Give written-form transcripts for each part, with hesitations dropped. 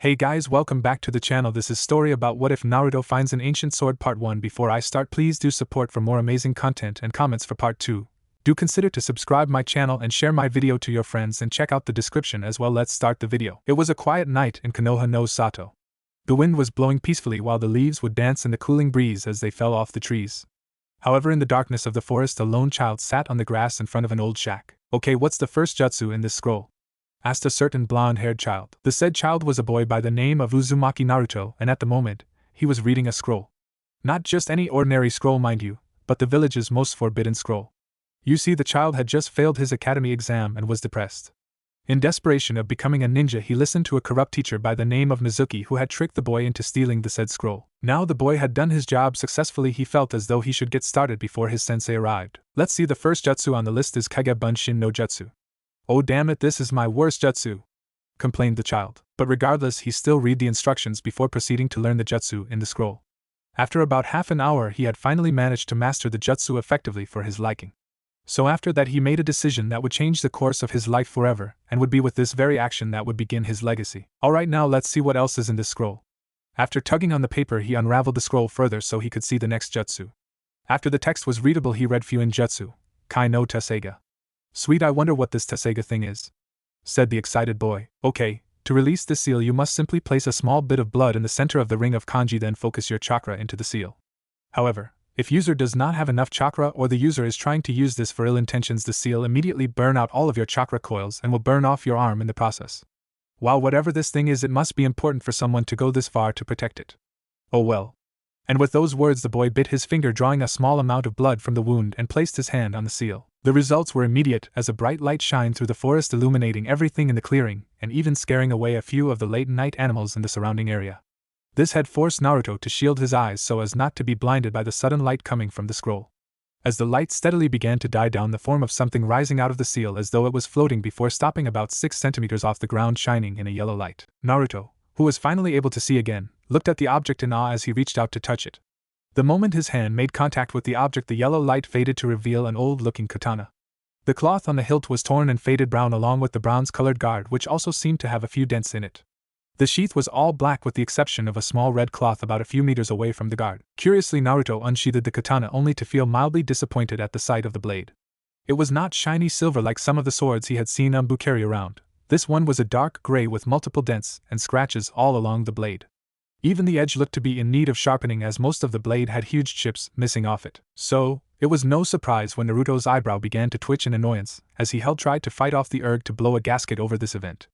Hey guys, welcome back to the channel. This is story about what if Naruto finds an ancient sword part 1. Before I start, please do support for more amazing content and comments for part 2. Do consider to subscribe my channel and share my video to your friends and check out the description as well. Let's start the video. It was a quiet night in Konoha no Sato. The wind was blowing peacefully while the leaves would dance in the cooling breeze as they fell off the trees. However, in the darkness of the forest, a lone child sat on the grass in front of an old shack. Okay, what's the first jutsu in this scroll? Asked a certain blonde-haired child. The said child was a boy by the name of Uzumaki Naruto, and at the moment, he was reading a scroll. Not just any ordinary scroll, mind you, but the village's most forbidden scroll. You see, the child had just failed his academy exam and was depressed. In desperation of becoming a ninja, he listened to a corrupt teacher by the name of Mizuki who had tricked the boy into stealing the said scroll. Now the boy had done his job successfully. He felt as though he should get started before his sensei arrived. Let's see, the first jutsu on the list is Kage Bunshin no Jutsu. Oh damn it, this is my worst jutsu, complained the child. But regardless, he still read the instructions before proceeding to learn the jutsu in the scroll. After about half an hour, he had finally managed to master the jutsu effectively for his liking. So after that, he made a decision that would change the course of his life forever, and would be with this very action that would begin his legacy. Alright, now let's see what else is in this scroll. After tugging on the paper, he unraveled the scroll further so he could see the next jutsu. After the text was readable, he read Fuin Jutsu, Kai no Teseiga. Sweet, I wonder what this Teseiga thing is, said the excited boy. Okay, to release the seal, you must simply place a small bit of blood in the center of the ring of kanji, then focus your chakra into the seal. However, if user does not have enough chakra or the user is trying to use this for ill intentions, the seal immediately burn out all of your chakra coils and will burn off your arm in the process. While whatever this thing is, it must be important for someone to go this far to protect it. Oh well. And with those words, the boy bit his finger, drawing a small amount of blood from the wound, and placed his hand on the seal. The results were immediate, as a bright light shined through the forest, illuminating everything in the clearing, and even scaring away a few of the late night animals in the surrounding area. This had forced Naruto to shield his eyes so as not to be blinded by the sudden light coming from the scroll. As the light steadily began to die down, the form of something rising out of the seal as though it was floating before stopping about 6 centimeters off the ground, shining in a yellow light. Naruto, who was finally able to see again, looked at the object in awe as he reached out to touch it. The moment his hand made contact with the object, the yellow light faded to reveal an old-looking katana. The cloth on the hilt was torn and faded brown, along with the bronze-colored guard, which also seemed to have a few dents in it. The sheath was all black with the exception of a small red cloth about a few meters away from the guard. Curiously, Naruto unsheathed the katana only to feel mildly disappointed at the sight of the blade. It was not shiny silver like some of the swords he had seen Umbu carry around. This one was a dark gray with multiple dents and scratches all along the blade. Even the edge looked to be in need of sharpening, as most of the blade had huge chips missing off it. So, it was no surprise when Naruto's eyebrow began to twitch in annoyance as he tried to fight off the urge to blow a gasket over this event.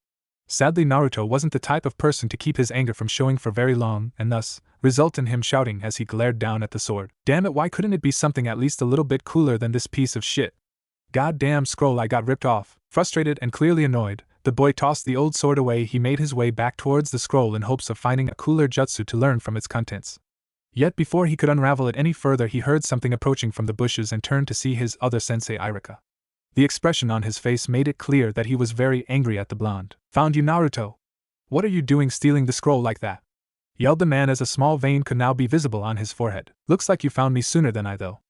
Sadly, Naruto wasn't the type of person to keep his anger from showing for very long, and thus, result in him shouting as he glared down at the sword. Damn it, why couldn't it be something at least a little bit cooler than this piece of shit? Goddamn scroll, I got ripped off. Frustrated and clearly annoyed, the boy tossed the old sword away. He made his way back towards the scroll in hopes of finding a cooler jutsu to learn from its contents. Yet before he could unravel it any further, he heard something approaching from the bushes and turned to see his other sensei, Irika. The expression on his face made it clear that he was very angry at the blonde. Found you, Naruto. What are you doing stealing the scroll like that? Yelled the man as a small vein could now be visible on his forehead. Looks like you found me sooner than I, though.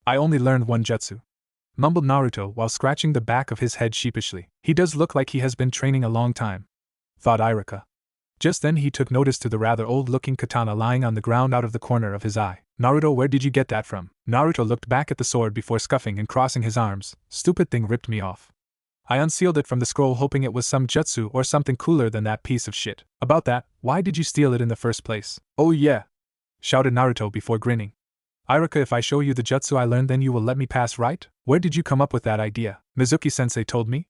I only learned one jutsu, mumbled Naruto while scratching the back of his head sheepishly. He does look like he has been training a long time, thought Irika. Just then he took notice to the rather old-looking katana lying on the ground out of the corner of his eye. Naruto, where did you get that from? Naruto looked back at the sword before scuffing and crossing his arms. Stupid thing ripped me off. I unsealed it from the scroll hoping it was some jutsu or something cooler than that piece of shit. About that, why did you steal it in the first place? Oh yeah, shouted Naruto before grinning. Irika, if I show you the jutsu I learned, then you will let me pass, right? Where did you come up with that idea? Mizuki-sensei told me.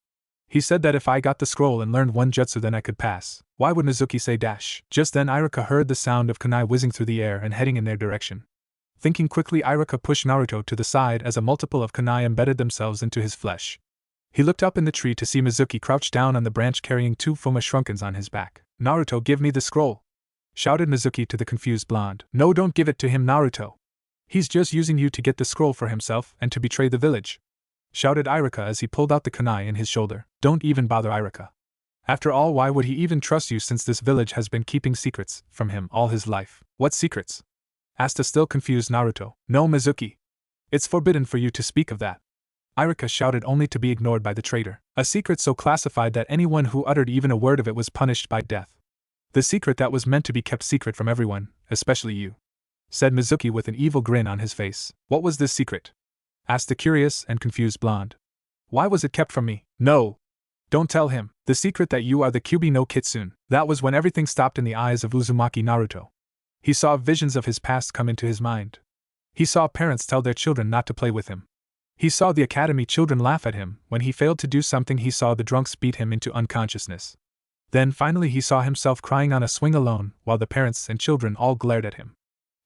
He said that if I got the scroll and learned one jutsu, then I could pass. Why would Mizuki say dash? Just then Irika heard the sound of kunai whizzing through the air and heading in their direction. Thinking quickly, Irika pushed Naruto to the side as a multiple of kunai embedded themselves into his flesh. He looked up in the tree to see Mizuki crouched down on the branch carrying 2 Fuma shrunkens on his back. Naruto, give me the scroll, shouted Mizuki to the confused blonde. No, don't give it to him, Naruto. He's just using you to get the scroll for himself and to betray the village, shouted Irika as he pulled out the kunai in his shoulder. Don't even bother, Irika. After all, why would he even trust you since this village has been keeping secrets from him all his life? What secrets? Asked a still confused Naruto. No, Mizuki. It's forbidden for you to speak of that, Irika shouted, only to be ignored by the traitor. A secret so classified that anyone who uttered even a word of it was punished by death. The secret that was meant to be kept secret from everyone, especially you," said Mizuki with an evil grin on his face. "What was this secret?" asked the curious and confused blonde. "Why was it kept from me?" "No! Don't tell him. The secret that you are the Kyubi no Kitsune." That was when everything stopped in the eyes of Uzumaki Naruto. He saw visions of his past come into his mind. He saw parents tell their children not to play with him. He saw the academy children laugh at him when he failed to do something. He saw the drunks beat him into unconsciousness. Then finally he saw himself crying on a swing alone, while the parents and children all glared at him.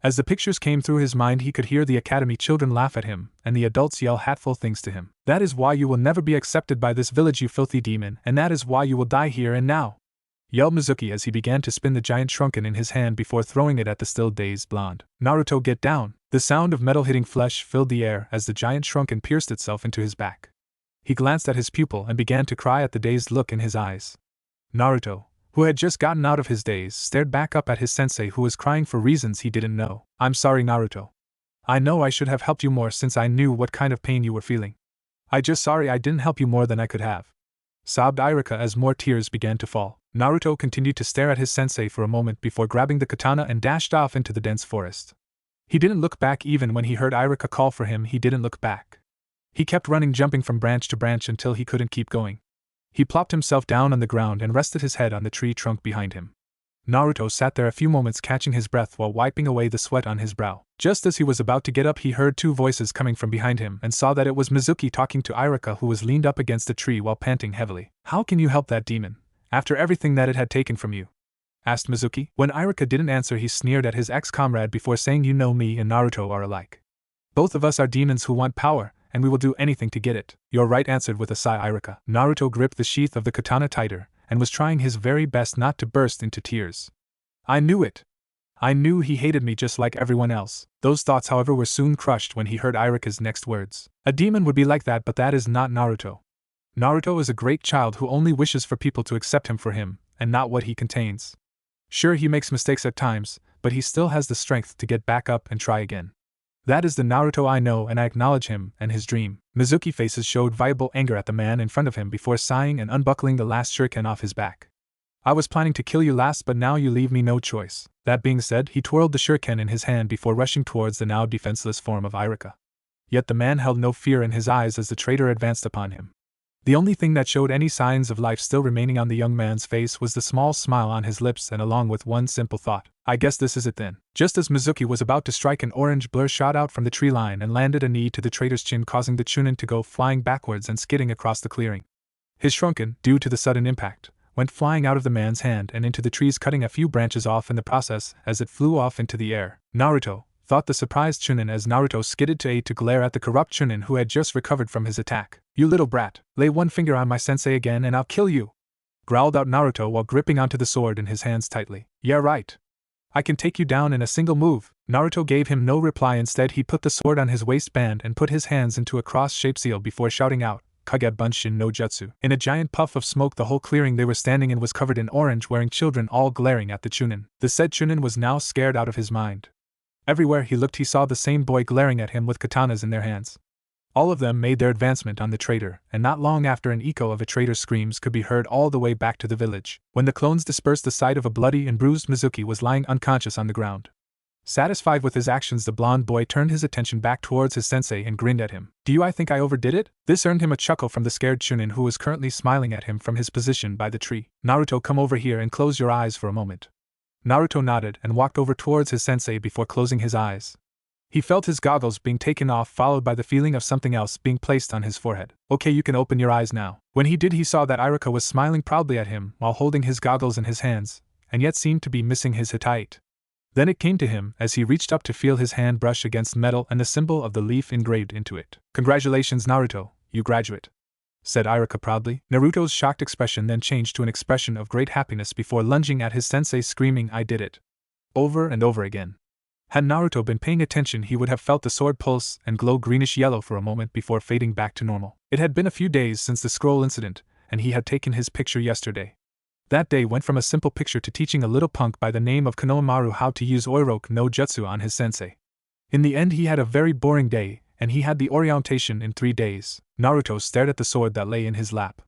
As the pictures came through his mind, he could hear the academy children laugh at him, and the adults yell hateful things to him. "That is why you will never be accepted by this village, you filthy demon, and that is why you will die here and now," yelled Mizuki as he began to spin the giant shrunken in his hand before throwing it at the still dazed blonde. "Naruto, get down!" The sound of metal hitting flesh filled the air as the giant shrunken pierced itself into his back. He glanced at his pupil and began to cry at the dazed look in his eyes. Naruto, who had just gotten out of his daze, stared back up at his sensei, who was crying for reasons he didn't know. "I'm sorry, Naruto. I know I should have helped you more since I knew what kind of pain you were feeling. I just sorry I didn't help you more than I could have," sobbed Irika as more tears began to fall. Naruto continued to stare at his sensei for a moment before grabbing the katana and dashed off into the dense forest. He didn't look back. Even when he heard Irika call for him, he didn't look back. He kept running, jumping from branch to branch until he couldn't keep going. He plopped himself down on the ground and rested his head on the tree trunk behind him. Naruto sat there a few moments, catching his breath while wiping away the sweat on his brow. Just as he was about to get up, he heard two voices coming from behind him and saw that it was Mizuki talking to Irika, who was leaned up against a tree while panting heavily. "How can you help that demon, after everything that it had taken from you?" asked Mizuki. When Irika didn't answer, he sneered at his ex-comrade before saying, "You know, me and Naruto are alike. Both of us are demons who want power, and we will do anything to get it." "You're right," answered with a sigh Irika. Naruto gripped the sheath of the katana tighter, and was trying his very best not to burst into tears. "I knew it. I knew he hated me just like everyone else." Those thoughts, however, were soon crushed when he heard Irika's next words. "A demon would be like that, but that is not Naruto. Naruto is a great child who only wishes for people to accept him for him, and not what he contains. Sure, he makes mistakes at times, but he still has the strength to get back up and try again. That is the Naruto I know, and I acknowledge him and his dream." Mizuki's faces showed viable anger at the man in front of him before sighing and unbuckling the last shuriken off his back. "I was planning to kill you last, but now you leave me no choice." That being said, he twirled the shuriken in his hand before rushing towards the now defenseless form of Irika. Yet the man held no fear in his eyes as the traitor advanced upon him. The only thing that showed any signs of life still remaining on the young man's face was the small smile on his lips, and along with one simple thought: "I guess this is it then." Just as Mizuki was about to strike, an orange blur shot out from the tree line and landed a knee to the traitor's chin, causing the Chunin to go flying backwards and skidding across the clearing. His shrunken, due to the sudden impact, went flying out of the man's hand and into the trees, cutting a few branches off in the process as it flew off into the air. "Naruto," thought the surprised Chunin as Naruto skidded to aid to glare at the corrupt Chunin who had just recovered from his attack. "You little brat, lay one finger on my sensei again and I'll kill you," growled out Naruto while gripping onto the sword in his hands tightly. "Yeah, right. I can take you down in a single move." Naruto gave him no reply. Instead, he put the sword on his waistband and put his hands into a cross-shaped seal before shouting out, "Kage Bunshin no Jutsu." In a giant puff of smoke, the whole clearing they were standing in was covered in orange, wearing children all glaring at the Chunin. The said Chunin was now scared out of his mind. Everywhere he looked, he saw the same boy glaring at him with katanas in their hands. All of them made their advancement on the traitor, and not long after, an echo of a traitor's screams could be heard all the way back to the village. When the clones dispersed, the sight of a bloody and bruised Mizuki was lying unconscious on the ground. Satisfied with his actions, the blonde boy turned his attention back towards his sensei and grinned at him. "Do I think I overdid it?" This earned him a chuckle from the scared Chunin, who was currently smiling at him from his position by the tree. "Naruto, come over here and close your eyes for a moment." Naruto nodded and walked over towards his sensei before closing his eyes. He felt his goggles being taken off, followed by the feeling of something else being placed on his forehead. "Okay, you can open your eyes now." When he did, he saw that Irika was smiling proudly at him while holding his goggles in his hands, and yet seemed to be missing his hittite. Then it came to him as he reached up to feel his hand brush against metal and the symbol of the leaf engraved into it. "Congratulations, Naruto, you graduate," said Irika proudly. Naruto's shocked expression then changed to an expression of great happiness before lunging at his sensei, screaming, "I did it!" over and over again. Had Naruto been paying attention, he would have felt the sword pulse and glow greenish-yellow for a moment before fading back to normal. It had been a few days since the scroll incident, and he had taken his picture yesterday. That day went from a simple picture to teaching a little punk by the name of Konohamaru how to use Oiroku no Jutsu on his sensei. In the end, he had a very boring day, and he had the orientation in 3 days. Naruto stared at the sword that lay in his lap.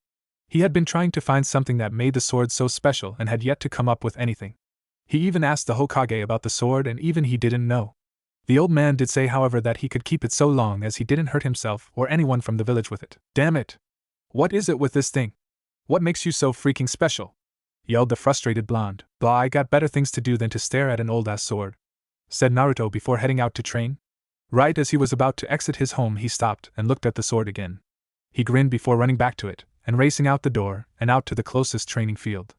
He had been trying to find something that made the sword so special and had yet to come up with anything. He even asked the Hokage about the sword and even he didn't know. The old man did say, however, that he could keep it so long as he didn't hurt himself or anyone from the village with it. Damn it! What is it with this thing? What makes you so freaking special? Yelled the frustrated blonde. Blah, I got better things to do than to stare at an old-ass sword, said Naruto before heading out to train. Right as he was about to exit his home, he stopped and looked at the sword again. He grinned before running back to it, and racing out the door and out to the closest training field.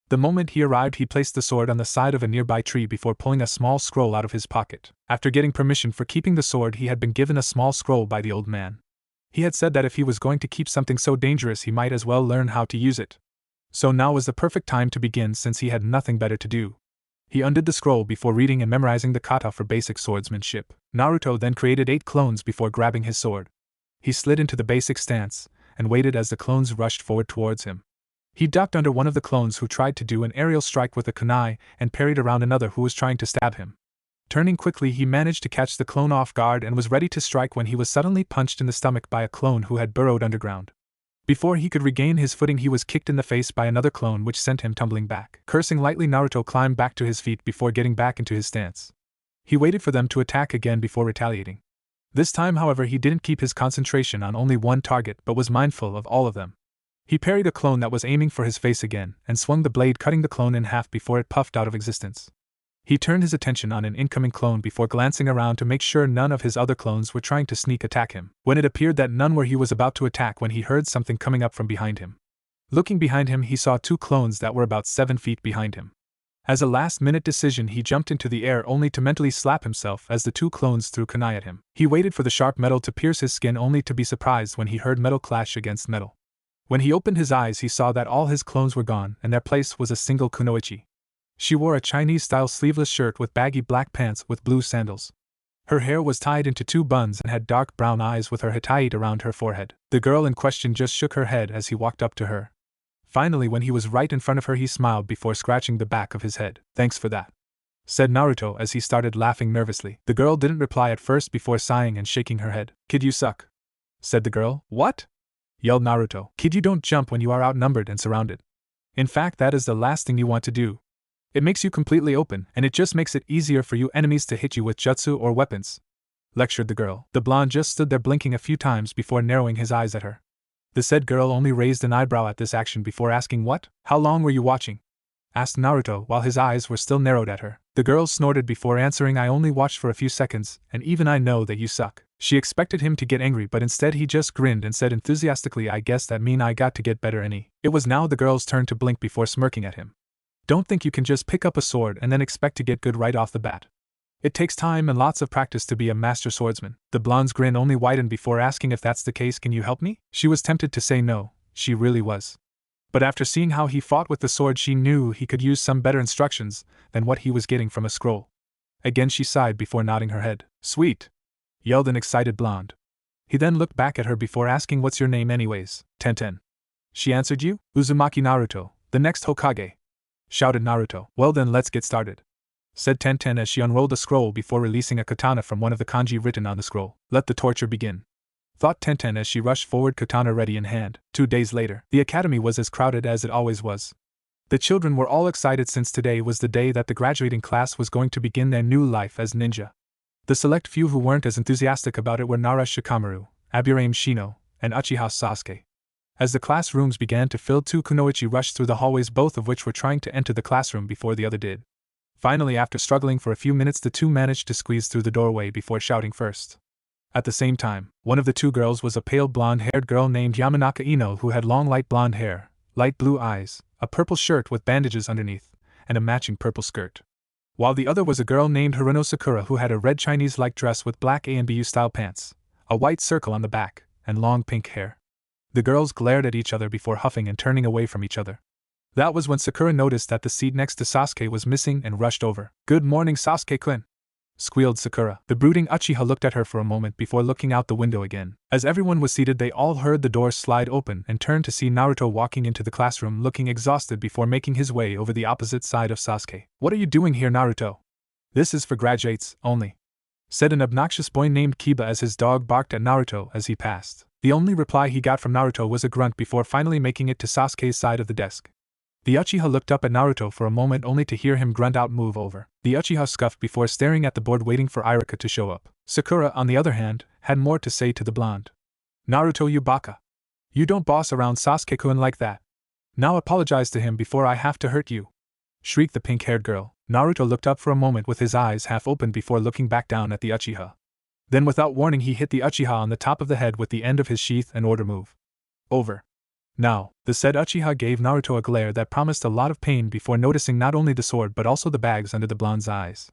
The moment he arrived, he placed the sword on the side of a nearby tree before pulling a small scroll out of his pocket. After getting permission for keeping the sword, he had been given a small scroll by the old man. He had said that if he was going to keep something so dangerous, he might as well learn how to use it. So now was the perfect time to begin since he had nothing better to do. He undid the scroll before reading and memorizing the kata for basic swordsmanship. Naruto then created 8 clones before grabbing his sword. He slid into the basic stance and waited as the clones rushed forward towards him. He ducked under one of the clones who tried to do an aerial strike with a kunai and parried around another who was trying to stab him. Turning quickly, he managed to catch the clone off guard and was ready to strike when he was suddenly punched in the stomach by a clone who had burrowed underground. Before he could regain his footing, he was kicked in the face by another clone, which sent him tumbling back. Cursing lightly, Naruto climbed back to his feet before getting back into his stance. He waited for them to attack again before retaliating. This time, however, he didn't keep his concentration on only one target but was mindful of all of them. He parried a clone that was aiming for his face again and swung the blade, cutting the clone in half before it puffed out of existence. He turned his attention on an incoming clone before glancing around to make sure none of his other clones were trying to sneak attack him. When it appeared that none were, he was about to attack when he heard something coming up from behind him. Looking behind him, he saw 2 clones that were about 7 feet behind him. As a last-minute decision, he jumped into the air only to mentally slap himself as the 2 clones threw kunai at him. He waited for the sharp metal to pierce his skin only to be surprised when he heard metal clash against metal. When he opened his eyes, he saw that all his clones were gone and their place was a single kunoichi. She wore a Chinese-style sleeveless shirt with baggy black pants with blue sandals. Her hair was tied into 2 buns and had dark brown eyes with her hitai around her forehead. The girl in question just shook her head as he walked up to her. Finally, when he was right in front of her, he smiled before scratching the back of his head. Thanks for that, said Naruto as he started laughing nervously. The girl didn't reply at first before sighing and shaking her head. Kid, you suck, said the girl. What? Yelled Naruto. Kid, you don't jump when you are outnumbered and surrounded. In fact, that is the last thing you want to do. It makes you completely open, and it just makes it easier for you enemies to hit you with jutsu or weapons, lectured the girl. The blonde just stood there blinking a few times before narrowing his eyes at her. The said girl only raised an eyebrow at this action before asking, What? How long were you watching? Asked Naruto while his eyes were still narrowed at her. The girl snorted before answering, I only watched for a few seconds, and even I know that you suck. She expected him to get angry, but instead he just grinned and said enthusiastically, I guess that mean I got to get better any. It was now the girl's turn to blink before smirking at him. Don't think you can just pick up a sword and then expect to get good right off the bat. It takes time and lots of practice to be a master swordsman. The blonde's grin only widened before asking, if that's the case, can you help me? She was tempted to say no, she really was. But after seeing how he fought with the sword, she knew he could use some better instructions than what he was getting from a scroll. Again she sighed before nodding her head. Sweet! Yelled an excited blonde. He then looked back at her before asking, what's your name anyways? Tenten. She answered, you? Uzumaki Naruto, the next Hokage, shouted Naruto. Well then, let's get started, said Tenten as she unrolled a scroll before releasing a katana from one of the kanji written on the scroll. Let the torture begin, thought Tenten as she rushed forward, katana ready in hand. 2 days later, the academy was as crowded as it always was. The children were all excited since today was the day that the graduating class was going to begin their new life as ninja. The select few who weren't as enthusiastic about it were Nara Shikamaru, Aburame Shino, and Uchiha Sasuke. As the classrooms began to fill, 2 kunoichi rushed through the hallways, both of which were trying to enter the classroom before the other did. Finally, after struggling for a few minutes, the 2 managed to squeeze through the doorway before shouting first. At the same time, one of the 2 girls was a pale blonde-haired girl named Yamanaka Ino who had long light blonde hair, light blue eyes, a purple shirt with bandages underneath, and a matching purple skirt. While the other was a girl named Haruno Sakura who had a red Chinese-like dress with black A&BU-style pants, a white circle on the back, and long pink hair. The girls glared at each other before huffing and turning away from each other. That was when Sakura noticed that the seat next to Sasuke was missing and rushed over. Good morning, Sasuke-kun, squealed Sakura. The brooding Uchiha looked at her for a moment before looking out the window again. As everyone was seated, they all heard the door slide open and turned to see Naruto walking into the classroom looking exhausted before making his way over the opposite side of Sasuke. What are you doing here, Naruto? This is for graduates only, said an obnoxious boy named Kiba as his dog barked at Naruto as he passed. The only reply he got from Naruto was a grunt before finally making it to Sasuke's side of the desk. The Uchiha looked up at Naruto for a moment only to hear him grunt out move over. The Uchiha scuffed before staring at the board waiting for Iruka to show up. Sakura, on the other hand, had more to say to the blonde. Naruto, you baka. You don't boss around Sasuke-kun like that. Now apologize to him before I have to hurt you, shrieked the pink-haired girl. Naruto looked up for a moment with his eyes half open before looking back down at the Uchiha. Then without warning he hit the Uchiha on the top of the head with the end of his sheath and order move. Over. Now, the said Uchiha gave Naruto a glare that promised a lot of pain before noticing not only the sword but also the bags under the blonde's eyes.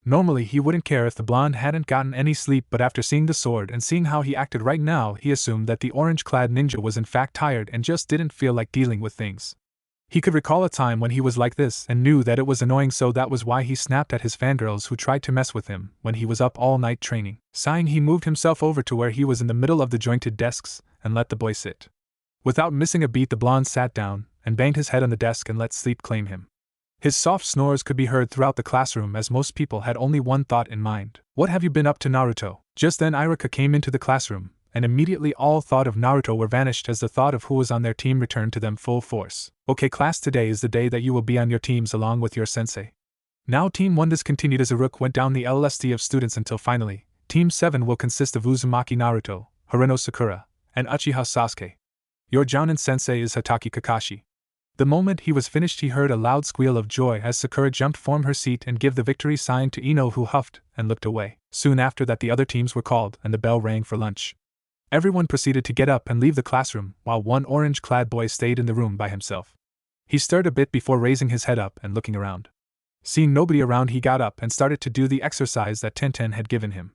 Normally he wouldn't care if the blonde hadn't gotten any sleep, but after seeing the sword and seeing how he acted right now he assumed that the orange-clad ninja was in fact tired and just didn't feel like dealing with things. He could recall a time when he was like this and knew that it was annoying, so that was why he snapped at his fangirls who tried to mess with him when he was up all night training. Sighing, he moved himself over to where he was in the middle of the jointed desks and let the boy sit. Without missing a beat, the blonde sat down and banged his head on the desk and let sleep claim him. His soft snores could be heard throughout the classroom as most people had only one thought in mind. What have you been up to, Naruto? Just then Iruka came into the classroom, and immediately all thought of Naruto were vanished as the thought of who was on their team returned to them full force. Okay class, today is the day that you will be on your teams along with your sensei. Now Team 1 discontinued as Uruk went down the LSD of students until finally, Team 7 will consist of Uzumaki Naruto, Haruno Sakura, and Uchiha Sasuke. Your Jounin sensei is Hatake Kakashi. The moment he was finished he heard a loud squeal of joy as Sakura jumped from her seat and gave the victory sign to Ino, who huffed and looked away. Soon after that the other teams were called and the bell rang for lunch. Everyone proceeded to get up and leave the classroom, while one orange-clad boy stayed in the room by himself. He stirred a bit before raising his head up and looking around. Seeing nobody around he got up and started to do the exercise that Tenten had given him.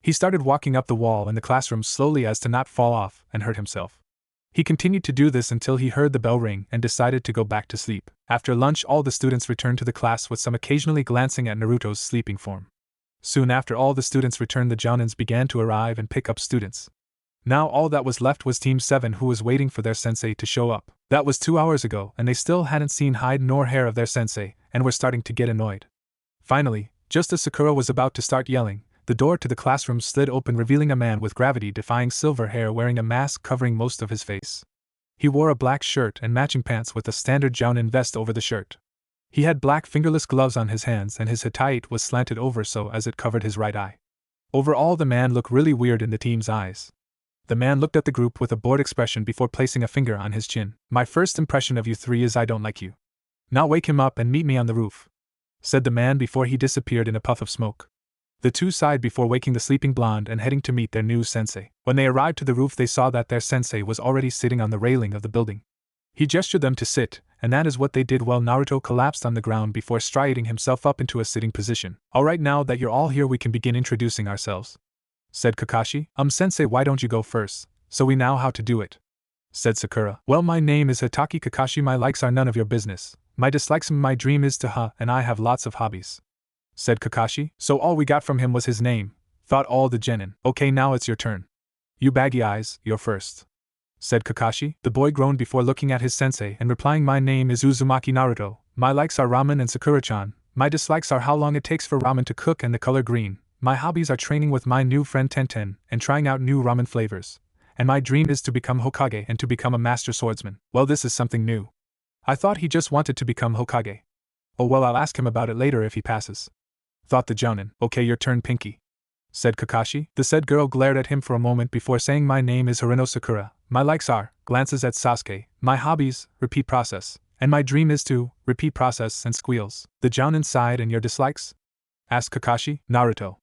He started walking up the wall in the classroom slowly as to not fall off and hurt himself. He continued to do this until he heard the bell ring and decided to go back to sleep. After lunch all the students returned to the class, with some occasionally glancing at Naruto's sleeping form. Soon after all the students returned, the Jounins began to arrive and pick up students. Now all that was left was Team 7, who was waiting for their sensei to show up. That was 2 hours ago and they still hadn't seen hide nor hair of their sensei and were starting to get annoyed. Finally, just as Sakura was about to start yelling, the door to the classroom slid open, revealing a man with gravity-defying silver hair wearing a mask covering most of his face. He wore a black shirt and matching pants with a standard Jounin vest over the shirt. He had black fingerless gloves on his hands and his hatayite was slanted over so as it covered his right eye. Overall the man looked really weird in the team's eyes. The man looked at the group with a bored expression before placing a finger on his chin. My first impression of you three is I don't like you. Now wake him up and meet me on the roof, said the man before he disappeared in a puff of smoke. The two sighed before waking the sleeping blonde and heading to meet their new sensei. When they arrived to the roof they saw that their sensei was already sitting on the railing of the building. He gestured them to sit, and that is what they did while Naruto collapsed on the ground before striding himself up into a sitting position. Alright, now that you're all here we can begin introducing ourselves, said Kakashi. Sensei, why don't you go first, so we know how to do it, said Sakura. Well, my name is Hatake Kakashi, my likes are none of your business, my dislikes, my dream is to and I have lots of hobbies, said Kakashi. So all we got from him was his name, thought all the genin. Okay, now it's your turn. You baggy eyes, you're first, said Kakashi. The boy groaned before looking at his sensei and replying, my name is Uzumaki Naruto, my likes are ramen and Sakura-chan, my dislikes are how long it takes for ramen to cook and the color green, my hobbies are training with my new friend Tenten and trying out new ramen flavors, and my dream is to become Hokage and to become a master swordsman. Well, this is something new. I thought he just wanted to become Hokage. Oh well, I'll ask him about it later if he passes, thought the Jounin. Okay, your turn, Pinky, said Kakashi. The said girl glared at him for a moment before saying, my name is Haruno Sakura, my likes are, glances at Sasuke, my hobbies, repeat process, and my dream is to, repeat process and squeals. The Jounin sighed. And your dislikes? asked Kakashi. Naruto,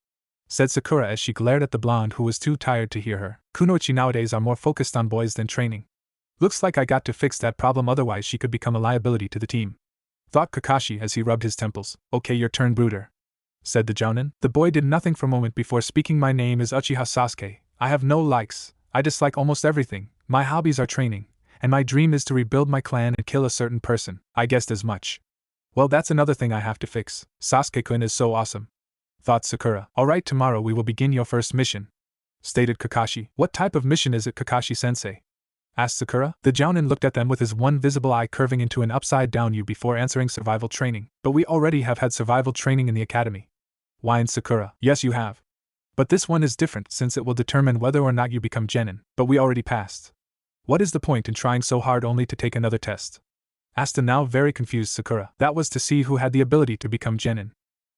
said Sakura as she glared at the blonde who was too tired to hear her. Kunoichi nowadays are more focused on boys than training. Looks like I got to fix that problem, otherwise she could become a liability to the team, thought Kakashi as he rubbed his temples. Okay, your turn, Brooder, said the Jounin. The boy did nothing for a moment before speaking, my name is Uchiha Sasuke, I have no likes, I dislike almost everything, my hobbies are training, and my dream is to rebuild my clan and kill a certain person. I guessed as much. Well, that's another thing I have to fix. Sasuke-kun is so awesome, thought Sakura. Alright, tomorrow we will begin your first mission, stated Kakashi. What type of mission is it, Kakashi-sensei, asked Sakura. The Jounin looked at them with his one visible eye curving into an upside-down U before answering, survival training. But we already have had survival training in the academy, whined Sakura. Yes, you have, But this one is different since it will determine whether or not you become genin, but we already passed. What is the point in trying so hard only to take another test? Asked a now very confused Sakura. That was to see who had the ability to become genin.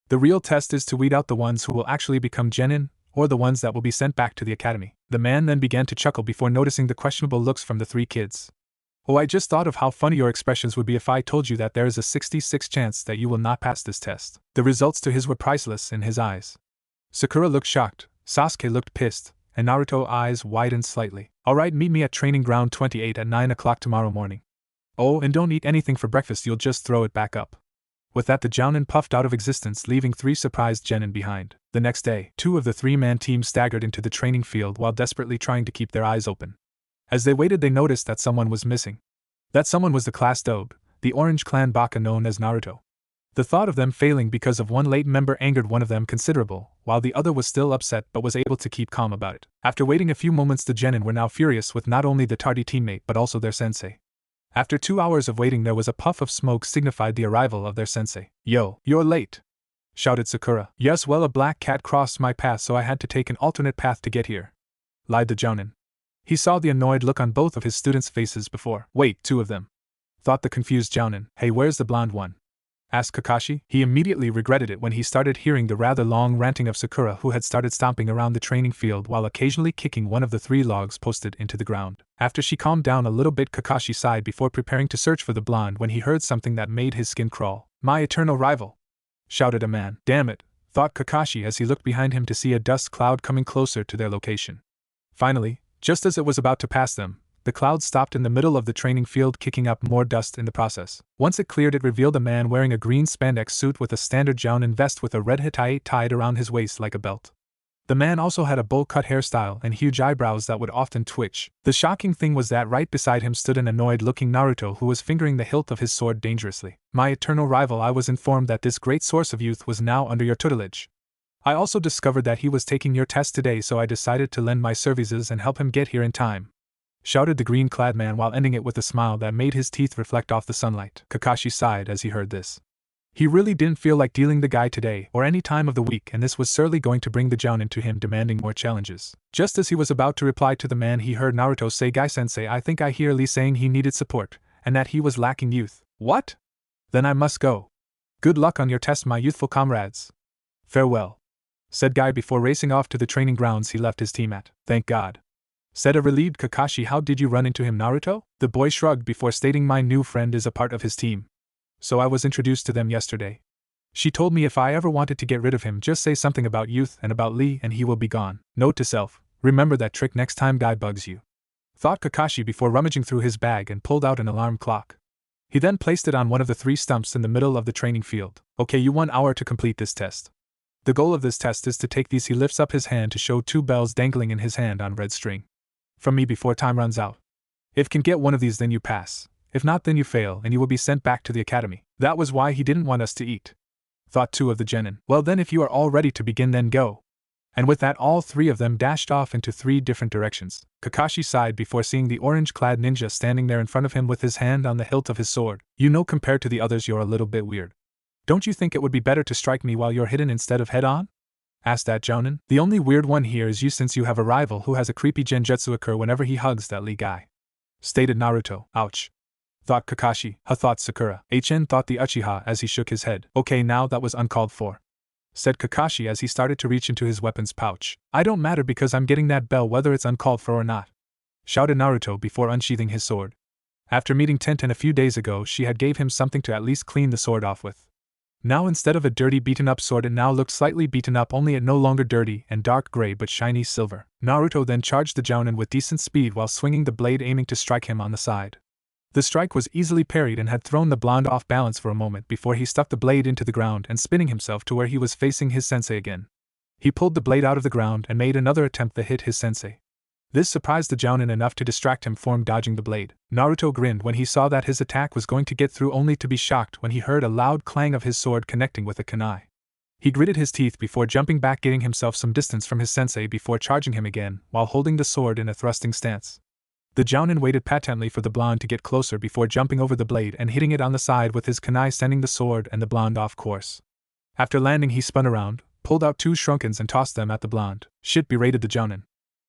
The real test is to weed out the ones who will actually become genin, or the ones that will be sent back to the academy. The man then began to chuckle before noticing the questionable looks from the three kids. Oh, I just thought of how funny your expressions would be if I told you that there is a 66 chance that you will not pass this test. The results to his were priceless in his eyes. Sakura looked shocked, Sasuke looked pissed, and Naruto's eyes widened slightly. Alright, meet me at training ground 28 at 9 o'clock tomorrow morning. Oh, and don't eat anything for breakfast, you'll just throw it back up. With that, the Jounin puffed out of existence, leaving three surprised genin behind. The next day, two of the three-man team staggered into the training field while desperately trying to keep their eyes open. As they waited, they noticed that someone was missing. That someone was the class dobe, the Orange Clan Baka known as Naruto. The thought of them failing because of one late member angered one of them considerable, while the other was still upset but was able to keep calm about it. After waiting a few moments, the genin were now furious with not only the tardy teammate but also their sensei. After 2 hours of waiting, there was a puff of smoke signified the arrival of their sensei. Yo, you're late, shouted Sakura. Yes, well, a black cat crossed my path, so I had to take an alternate path to get here, lied the Jounin. He saw the annoyed look on both of his students' faces before. Wait, two of them, thought the confused Jounin. Hey, where's the blonde one? Asked Kakashi. He immediately regretted it when he started hearing the rather long ranting of Sakura, who had started stomping around the training field while occasionally kicking one of the 3 logs posted into the ground. After she calmed down a little bit, Kakashi sighed before preparing to search for the blonde when he heard something that made his skin crawl. My eternal rival! Shouted a man. Damn it, thought Kakashi as he looked behind him to see a dust cloud coming closer to their location. Finally, just as it was about to pass them, the cloud stopped in the middle of the training field, kicking up more dust in the process. Once it cleared, it revealed a man wearing a green spandex suit with a standard Jounin vest with a red hitae tied around his waist like a belt. The man also had a bowl-cut hairstyle and huge eyebrows that would often twitch. The shocking thing was that right beside him stood an annoyed-looking Naruto who was fingering the hilt of his sword dangerously. My eternal rival, I was informed that this great source of youth was now under your tutelage. I also discovered that he was taking your test today, so I decided to lend my services and help him get here in time, shouted the green-clad man while ending it with a smile that made his teeth reflect off the sunlight. Kakashi sighed as he heard this. He really didn't feel like dealing the guy today or any time of the week, and this was surely going to bring the Jounin to him, demanding more challenges. Just as he was about to reply to the man, he heard Naruto say, Guy-sensei, I think I hear Lee saying he needed support, and that he was lacking youth. What? Then I must go. Good luck on your test, my youthful comrades. Farewell, said Guy before racing off to the training grounds he left his team at. Thank God, said a relieved Kakashi. How did you run into him, Naruto? The boy shrugged before stating, my new friend is a part of his team, so I was introduced to them yesterday. She told me if I ever wanted to get rid of him, just say something about youth and about Lee and he will be gone. Note to self, remember that trick next time Guy bugs you, thought Kakashi before rummaging through his bag and pulled out an alarm clock. He then placed it on one of the 3 stumps in the middle of the training field. Okay, you 1 hour to complete this test. The goal of this test is to take these. He lifts up his hand to show 2 bells dangling in his hand on red string. From me before time runs out. If can get one of these, then you pass. If not, then you fail and you will be sent back to the academy. That was why he didn't want us to eat, thought 2 of the genin. Well then, if you are all ready to begin, then go. And with that, all 3 of them dashed off into 3 different directions. Kakashi sighed before seeing the orange-clad ninja standing there in front of him with his hand on the hilt of his sword. You know, compared to the others, you're a little bit weird. Don't you think it would be better to strike me while you're hidden instead of head-on? Asked that Jounin. The only weird one here is you, since you have a rival who has a creepy genjutsu occur whenever he hugs that Lee guy, stated Naruto. Ouch, thought Kakashi. Thought Sakura. Thought the Uchiha as he shook his head. Okay, now that was uncalled for, said Kakashi as he started to reach into his weapons pouch. I don't matter because I'm getting that bell whether it's uncalled for or not, shouted Naruto before unsheathing his sword. After meeting Tenten a few days ago, she had gave him something to at least clean the sword off with. Now instead of a dirty beaten-up sword, it now looked slightly beaten up, only it no longer dirty and dark gray but shiny silver. Naruto then charged the Jounin with decent speed while swinging the blade, aiming to strike him on the side. The strike was easily parried and had thrown the blonde off balance for a moment before he stuck the blade into the ground and spinning himself to where he was facing his sensei again. He pulled the blade out of the ground and made another attempt that hit his sensei. This surprised the Jounin enough to distract him from dodging the blade. Naruto grinned when he saw that his attack was going to get through, only to be shocked when he heard a loud clang of his sword connecting with a kunai. He gritted his teeth before jumping back, getting himself some distance from his sensei before charging him again, while holding the sword in a thrusting stance. The Jounin waited patiently for the blonde to get closer before jumping over the blade and hitting it on the side with his kunai, sending the sword and the blonde off course. After landing, he spun around, pulled out 2 shurinkens and tossed them at the blonde. Shit, berated the Jounin.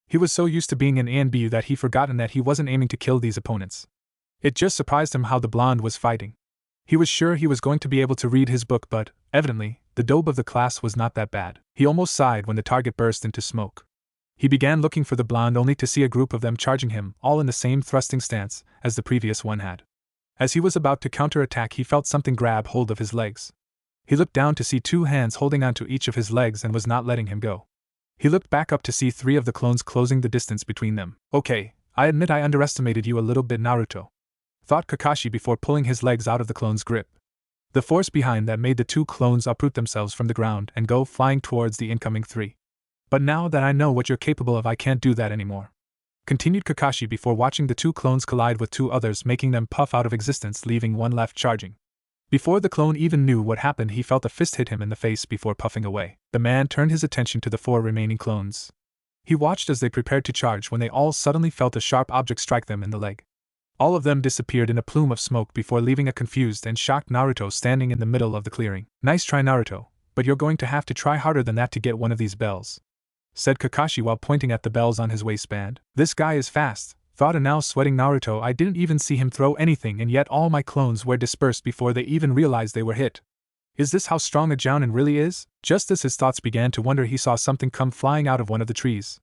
He was so used to being an ANBU that he'd forgotten that he wasn't aiming to kill these opponents. It just surprised him how the blonde was fighting. He was sure he was going to be able to read his book, but, evidently, the dope of the class was not that bad. He almost sighed when the target burst into smoke. He began looking for the blonde only to see a group of them charging him, all in the same thrusting stance as the previous one had. As he was about to counterattack, he felt something grab hold of his legs. He looked down to see 2 hands holding onto each of his legs and was not letting him go. He looked back up to see 3 of the clones closing the distance between them. Okay, I admit I underestimated you a little bit, Naruto, thought Kakashi before pulling his legs out of the clone's grip. The force behind that made the 2 clones uproot themselves from the ground and go flying towards the incoming 3. But now that I know what you're capable of, I can't do that anymore, continued Kakashi before watching the 2 clones collide with 2 others, making them puff out of existence, leaving one left charging. Before the clone even knew what happened, he felt a fist hit him in the face before puffing away. The man turned his attention to the 4 remaining clones. He watched as they prepared to charge when they all suddenly felt a sharp object strike them in the leg. All of them disappeared in a plume of smoke before leaving a confused and shocked Naruto standing in the middle of the clearing. Nice try, Naruto, but you're going to have to try harder than that to get one of these bells, said Kakashi while pointing at the bells on his waistband. This guy is fast, thought a now sweating Naruto. I didn't even see him throw anything, and yet all my clones were dispersed before they even realized they were hit. Is this how strong a Jounin really is? Just as his thoughts began to wander, he saw something come flying out of one of the trees.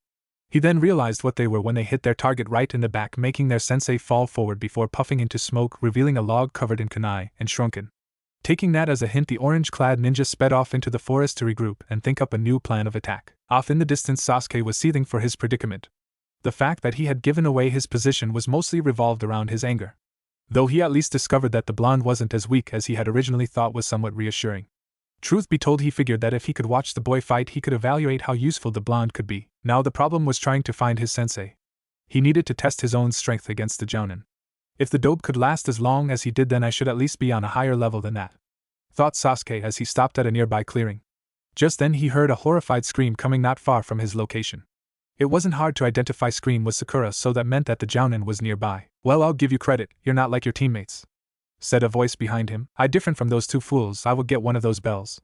He then realized what they were when they hit their target right in the back, making their sensei fall forward before puffing into smoke, revealing a log covered in kunai and shrunken. Taking that as a hint, the orange-clad ninja sped off into the forest to regroup and think up a new plan of attack. Off in the distance, Sasuke was seething for his predicament. The fact that he had given away his position was mostly revolved around his anger. Though he at least discovered that the blonde wasn't as weak as he had originally thought was somewhat reassuring. Truth be told, he figured that if he could watch the boy fight, he could evaluate how useful the blonde could be. Now the problem was trying to find his sensei. He needed to test his own strength against the Jounin. If the dope could last as long as he did, then I should at least be on a higher level than that, thought Sasuke as he stopped at a nearby clearing. Just then he heard a horrified scream coming not far from his location. It wasn't hard to identify scream was Sakura, so that meant that the Jounin was nearby. Well, I'll give you credit, you're not like your teammates, said a voice behind him. I different from those 2 fools, I will get one of those bells,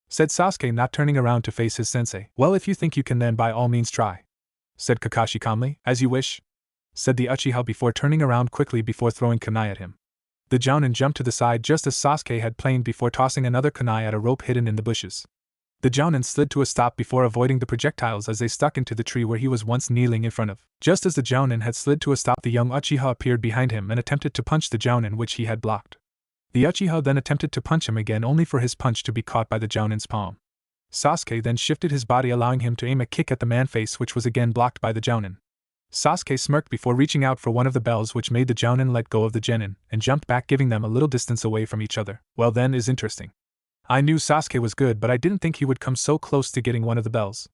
said Sasuke, not turning around to face his sensei. Well, if you think you can, then by all means try, said Kakashi calmly. As you wish, said the Uchiha before turning around quickly before throwing kunai at him. The Jounin jumped to the side just as Sasuke had planned before tossing another kunai at a rope hidden in the bushes. The Jounin slid to a stop before avoiding the projectiles as they stuck into the tree where he was once kneeling in front of. Just as the Jounin had slid to a stop, the young Uchiha appeared behind him and attempted to punch the Jounin, which he had blocked. The Uchiha then attempted to punch him again, only for his punch to be caught by the Jounin's palm. Sasuke then shifted his body, allowing him to aim a kick at the man's face, which was again blocked by the Jounin. Sasuke smirked before reaching out for one of the bells, which made the Jounin let go of the Genin and jumped back, giving them a little distance away from each other. Well, then is interesting. I knew Sasuke was good, but I didn't think he would come so close to getting one of the bells,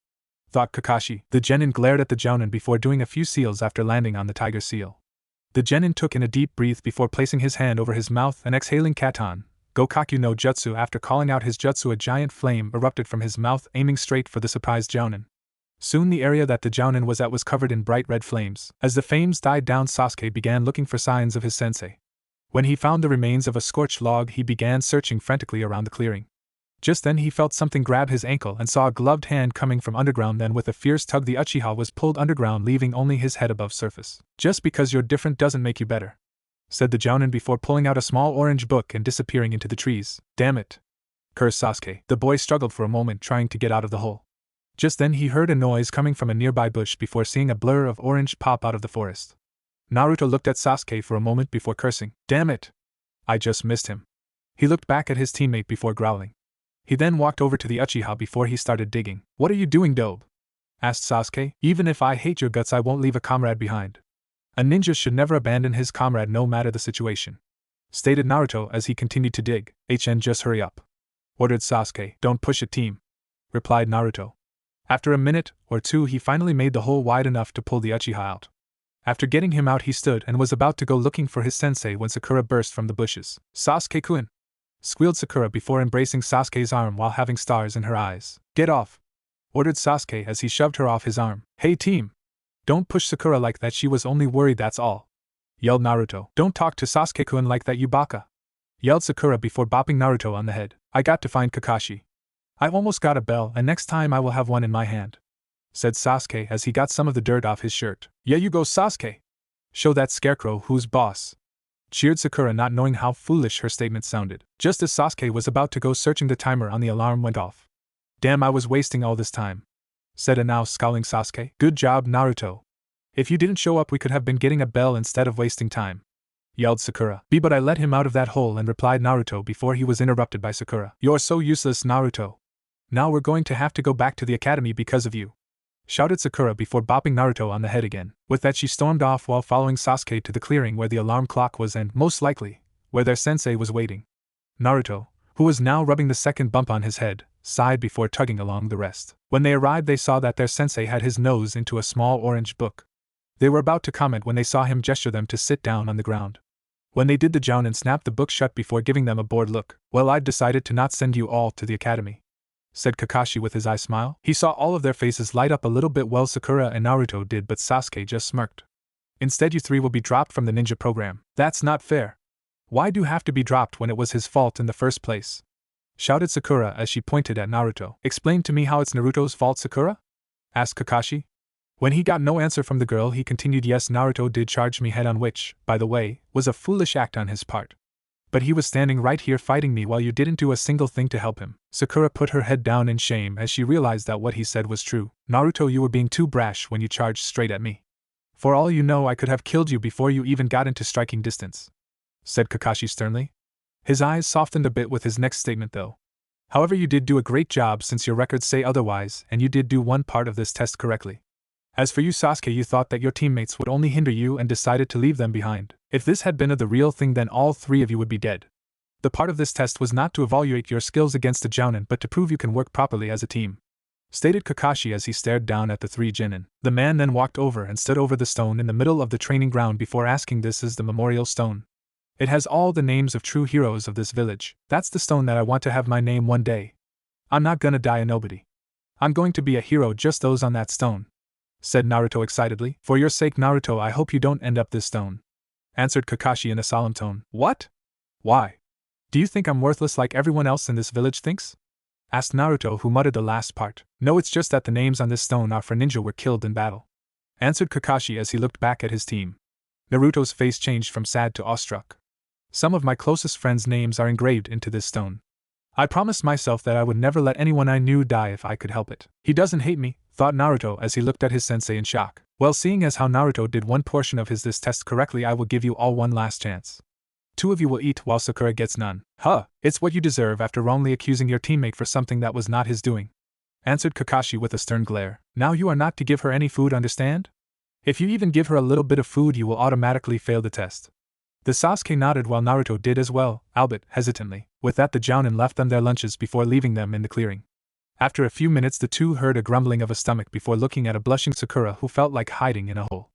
thought Kakashi. The Genin glared at the Jounin before doing a few seals after landing on the tiger seal. The Genin took in a deep breath before placing his hand over his mouth and exhaling Katan Gokaku no Jutsu. After calling out his jutsu, a giant flame erupted from his mouth, aiming straight for the surprised Jounin. Soon the area that the Jounin was at was covered in bright red flames. As the flames died down, Sasuke began looking for signs of his sensei. When he found the remains of a scorched log, he began searching frantically around the clearing. Just then he felt something grab his ankle and saw a gloved hand coming from underground. Then with a fierce tug, the Uchiha was pulled underground, leaving only his head above surface. Just because you're different doesn't make you better, said the Jounin before pulling out a small orange book and disappearing into the trees. Damn it, cursed Sasuke. The boy struggled for a moment, trying to get out of the hole. Just then he heard a noise coming from a nearby bush before seeing a blur of orange pop out of the forest. Naruto looked at Sasuke for a moment before cursing. Damn it! I just missed him. He looked back at his teammate before growling. He then walked over to the Uchiha before he started digging. What are you doing, Dobe? Asked Sasuke. Even if I hate your guts, I won't leave a comrade behind. A ninja should never abandon his comrade no matter the situation, stated Naruto as he continued to dig. Just hurry up, ordered Sasuke. Don't push it, team, replied Naruto. After a minute or two, he finally made the hole wide enough to pull the Uchiha out. After getting him out, he stood and was about to go looking for his sensei when Sakura burst from the bushes. Sasuke-kun! Squealed Sakura before embracing Sasuke's arm while having stars in her eyes. Get off! Ordered Sasuke as he shoved her off his arm. Hey team! Don't push Sakura like that, she was only worried, that's all, yelled Naruto. Don't talk to Sasuke-kun like that, you baka! Yelled Sakura before bopping Naruto on the head. I got to find Kakashi. I almost got a bell, and next time I will have one in my hand, said Sasuke as he got some of the dirt off his shirt. Yeah, you go, Sasuke! Show that scarecrow who's boss, cheered Sakura, not knowing how foolish her statement sounded. Just as Sasuke was about to go searching, the timer on the alarm went off. Damn, I was wasting all this time, said a now scowling Sasuke. Good job, Naruto. If you didn't show up, we could have been getting a bell instead of wasting time, yelled Sakura. But I let him out of that hole, and replied Naruto before he was interrupted by Sakura. You're so useless, Naruto. Now we're going to have to go back to the academy because of you, shouted Sakura before bopping Naruto on the head again. With that, she stormed off while following Sasuke to the clearing where the alarm clock was and, most likely, where their sensei was waiting. Naruto, who was now rubbing the second bump on his head, sighed before tugging along the rest. When they arrived, they saw that their sensei had his nose into a small orange book. They were about to comment when they saw him gesture them to sit down on the ground. When they did, the Jounin snapped the book shut before giving them a bored look. Well, I'd decided to not send you all to the academy, said Kakashi with his eye smile. He saw all of their faces light up a little bit. Well, Sakura and Naruto did, but Sasuke just smirked. Instead, you three will be dropped from the ninja program. That's not fair. Why do you have to be dropped when it was his fault in the first place? Shouted Sakura as she pointed at Naruto. Explain to me how it's Naruto's fault, Sakura? Asked Kakashi. When he got no answer from the girl, he continued, yes, Naruto did charge me head on, which, by the way, was a foolish act on his part. But he was standing right here fighting me while you didn't do a single thing to help him. Sakura put her head down in shame as she realized that what he said was true. Naruto, you were being too brash when you charged straight at me. For all you know, I could have killed you before you even got into striking distance, said Kakashi sternly. His eyes softened a bit with his next statement, though. However, you did do a great job since your records say otherwise, and you did do one part of this test correctly. As for you, Sasuke, you thought that your teammates would only hinder you and decided to leave them behind. If this had been the real thing, then all three of you would be dead. The part of this test was not to evaluate your skills against the Jounin, but to prove you can work properly as a team, stated Kakashi as he stared down at the three genin. The man then walked over and stood over the stone in the middle of the training ground before asking, this is the memorial stone. It has all the names of true heroes of this village. That's the stone that I want to have my name one day. I'm not gonna die a nobody. I'm going to be a hero, just those on that stone, said Naruto excitedly. For your sake, Naruto, I hope you don't end up this stone, answered Kakashi in a solemn tone. What? Why? Do you think I'm worthless like everyone else in this village thinks? Asked Naruto, who muttered the last part. No, it's just that the names on this stone are for ninja were killed in battle, answered Kakashi as he looked back at his team. Naruto's face changed from sad to awestruck. Some of my closest friends' names are engraved into this stone. I promised myself that I would never let anyone I knew die if I could help it. He doesn't hate me, thought Naruto as he looked at his sensei in shock. Well, seeing as how Naruto did one portion of this test correctly, I will give you all one last chance. 2 of you will eat while Sakura gets none. Huh, it's what you deserve after wrongly accusing your teammate for something that was not his doing, answered Kakashi with a stern glare. Now you are not to give her any food, understand? If you even give her a little bit of food, you will automatically fail the test. The Sasuke nodded while Naruto did as well, albeit hesitantly. With that, the Jounin left them their lunches before leaving them in the clearing. After a few minutes, the two heard a grumbling of a stomach before looking at a blushing Sakura who felt like hiding in a hole.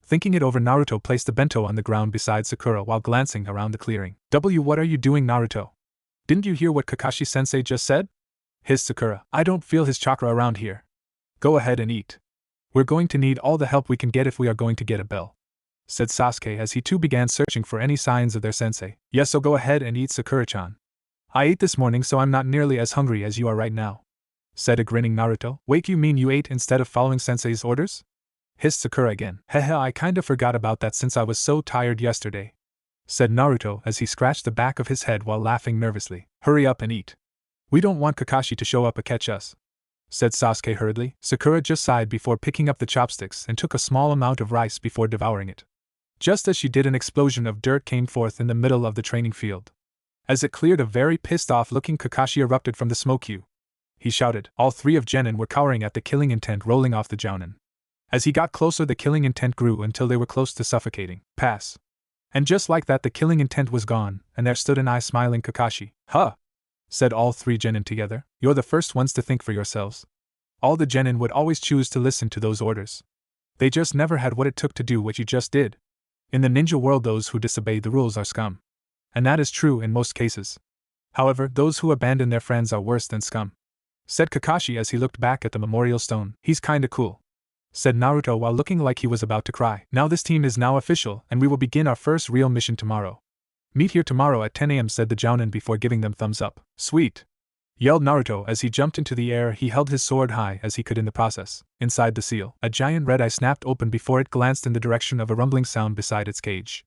Thinking it over, Naruto placed the bento on the ground beside Sakura while glancing around the clearing. What are you doing, Naruto? Didn't you hear what Kakashi-sensei just said? Hissed Sakura. I don't feel his chakra around here. Go ahead and eat. We're going to need all the help we can get if we are going to get a bell, said Sasuke as he too began searching for any signs of their sensei. Yes, so go ahead and eat, Sakura-chan. I ate this morning, so I'm not nearly as hungry as you are right now, said a grinning Naruto. Wait, you mean you ate instead of following sensei's orders? Hissed Sakura again. Hehe, I kinda forgot about that since I was so tired yesterday, said Naruto as he scratched the back of his head while laughing nervously. Hurry up and eat. We don't want Kakashi to show up and catch us, said Sasuke hurriedly. Sakura just sighed before picking up the chopsticks and took a small amount of rice before devouring it. Just as she did, an explosion of dirt came forth in the middle of the training field. As it cleared, a very pissed-off-looking Kakashi erupted from the smoke queue. He shouted. All 3 of Genin were cowering at the killing intent rolling off the Jounin. As he got closer, the killing intent grew until they were close to suffocating. Pass. And just like that, the killing intent was gone, and there stood an eye-smiling Kakashi. Huh, said all 3 Genin together. You're the first ones to think for yourselves. All the Genin would always choose to listen to those orders. They just never had what it took to do what you just did. In the ninja world, those who disobey the rules are scum. And that is true in most cases. However, those who abandon their friends are worse than scum, said Kakashi as he looked back at the memorial stone. He's kinda cool, said Naruto while looking like he was about to cry. Now this team is now official, and we will begin our first real mission tomorrow. Meet here tomorrow at 10 a.m., said the Jounin before giving them thumbs up. Sweet. yelled Naruto as he jumped into the air. He held his sword high as he could in the process. Inside the seal, a giant red eye snapped open before it glanced in the direction of a rumbling sound beside its cage.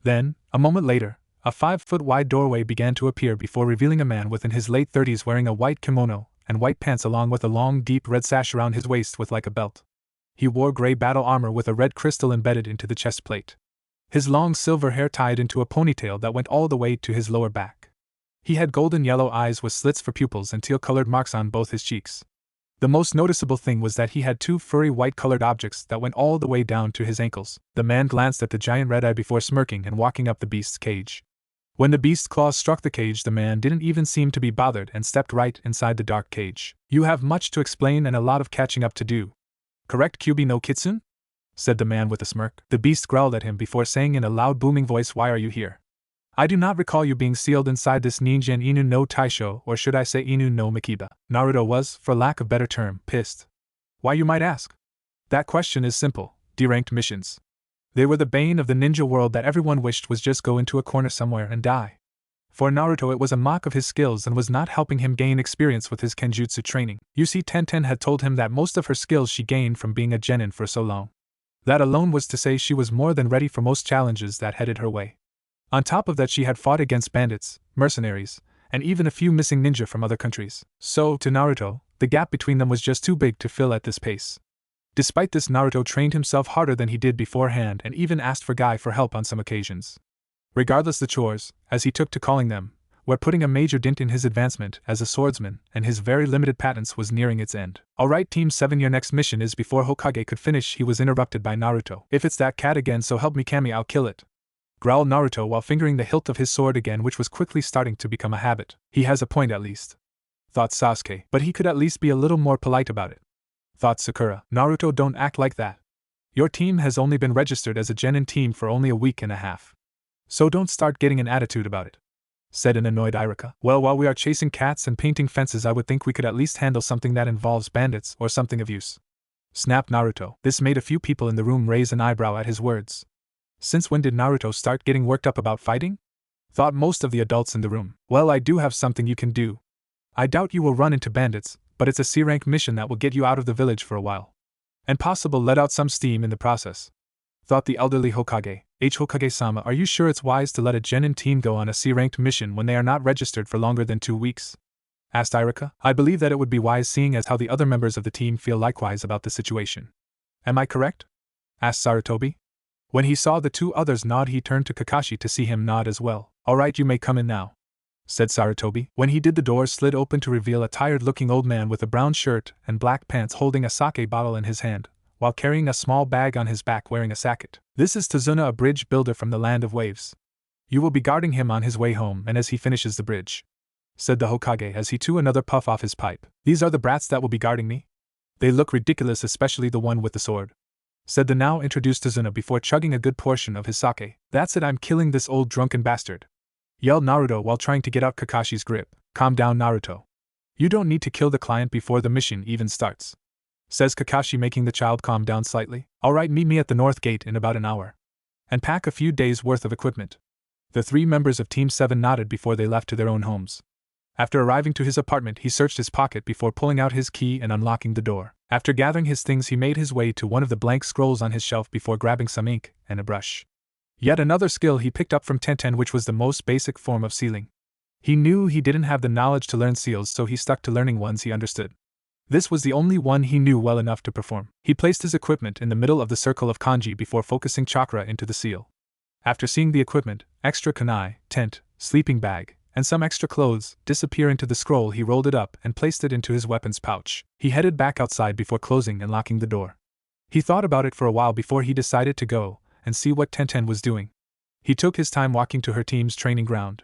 Then, a moment later, a 5-foot-wide doorway began to appear before revealing a man within his late 30s wearing a white kimono and white pants along with a long deep red sash around his waist with like a belt. He wore gray battle armor with a red crystal embedded into the chest plate. His long silver hair tied into a ponytail that went all the way to his lower back. He had golden yellow eyes with slits for pupils and teal-colored marks on both his cheeks. The most noticeable thing was that he had 2 furry white-colored objects that went all the way down to his ankles. The man glanced at the giant red eye before smirking and walking up the beast's cage. When the beast's claws struck the cage, the man didn't even seem to be bothered and stepped right inside the dark cage. "You have much to explain and a lot of catching up to do. Correct, Kyubi no Kitsune?" said the man with a smirk. The beast growled at him before saying in a loud booming voice, "Why are you here? I do not recall you being sealed inside this Ninja Inu no Taisho, or should I say Inu no Makiba." Naruto was, for lack of better term, pissed. "Why, you might ask? That question is simple. D-ranked missions. They were the bane of the ninja world that everyone wished was just go into a corner somewhere and die. For Naruto it was a mock of his skills and was not helping him gain experience with his kenjutsu training. You see, Tenten had told him that most of her skills she gained from being a genin for so long. That alone was to say she was more than ready for most challenges that headed her way. On top of that, she had fought against bandits, mercenaries, and even a few missing ninja from other countries. So, to Naruto, the gap between them was just too big to fill at this pace. Despite this, Naruto trained himself harder than he did beforehand and even asked for Guy for help on some occasions. Regardless, the chores, as he took to calling them, were putting a major dent in his advancement as a swordsman, and his very limited patents was nearing its end. "Alright, Team 7, your next mission is..." Before Hokage could finish, he was interrupted by Naruto. "If it's that cat again, so help me Kami, I'll kill it," growled Naruto while fingering the hilt of his sword again, which was quickly starting to become a habit. He has a point at least, thought Sasuke, but he could at least be a little more polite about it, thought Sakura. Naruto, don't act like that. Your team has only been registered as a genin team for only a week and a half. So don't start getting an attitude about it, said an annoyed Irika. Well, while we are chasing cats and painting fences, I would think we could at least handle something that involves bandits or something of use, snapped Naruto. This made a few people in the room raise an eyebrow at his words. Since when did Naruto start getting worked up about fighting? Thought most of the adults in the room. Well, I do have something you can do. I doubt you will run into bandits, but it's a C-rank mission that will get you out of the village for a while. And possible let out some steam in the process, thought the elderly Hokage. Hokage-sama, are you sure it's wise to let a genin team go on a C-ranked mission when they are not registered for longer than 2 weeks? Asked Irika. I believe that it would be wise, seeing as how the other members of the team feel likewise about the situation. Am I correct? Asked Sarutobi. When he saw the 2 others nod, he turned to Kakashi to see him nod as well. Alright, you may come in now, said Sarutobi. When he did, the door slid open to reveal a tired-looking old man with a brown shirt and black pants holding a sake bottle in his hand, while carrying a small bag on his back wearing a sacket. This is Tazuna, a bridge builder from the Land of Waves. You will be guarding him on his way home and as he finishes the bridge, said the Hokage as he took another puff off his pipe. These are the brats that will be guarding me? They look ridiculous, especially the one with the sword, said the now introduced Tazuna before chugging a good portion of his sake. That's it, I'm killing this old drunken bastard, yelled Naruto while trying to get out Kakashi's grip. Calm down, Naruto. You don't need to kill the client before the mission even starts, says Kakashi, making the child calm down slightly. Alright, meet me at the North Gate in about an hour. And pack a few days' worth of equipment. The 3 members of Team 7 nodded before they left to their own homes. After arriving to his apartment, he searched his pocket before pulling out his key and unlocking the door. After gathering his things, he made his way to one of the blank scrolls on his shelf before grabbing some ink and a brush. Yet another skill he picked up from Tenten, which was the most basic form of sealing. He knew he didn't have the knowledge to learn seals, so he stuck to learning ones he understood. This was the only one he knew well enough to perform. He placed his equipment in the middle of the circle of kanji before focusing chakra into the seal. After seeing the equipment, extra kunai, tent, sleeping bag, and some extra clothes disappear into the scroll, he rolled it up and placed it into his weapons pouch. He headed back outside before closing and locking the door. He thought about it for a while before he decided to go and see what Tenten was doing. He took his time walking to her team's training ground.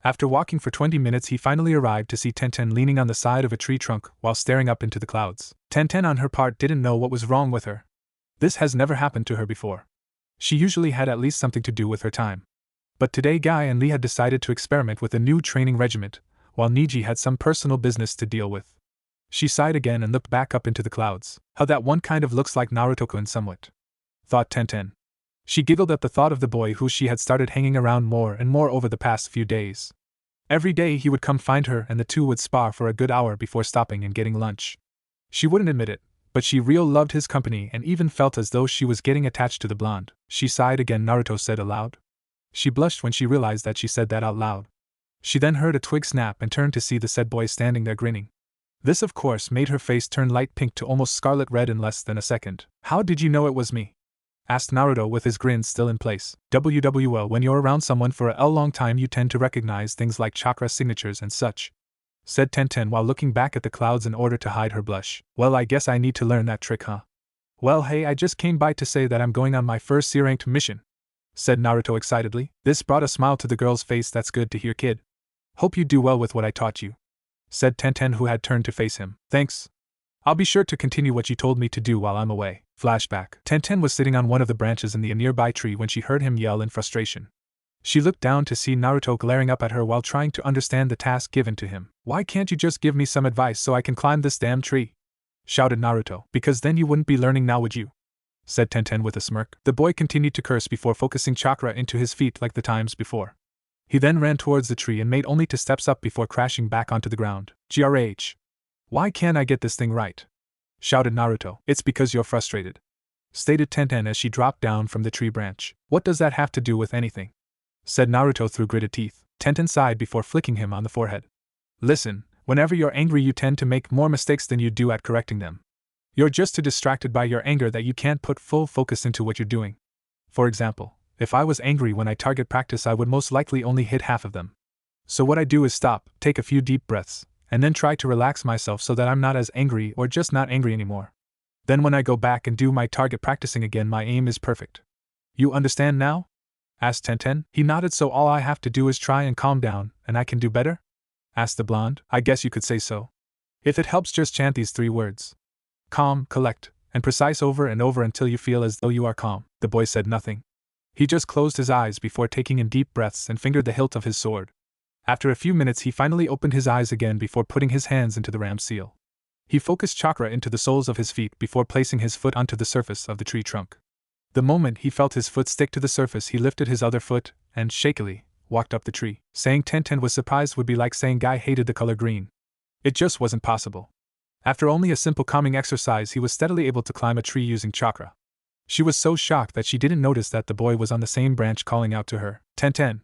After walking for 20 minutes, he finally arrived to see Tenten leaning on the side of a tree trunk while staring up into the clouds. Tenten on her part didn't know what was wrong with her. This has never happened to her before. She usually had at least something to do with her time. But today Guy and Lee had decided to experiment with a new training regiment, while Niji had some personal business to deal with. She sighed again and looked back up into the clouds. How that one kind of looks like Naruto-kun somewhat, thought Tenten. She giggled at the thought of the boy who she had started hanging around more and more over the past few days. Every day he would come find her and the two would spar for a good hour before stopping and getting lunch. She wouldn't admit it, but she real loved his company and even felt as though she was getting attached to the blonde. She sighed again, Naruto said aloud. She blushed when she realized that she said that out loud. She then heard a twig snap and turned to see the said boy standing there grinning. This of course made her face turn light pink to almost scarlet red in less than a second. How did you know it was me? Asked Naruto with his grin still in place. Well, when you're around someone for a long time you tend to recognize things like chakra signatures and such, said Tenten while looking back at the clouds in order to hide her blush. Well, I guess I need to learn that trick, huh? Well, hey, I just came by to say that I'm going on my first C-ranked mission, said Naruto excitedly. This brought a smile to the girl's face. That's good to hear, kid. Hope you do well with what I taught you, said Tenten, who had turned to face him. Thanks. I'll be sure to continue what you told me to do while I'm away. Flashback. Tenten was sitting on one of the branches in the nearby tree when she heard him yell in frustration. She looked down to see Naruto glaring up at her while trying to understand the task given to him. Why can't you just give me some advice so I can climb this damn tree? Shouted Naruto. Because then you wouldn't be learning now, would you? Said Tenten with a smirk. The boy continued to curse before focusing chakra into his feet like the times before. He then ran towards the tree and made only 2 steps up before crashing back onto the ground. Grh. Why can't I get this thing right? Shouted Naruto. It's because you're frustrated, stated Tenten as she dropped down from the tree branch. What does that have to do with anything? Said Naruto through gritted teeth. Tenten sighed before flicking him on the forehead. Listen, whenever you're angry you tend to make more mistakes than you do at correcting them. You're just too distracted by your anger that you can't put full focus into what you're doing. For example, if I was angry when I target practice I would most likely only hit half of them. So what I do is stop, take a few deep breaths, and then try to relax myself so that I'm not as angry or just not angry anymore. Then when I go back and do my target practicing again my aim is perfect. You understand now? Asked Tenten. He nodded. So all I have to do is try and calm down, and I can do better? Asked the blonde. I guess you could say so. If it helps, just chant these 3 words. Calm, collect, and precise over and over until you feel as though you are calm. The boy said nothing. He just closed his eyes before taking in deep breaths and fingered the hilt of his sword. After a few minutes he finally opened his eyes again before putting his hands into the ram seal. He focused chakra into the soles of his feet before placing his foot onto the surface of the tree trunk. The moment he felt his foot stick to the surface he lifted his other foot and, shakily, walked up the tree. Saying Tenten was surprised would be like saying Guy hated the color green. It just wasn't possible. After only a simple calming exercise he was steadily able to climb a tree using chakra. She was so shocked that she didn't notice that the boy was on the same branch calling out to her. Tenten!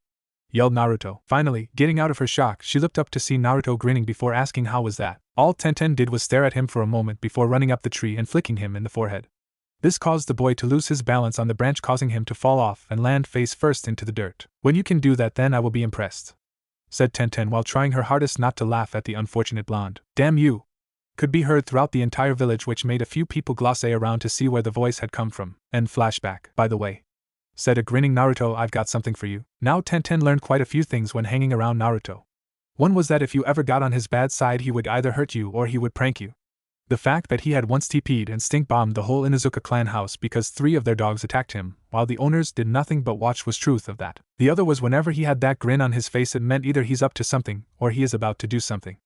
Yelled Naruto. Finally, getting out of her shock, she looked up to see Naruto grinning before asking how was that. All Tenten did was stare at him for a moment before running up the tree and flicking him in the forehead. This caused the boy to lose his balance on the branch, causing him to fall off and land face first into the dirt. When you can do that, then I will be impressed, said Tenten while trying her hardest not to laugh at the unfortunate blonde. Damn you! Could be heard throughout the entire village, which made a few people glance around to see where the voice had come from. End flashback. By the way, said a grinning Naruto, I've got something for you. Now Tenten learned quite a few things when hanging around Naruto. One was that if you ever got on his bad side he would either hurt you or he would prank you. The fact that he had once TP'd and stink bombed the whole Inuzuka clan house because 3 of their dogs attacked him, while the owners did nothing but watch, was truth of that. The other was whenever he had that grin on his face it meant either he's up to something or he is about to do something.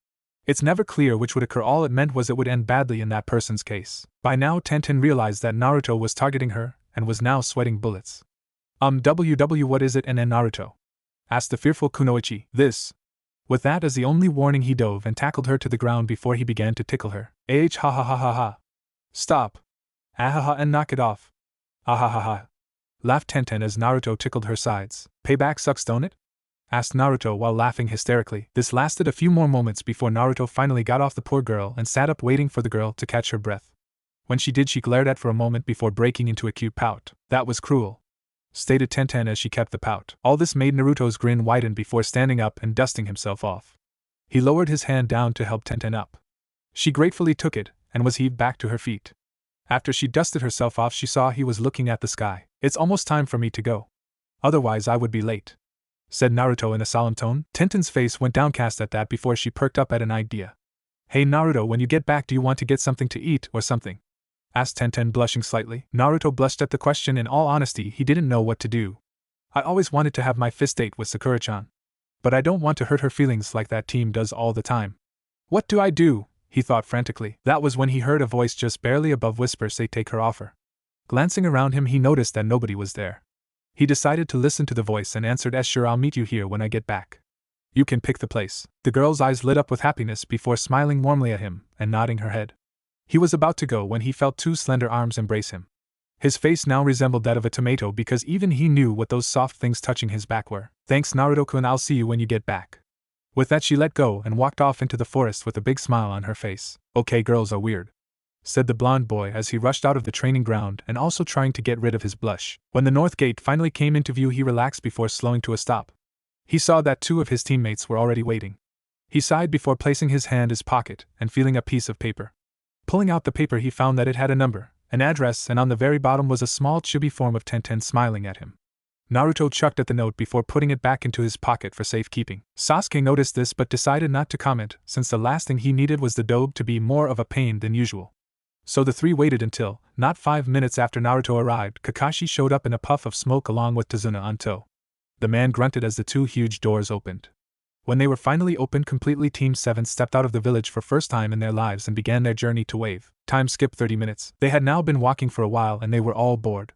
It's never clear which would occur. All it meant was it would end badly in that person's case. By now Tenten realized that Naruto was targeting her and was now sweating bullets. What is it and Naruto? Asked the fearful Kunoichi. This. With that as the only warning he dove and tackled her to the ground before he began to tickle her. Ha ha ha ha ha. Stop. Ahaha and knock it off. Ahaha. Laughed Tenten as Naruto tickled her sides. Payback sucks, don't it? Asked Naruto while laughing hysterically. This lasted a few more moments before Naruto finally got off the poor girl and sat up waiting for the girl to catch her breath. When she did she glared at for a moment before breaking into a cute pout. That was cruel, stated Tenten as she kept the pout. All this made Naruto's grin widen before standing up and dusting himself off. He lowered his hand down to help Tenten up. She gratefully took it and was heaved back to her feet. After she dusted herself off she saw he was looking at the sky. It's almost time for me to go. Otherwise I would be late, said Naruto in a solemn tone. Tenten's face went downcast at that before she perked up at an idea. Hey Naruto, when you get back do you want to get something to eat or something? Asked Tenten, blushing slightly. Naruto blushed at the question. In all honesty he didn't know what to do. I always wanted to have my fist date with Sakura-chan, but I don't want to hurt her feelings like that team does all the time. What do I do? He thought frantically. That was when he heard a voice just barely above whisper say take her offer. Glancing around him he noticed that nobody was there. He decided to listen to the voice and answered, sure, I'll meet you here when I get back. You can pick the place. The girl's eyes lit up with happiness before smiling warmly at him and nodding her head. He was about to go when he felt two slender arms embrace him. His face now resembled that of a tomato because even he knew what those soft things touching his back were. Thanks Naruto-kun, I'll see you when you get back. With that she let go and walked off into the forest with a big smile on her face. Okay, girls are weird, said the blonde boy as he rushed out of the training ground and also trying to get rid of his blush. When the north gate finally came into view he relaxed before slowing to a stop. He saw that two of his teammates were already waiting. He sighed before placing his hand in his pocket and feeling a piece of paper. Pulling out the paper he found that it had a number, an address, and on the very bottom was a small chibi form of Tenten smiling at him. Naruto chucked at the note before putting it back into his pocket for safekeeping. Sasuke noticed this but decided not to comment since the last thing he needed was the dobe to be more of a pain than usual. So the three waited until, not 5 minutes after Naruto arrived, Kakashi showed up in a puff of smoke along with Tazuna on tow. The man grunted as the two huge doors opened. When they were finally opened completely, Team 7 stepped out of the village for first time in their lives and began their journey to Wave. Time skipped 30 minutes. They had now been walking for a while and they were all bored.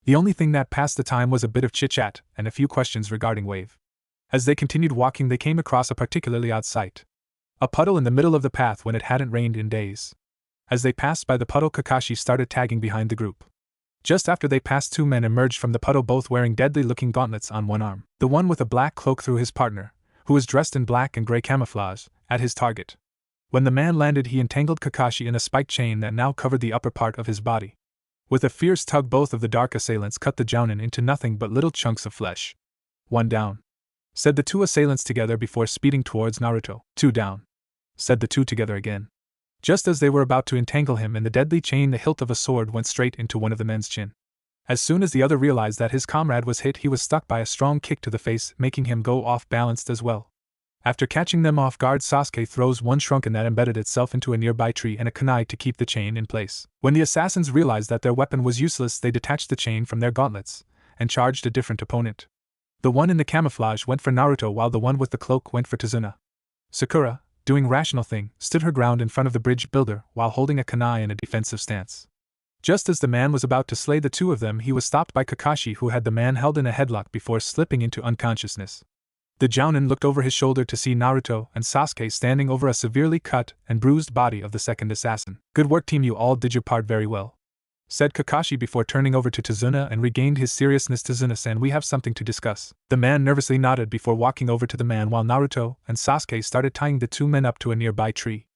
The only thing that passed the time was a bit of chit-chat and a few questions regarding Wave. As they continued walking they came across a particularly odd sight. A puddle in the middle of the path when it hadn't rained in days. As they passed by the puddle, Kakashi started tagging behind the group. Just after they passed, two men emerged from the puddle, both wearing deadly-looking gauntlets on one arm. The one with a black cloak threw his partner, who was dressed in black and gray camouflage, at his target. When the man landed he entangled Kakashi in a spiked chain that now covered the upper part of his body. With a fierce tug both of the dark assailants cut the jounin into nothing but little chunks of flesh. One down, said the two assailants together before speeding towards Naruto. Two down, said the two together again. Just as they were about to entangle him in the deadly chain, the hilt of a sword went straight into one of the men's chin. As soon as the other realized that his comrade was hit, he was struck by a strong kick to the face, making him go off-balanced as well. After catching them off guard, Sasuke throws one shrunken that embedded itself into a nearby tree and a kunai to keep the chain in place. When the assassins realized that their weapon was useless, they detached the chain from their gauntlets and charged a different opponent. The one in the camouflage went for Naruto while the one with the cloak went for Tazuna. Sakura, doing rational thing, stood her ground in front of the bridge builder while holding a kunai in a defensive stance. Just as the man was about to slay the two of them, he was stopped by Kakashi, who had the man held in a headlock before slipping into unconsciousness. The jounin looked over his shoulder to see Naruto and Sasuke standing over a severely cut and bruised body of the second assassin. Good work, team, you all did your part very well, said Kakashi before turning over to Tazuna and regained his seriousness. Tazuna-san, we have something to discuss. The man nervously nodded before walking over to the man while Naruto and Sasuke started tying the two men up to a nearby tree.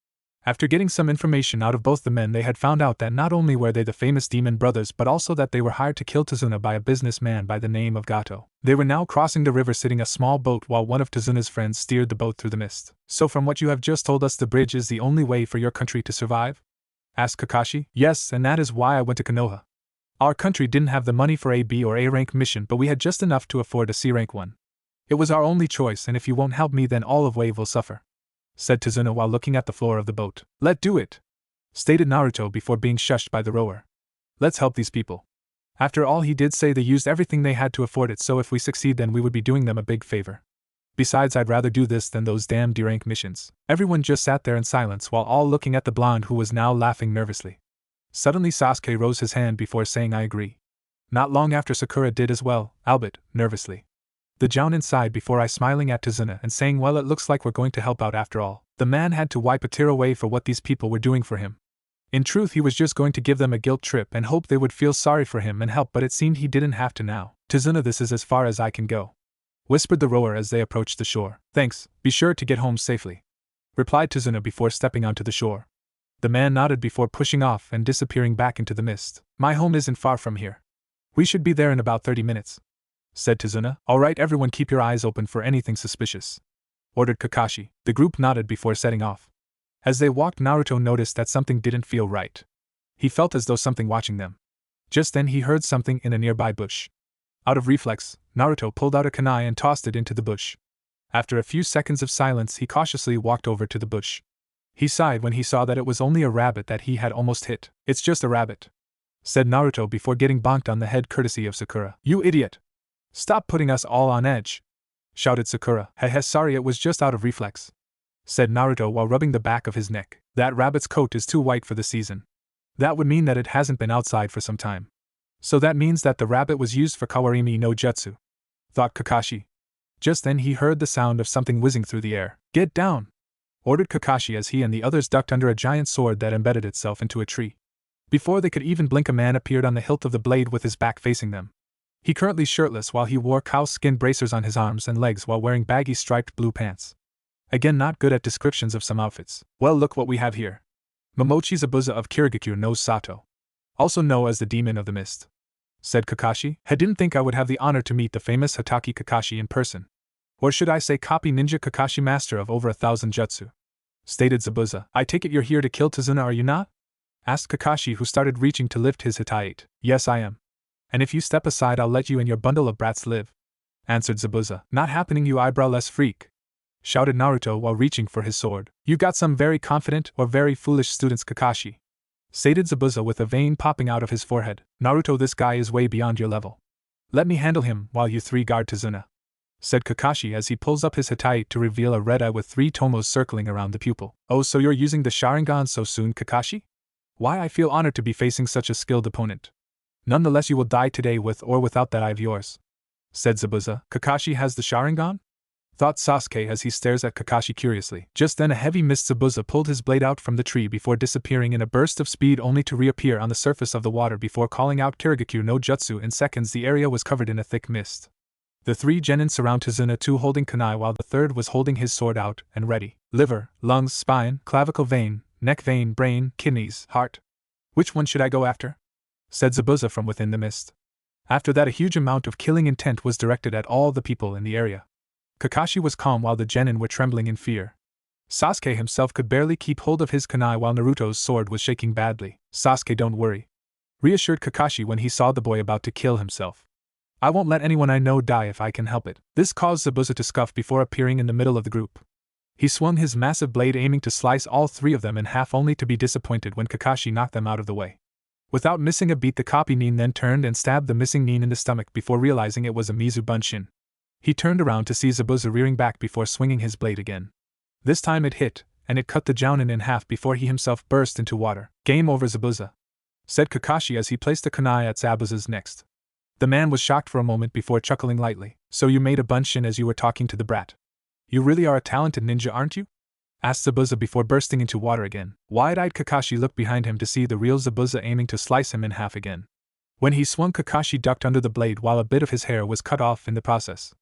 After getting some information out of both the men, they had found out that not only were they the famous demon brothers but also that they were hired to kill Tazuna by a businessman by the name of Gato. They were now crossing the river sitting a small boat while one of Tazuna's friends steered the boat through the mist. So from what you have just told us, the bridge is the only way for your country to survive? Asked Kakashi. Yes, and that is why I went to Konoha. Our country didn't have the money for a B or A rank mission, but we had just enough to afford a C rank one. It was our only choice, and if you won't help me then all of Wave will suffer, said Tazuna while looking at the floor of the boat. Let do it, stated Naruto before being shushed by the rower. Let's help these people. After all, he did say they used everything they had to afford it, so if we succeed then we would be doing them a big favor. Besides, I'd rather do this than those damn D-rank missions. Everyone just sat there in silence while all looking at the blonde, who was now laughing nervously. Suddenly Sasuke rose his hand before saying I agree. Not long after Sakura did as well, albeit nervously. The jounin sighed before smiling at Tazuna and saying, well, it looks like we're going to help out after all. The man had to wipe a tear away for what these people were doing for him. In truth, he was just going to give them a guilt trip and hope they would feel sorry for him and help, but it seemed he didn't have to now. Tazuna, this is as far as I can go, whispered the rower as they approached the shore. Thanks, be sure to get home safely, replied Tazuna before stepping onto the shore. The man nodded before pushing off and disappearing back into the mist. My home isn't far from here. We should be there in about 30 minutes, said Tazuna. Alright, everyone, keep your eyes open for anything suspicious, ordered Kakashi. The group nodded before setting off. As they walked, Naruto noticed that something didn't feel right. He felt as though something watching them. Just then he heard something in a nearby bush. Out of reflex, Naruto pulled out a kunai and tossed it into the bush. After a few seconds of silence, he cautiously walked over to the bush. He sighed when he saw that it was only a rabbit that he had almost hit. It's just a rabbit, said Naruto before getting bonked on the head courtesy of Sakura. You idiot! Stop putting us all on edge, shouted Sakura. Heh, sorry, it was just out of reflex, said Naruto while rubbing the back of his neck. That rabbit's coat is too white for the season. That would mean that it hasn't been outside for some time. So that means that the rabbit was used for Kawarimi no Jutsu, thought Kakashi. Just then he heard the sound of something whizzing through the air. "Get down!" ordered Kakashi as he and the others ducked under a giant sword that embedded itself into a tree. Before they could even blink, a man appeared on the hilt of the blade with his back facing them. He currently shirtless while he wore cow skin bracers on his arms and legs while wearing baggy striped blue pants. Again, not good at descriptions of some outfits. "Well, look what we have here. Momochi Zabuza of Kirigakure no Sato, also known as the Demon of the Mist," said Kakashi. "I didn't think I would have the honor to meet the famous Hatake Kakashi in person. Or should I say copy ninja Kakashi, master of over 1,000 jutsu," stated Zabuza. "I take it you're here to kill Tazuna, are you not?" asked Kakashi, who started reaching to lift his hitate. "Yes, I am. And if you step aside, I'll let you and your bundle of brats live," answered Zabuza. "Not happening, you eyebrowless freak," shouted Naruto while reaching for his sword. "You got some very confident or very foolish students, Kakashi," stated Zabuza with a vein popping out of his forehead. "Naruto, this guy is way beyond your level. Let me handle him while you three guard Tazuna," said Kakashi as he pulls up his hitate to reveal a red eye with 3 tomos circling around the pupil. "Oh, so you're using the Sharingan so soon, Kakashi? Why, I feel honored to be facing such a skilled opponent. Nonetheless, you will die today with or without that eye of yours," said Zabuza. "Kakashi has the Sharingan?" thought Sasuke as he stares at Kakashi curiously. Just then a heavy mist. Zabuza pulled his blade out from the tree before disappearing in a burst of speed, only to reappear on the surface of the water before calling out Kirigakure no Jutsu. In seconds the area was covered in a thick mist. The 3 genin surround Tazuna, 2 holding kunai while the 3rd was holding his sword out and ready. "Liver, lungs, spine, clavicle vein, neck vein, brain, kidneys, heart. Which one should I go after?" said Zabuza from within the mist. After that, a huge amount of killing intent was directed at all the people in the area. Kakashi was calm while the genin were trembling in fear. Sasuke himself could barely keep hold of his kunai while Naruto's sword was shaking badly. "Sasuke, don't worry," reassured Kakashi when he saw the boy about to kill himself. "I won't let anyone I know die if I can help it." This caused Zabuza to scoff before appearing in the middle of the group. He swung his massive blade, aiming to slice all 3 of them in half, only to be disappointed when Kakashi knocked them out of the way. Without missing a beat, the copy nin then turned and stabbed the missing nin in the stomach before realizing it was a Mizu Bunshin. He turned around to see Zabuza rearing back before swinging his blade again. This time it hit, and it cut the jounin in half before he himself burst into water. "Game over, Zabuza," said Kakashi as he placed the kunai at Zabuza's neck. The man was shocked for a moment before chuckling lightly. "So you made a bunshin as you were talking to the brat? You really are a talented ninja, aren't you?" asked Zabuza before bursting into water again. Wide-eyed Kakashi looked behind him to see the real Zabuza aiming to slice him in half again. When he swung, Kakashi ducked under the blade while a bit of his hair was cut off in the process.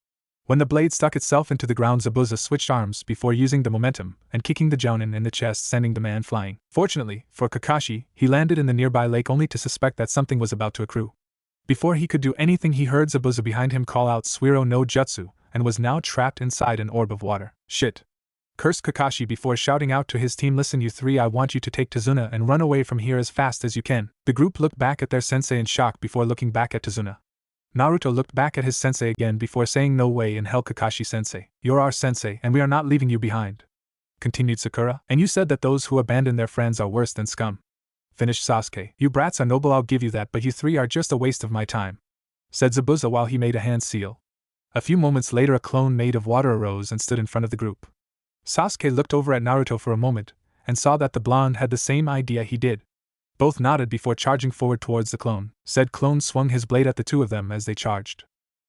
When the blade stuck itself into the ground, Zabuza switched arms before using the momentum and kicking the jounin in the chest, sending the man flying. Fortunately for Kakashi, he landed in the nearby lake only to suspect that something was about to accrue. Before he could do anything, he heard Zabuza behind him call out Suiro no Jutsu, and was now trapped inside an orb of water. "Shit!" cursed Kakashi before shouting out to his team, "Listen, you 3, I want you to take Tazuna and run away from here as fast as you can." The group looked back at their sensei in shock before looking back at Tazuna. Naruto looked back at his sensei again before saying, "No way in hell, Kakashi-sensei. You're our sensei and we are not leaving you behind," continued Sakura. "And you said that those who abandon their friends are worse than scum," finished Sasuke. "You brats are noble, I'll give you that, but you 3 are just a waste of my time," said Zabuza while he made a hand seal. A few moments later, a clone made of water arose and stood in front of the group. Sasuke looked over at Naruto for a moment, and saw that the blonde had the same idea he did. Both nodded before charging forward towards the clone. Said clone swung his blade at the 2 of them as they charged.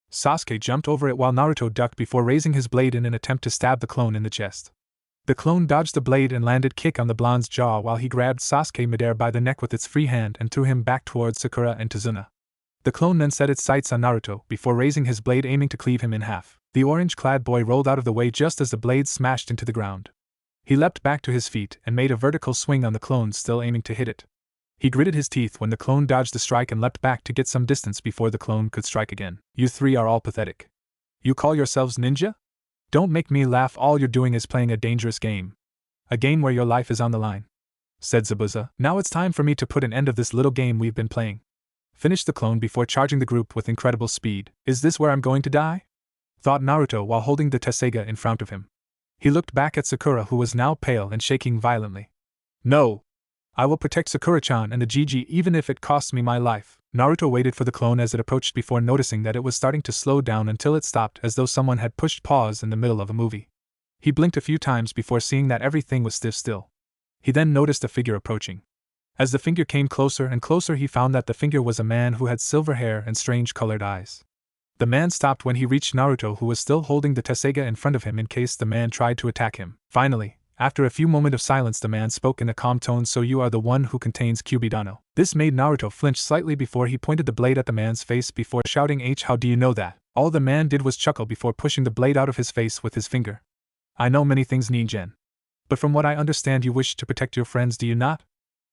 Sasuke jumped over it while Naruto ducked before raising his blade in an attempt to stab the clone in the chest. The clone dodged the blade and landed kick on the blonde's jaw while he grabbed Sasuke midair by the neck with its free hand and threw him back towards Sakura and Tazuna. The clone then set its sights on Naruto before raising his blade, aiming to cleave him in half. The orange-clad boy rolled out of the way just as the blade smashed into the ground. He leapt back to his feet and made a vertical swing on the clone, still aiming to hit it. He gritted his teeth when the clone dodged the strike and leapt back to get some distance before the clone could strike again. "You 3 are all pathetic. You call yourselves ninja? Don't make me laugh, all you're doing is playing a dangerous game. A game where your life is on the line," said Zabuza. "Now it's time for me to put an end of this little game we've been playing," finished the clone before charging the group with incredible speed. "Is this where I'm going to die?" thought Naruto while holding the Tesseiga in front of him. He looked back at Sakura, who was now pale and shaking violently. "No! I will protect Sakura-chan and the Gigi even if it costs me my life." Naruto waited for the clone as it approached before noticing that it was starting to slow down until it stopped as though someone had pushed pause in the middle of a movie. He blinked a few times before seeing that everything was still. He then noticed a figure approaching. As the figure came closer and closer, he found that the figure was a man who had silver hair and strange colored eyes. The man stopped when he reached Naruto, who was still holding the Tessega in front of him in case the man tried to attack him. Finally, after a few moments of silence, the man spoke in a calm tone, "So you are the one who contains Kyubidano." This made Naruto flinch slightly before he pointed the blade at the man's face before shouting, "H, how do you know that?" All the man did was chuckle before pushing the blade out of his face with his finger. "I know many things, Ningen. But from what I understand, you wish to protect your friends, do you not?"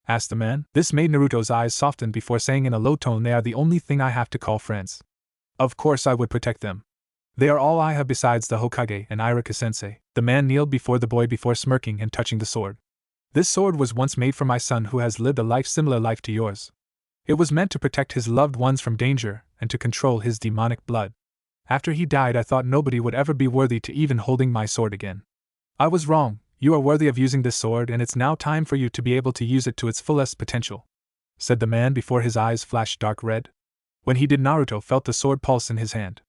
asked the man. This made Naruto's eyes soften before saying in a low tone, "They are the only thing I have to call friends. Of course I would protect them. They are all I have besides the Hokage and Irika-sensei." The man kneeled before the boy before smirking and touching the sword. "This sword was once made for my son, who has lived a life similar life to yours. It was meant to protect his loved ones from danger and to control his demonic blood. After he died, I thought nobody would ever be worthy to even holding my sword again. I was wrong. You are worthy of using this sword, and it's now time for you to be able to use it to its fullest potential," said the man before his eyes flashed dark red. When he did, Naruto felt the sword pulse in his hand.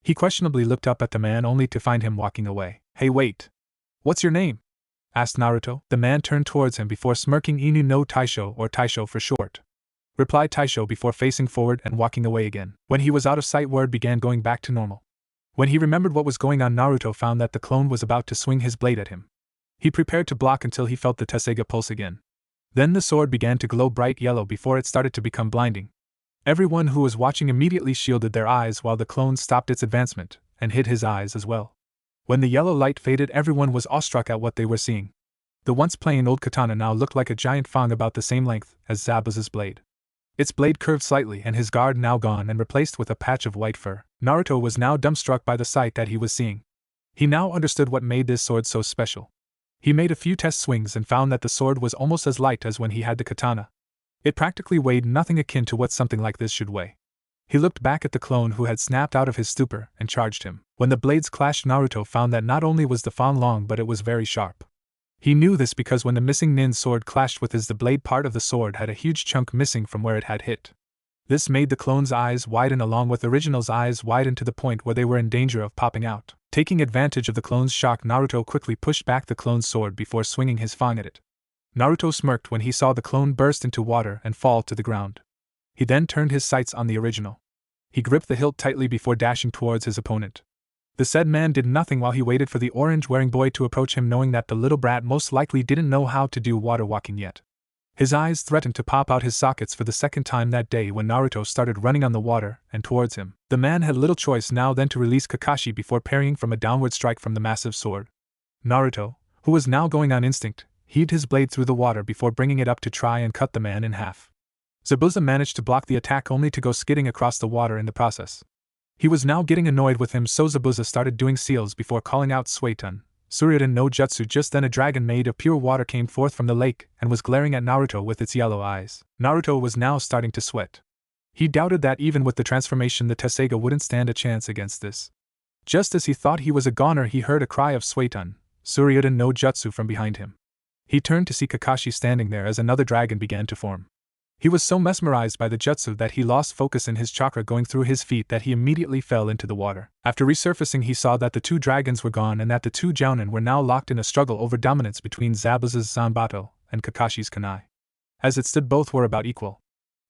He questionably looked up at the man only to find him walking away. "Hey, wait. What's your name?" asked Naruto. The man turned towards him before smirking. "Inu no Taisho, or Taisho for short," replied Taisho before facing forward and walking away again. When he was out of sight, word began going back to normal. When he remembered what was going on, Naruto found that the clone was about to swing his blade at him. He prepared to block until he felt the Tessega pulse again. Then the sword began to glow bright yellow before it started to become blinding. Everyone who was watching immediately shielded their eyes while the clone stopped its advancement and hid his eyes as well. When the yellow light faded, everyone was awestruck at what they were seeing. The once plain old katana now looked like a giant fang about the same length as Zabuza's blade. Its blade curved slightly, and his guard now gone and replaced with a patch of white fur. Naruto was now dumbstruck by the sight that he was seeing. He now understood what made this sword so special. He made a few test swings and found that the sword was almost as light as when he had the katana. It practically weighed nothing akin to what something like this should weigh. He looked back at the clone who had snapped out of his stupor and charged him. When the blades clashed, Naruto found that not only was the fang long, but it was very sharp. He knew this because when the missing nin's sword clashed with his, the blade part of the sword had a huge chunk missing from where it had hit. This made the clone's eyes widen along with the original's eyes widen to the point where they were in danger of popping out. Taking advantage of the clone's shock, Naruto quickly pushed back the clone's sword before swinging his fang at it. Naruto smirked when he saw the clone burst into water and fall to the ground. He then turned his sights on the original. He gripped the hilt tightly before dashing towards his opponent. The said man did nothing while he waited for the orange-wearing boy to approach him, knowing that the little brat most likely didn't know how to do water walking yet. His eyes threatened to pop out his sockets for the second time that day when Naruto started running on the water and towards him. The man had little choice now than to release Kakashi before parrying from a downward strike from the massive sword. Naruto, who was now going on instinct, heaved his blade through the water before bringing it up to try and cut the man in half. Zabuza managed to block the attack only to go skidding across the water in the process. He was now getting annoyed with him, so Zabuza started doing seals before calling out Suiton. Suryudan no Jutsu. Just then a dragon made of pure water came forth from the lake and was glaring at Naruto with its yellow eyes. Naruto was now starting to sweat. He doubted that even with the transformation the Tessega wouldn't stand a chance against this. Just as he thought he was a goner, he heard a cry of Suiton, Suryudan no Jutsu, from behind him. He turned to see Kakashi standing there as another dragon began to form. He was so mesmerized by the jutsu that he lost focus in his chakra going through his feet that he immediately fell into the water. After resurfacing, he saw that the two dragons were gone and that the two jounin were now locked in a struggle over dominance between Zabuza's Zanbato and Kakashi's Kunai. As it stood, both were about equal.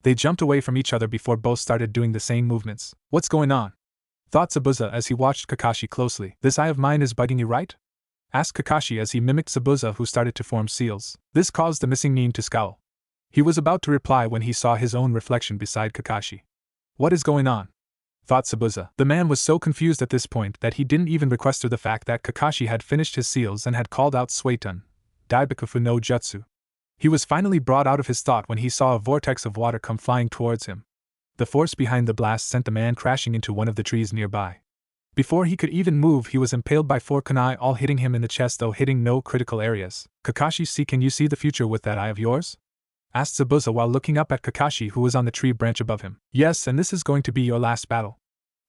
They jumped away from each other before both started doing the same movements. "What's going on?" thought Zabuza as he watched Kakashi closely. "This eye of mine is bugging you, right?" asked Kakashi as he mimicked Zabuza, who started to form seals. This caused the missing nin to scowl. He was about to reply when he saw his own reflection beside Kakashi. "What is going on?" thought Zabuza. The man was so confused at this point that he didn't even register the fact that Kakashi had finished his seals and had called out Suiton, Daibakafu no Jutsu. He was finally brought out of his thought when he saw a vortex of water come flying towards him. The force behind the blast sent the man crashing into one of the trees nearby. Before he could even move, he was impaled by 4 kunai, all hitting him in the chest, though hitting no critical areas. "Kakashi, see, can you see the future with that eye of yours?" asked Zabuza while looking up at Kakashi, who was on the tree branch above him. "Yes, and this is going to be your last battle,"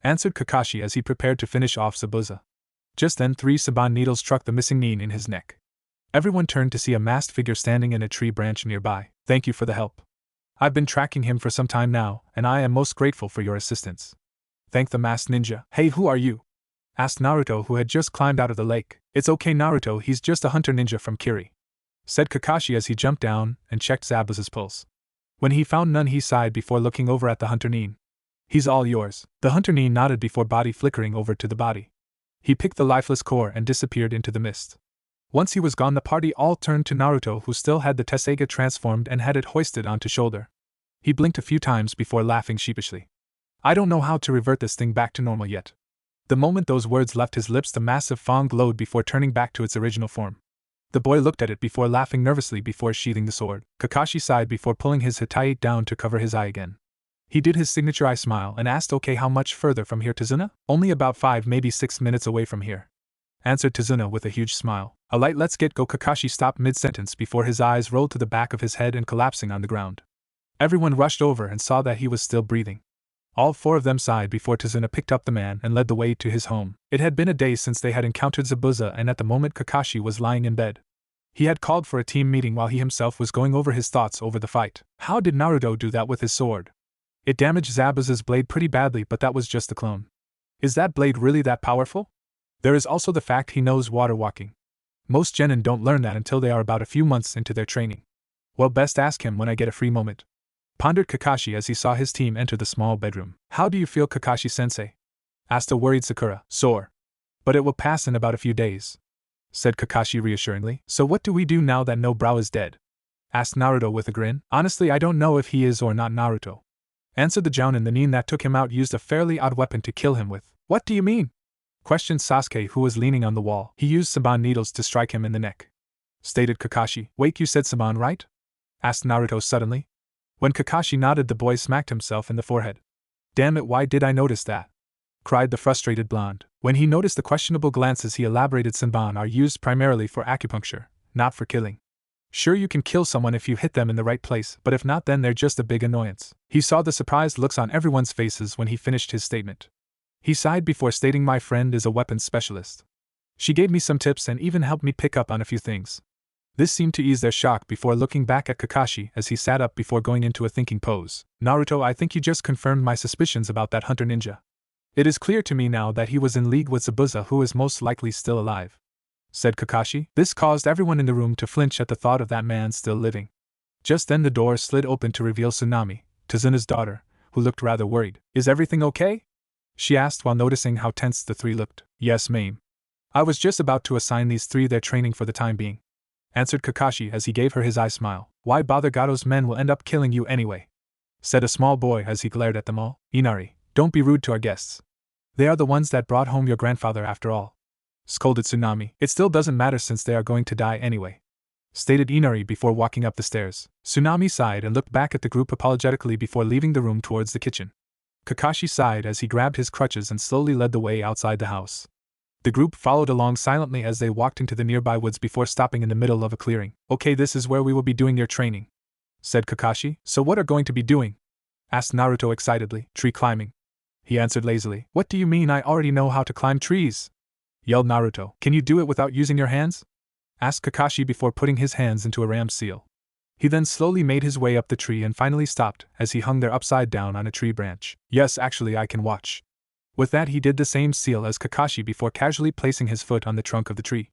answered Kakashi as he prepared to finish off Zabuza. Just then 3 saban needles struck the missing nin in his neck. Everyone turned to see a masked figure standing in a tree branch nearby. "Thank you for the help. I've been tracking him for some time now, and I am most grateful for your assistance," thanked the masked ninja. "Hey, who are you?" asked Naruto, who had just climbed out of the lake. "It's okay, Naruto, he's just a hunter ninja from Kiri," said Kakashi as he jumped down and checked Zabuza's pulse. When he found none, he sighed before looking over at the hunter nin. He's all yours. The hunter knee nodded before body flickering over to the body. He picked the lifeless core and disappeared into the mist. Once he was gone, the party all turned to Naruto, who still had the Tessega transformed and had it hoisted onto shoulder. He blinked a few times before laughing sheepishly. I don't know how to revert this thing back to normal yet. The moment those words left his lips, the massive fang glowed before turning back to its original form. The boy looked at it before laughing nervously before sheathing the sword. Kakashi sighed before pulling his hitai down to cover his eye again. He did his signature eye smile and asked, okay, how much further from here, Tazuna? Only about 5, maybe 6 minutes away from here, answered Tazuna with a huge smile. A light let's get go. Kakashi stopped mid-sentence before his eyes rolled to the back of his head and collapsing on the ground. Everyone rushed over and saw that he was still breathing. All 4 of them sighed before Tazuna picked up the man and led the way to his home. It had been a day since they had encountered Zabuza, and at the moment Kakashi was lying in bed. He had called for a team meeting while he himself was going over his thoughts over the fight. How did Naruto do that with his sword? It damaged Zabuza's blade pretty badly, but that was just a clone. Is that blade really that powerful? There is also the fact he knows water walking. Most genin don't learn that until they are about a few months into their training. Well, best ask him when I get a free moment, pondered Kakashi as he saw his team enter the small bedroom. How do you feel, Kakashi-sensei? Asked a worried Sakura. Sore. But it will pass in about a few days, said Kakashi reassuringly. So what do we do now that no Brow is dead? Asked Naruto with a grin. Honestly, I don't know if he is or not Naruto, answered the Jounin. The nin that took him out used a fairly odd weapon to kill him with. What do you mean? Questioned Sasuke, who was leaning on the wall. He used Saban needles to strike him in the neck, stated Kakashi. Wait, you said Saban, right? Asked Naruto suddenly. When Kakashi nodded, the boy smacked himself in the forehead. Damn it, why did I notice that? Cried the frustrated blonde. When he noticed the questionable glances, he elaborated. Senban are used primarily for acupuncture, not for killing. Sure, you can kill someone if you hit them in the right place, but if not, then they're just a big annoyance. He saw the surprised looks on everyone's faces when he finished his statement. He sighed before stating, my friend is a weapons specialist. She gave me some tips and even helped me pick up on a few things. This seemed to ease their shock before looking back at Kakashi as he sat up before going into a thinking pose. Naruto, I think you just confirmed my suspicions about that hunter ninja. It is clear to me now that he was in league with Zabuza, who is most likely still alive, said Kakashi. This caused everyone in the room to flinch at the thought of that man still living. Just then the door slid open to reveal Tsunami, Tazuna's daughter, who looked rather worried. Is everything okay? She asked while noticing how tense the 3 looked. Yes, ma'am. I was just about to assign these 3 their training for the time being, answered Kakashi as he gave her his eye smile. Why bother? Gado's men will end up killing you anyway, said a small boy as he glared at them all. Inari, don't be rude to our guests. They are the ones that brought home your grandfather after all, scolded Tsunami. It still doesn't matter since they are going to die anyway, stated Inari before walking up the stairs. Tsunami sighed and looked back at the group apologetically before leaving the room towards the kitchen. Kakashi sighed as he grabbed his crutches and slowly led the way outside the house. The group followed along silently as they walked into the nearby woods before stopping in the middle of a clearing. Okay, this is where we will be doing your training, said Kakashi. So what are going to be doing? Asked Naruto excitedly. Tree climbing, he answered lazily. What do you mean? I already know how to climb trees, yelled Naruto. Can you do it without using your hands? Asked Kakashi before putting his hands into a ram's seal. He then slowly made his way up the tree and finally stopped as he hung there upside down on a tree branch. Yes, actually I can watch. With that he did the same seal as Kakashi before casually placing his foot on the trunk of the tree.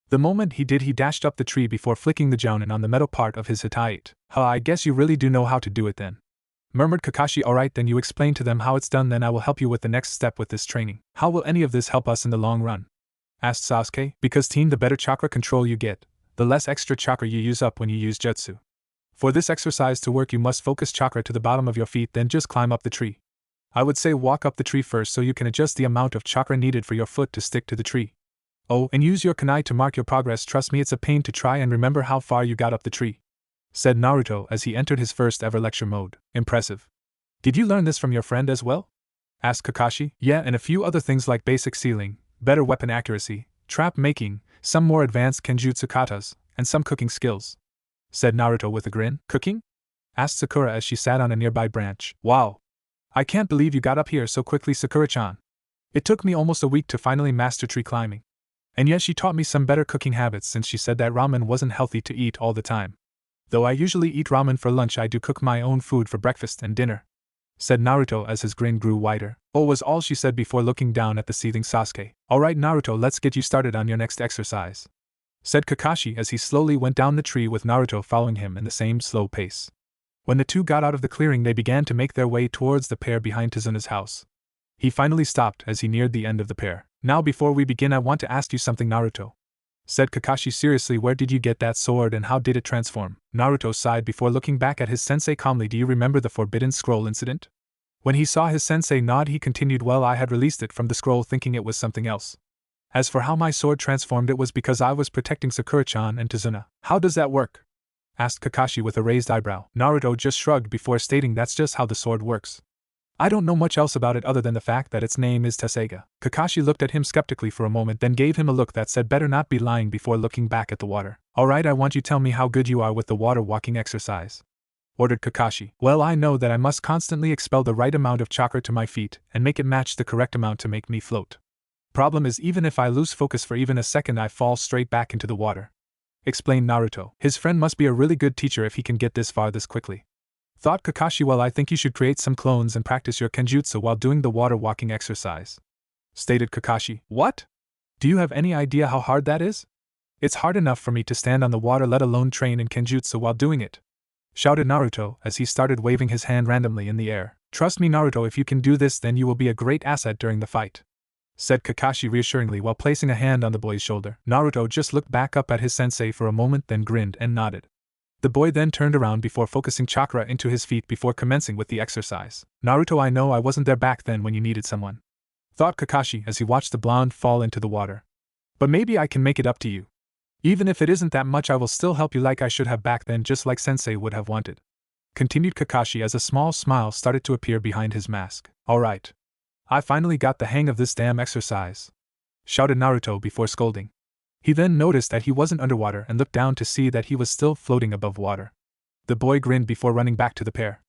The moment he did, he dashed up the tree before flicking the jounin on the metal part of his hitai. Huh, I guess you really do know how to do it then, murmured Kakashi. Alright, then you explain to them how it's done, then I will help you with the next step with this training. How will any of this help us in the long run? Asked Sasuke. Because team, the better chakra control you get, the less extra chakra you use up when you use jutsu. For this exercise to work, you must focus chakra to the bottom of your feet, then just climb up the tree. I would say walk up the tree first so you can adjust the amount of chakra needed for your foot to stick to the tree. Oh, and use your kunai to mark your progress. Trust me, it's a pain to try and remember how far you got up the tree, said Naruto as he entered his first ever lecture mode. Impressive. Did you learn this from your friend as well? Asked Kakashi. Yeah, and a few other things like basic sealing, better weapon accuracy, trap making, some more advanced kenjutsu katas, and some cooking skills, said Naruto with a grin. Cooking? Asked Sakura as she sat on a nearby branch. Wow. I can't believe you got up here so quickly, Sakura-chan. It took me almost a week to finally master tree climbing. And yet she taught me some better cooking habits, since she said that ramen wasn't healthy to eat all the time. Though I usually eat ramen for lunch, I do cook my own food for breakfast and dinner, said Naruto as his grin grew wider. Oh, was all she said before looking down at the seething Sasuke. Alright Naruto, let's get you started on your next exercise, said Kakashi as he slowly went down the tree with Naruto following him in the same slow pace. When the two got out of the clearing, they began to make their way towards the pair behind Tizuna's house. He finally stopped as he neared the end of the pair. "Now before we begin, I want to ask you something, Naruto," said Kakashi seriously. "Where did you get that sword and how did it transform?" Naruto sighed before looking back at his sensei calmly. "Do you remember the Forbidden Scroll incident?" When he saw his sensei nod, he continued, "Well, I had released it from the scroll thinking it was something else. As for how my sword transformed, it was because I was protecting Sakura-chan and Tizuna." "How does that work?" asked Kakashi with a raised eyebrow. Naruto just shrugged before stating, "That's just how the sword works. I don't know much else about it other than the fact that its name is Tessega." Kakashi looked at him skeptically for a moment, then gave him a look that said better not be lying before looking back at the water. "Alright, I want you to tell me how good you are with the water walking exercise," ordered Kakashi. "Well, I know that I must constantly expel the right amount of chakra to my feet and make it match the correct amount to make me float. Problem is, even if I lose focus for even a second, I fall straight back into the water," explained Naruto. His friend must be a really good teacher if he can get this far this quickly, thought Kakashi. "Well, I think you should create some clones and practice your kenjutsu while doing the water walking exercise," stated Kakashi. "What? Do you have any idea how hard that is? It's hard enough for me to stand on the water, let alone train in kenjutsu while doing it," shouted Naruto as he started waving his hand randomly in the air. "Trust me, Naruto, if you can do this, then you will be a great asset during the fight," said Kakashi reassuringly while placing a hand on the boy's shoulder. Naruto just looked back up at his sensei for a moment, then grinned and nodded. The boy then turned around before focusing chakra into his feet before commencing with the exercise. "Naruto, I know I wasn't there back then when you needed someone," thought Kakashi as he watched the blonde fall into the water. "But maybe I can make it up to you. Even if it isn't that much, I will still help you like I should have back then, just like sensei would have wanted," continued Kakashi as a small smile started to appear behind his mask. "Alright. I finally got the hang of this damn exercise," shouted Naruto before scolding. He then noticed that he wasn't underwater and looked down to see that he was still floating above water. The boy grinned before running back to the pair.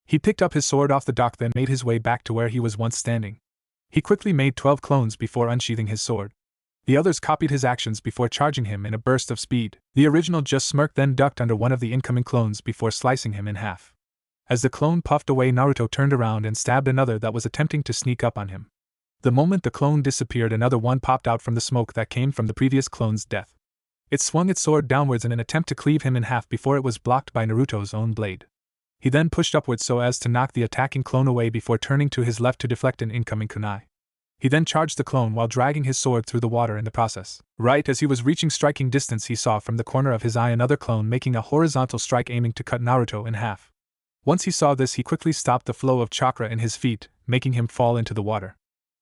He picked up his sword off the dock, then made his way back to where he was once standing. He quickly made 12 clones before unsheathing his sword. The others copied his actions before charging him in a burst of speed. The original just smirked, then ducked under one of the incoming clones before slicing him in half. As the clone puffed away, Naruto turned around and stabbed another that was attempting to sneak up on him. The moment the clone disappeared, another one popped out from the smoke that came from the previous clone's death. It swung its sword downwards in an attempt to cleave him in half before it was blocked by Naruto's own blade. He then pushed upwards so as to knock the attacking clone away before turning to his left to deflect an incoming kunai. He then charged the clone while dragging his sword through the water in the process. Right as he was reaching striking distance, he saw from the corner of his eye another clone making a horizontal strike aiming to cut Naruto in half. Once he saw this, he quickly stopped the flow of chakra in his feet, making him fall into the water.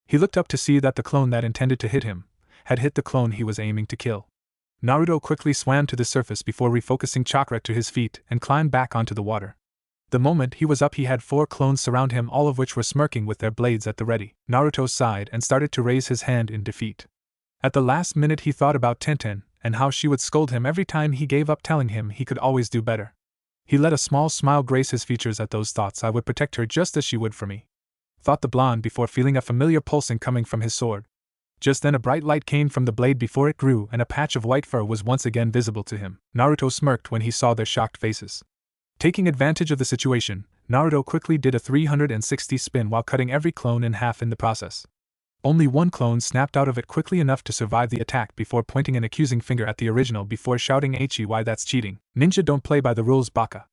He looked up to see that the clone that intended to hit him had hit the clone he was aiming to kill. Naruto quickly swam to the surface before refocusing chakra to his feet and climbed back onto the water. The moment he was up, he had 4 clones surround him, all of which were smirking with their blades at the ready. Naruto sighed and started to raise his hand in defeat. At the last minute, he thought about Tenten and how she would scold him every time he gave up, telling him he could always do better. He let a small smile grace his features at those thoughts. "I would protect her just as she would for me," thought the blonde before feeling a familiar pulsing coming from his sword. Just then a bright light came from the blade before it grew, and a patch of white fur was once again visible to him. Naruto smirked when he saw their shocked faces. Taking advantage of the situation, Naruto quickly did a 360 spin while cutting every clone in half in the process. Only one clone snapped out of it quickly enough to survive the attack before pointing an accusing finger at the original before shouting, "Aichi, why that's cheating. Ninja don't play by the rules, baka,"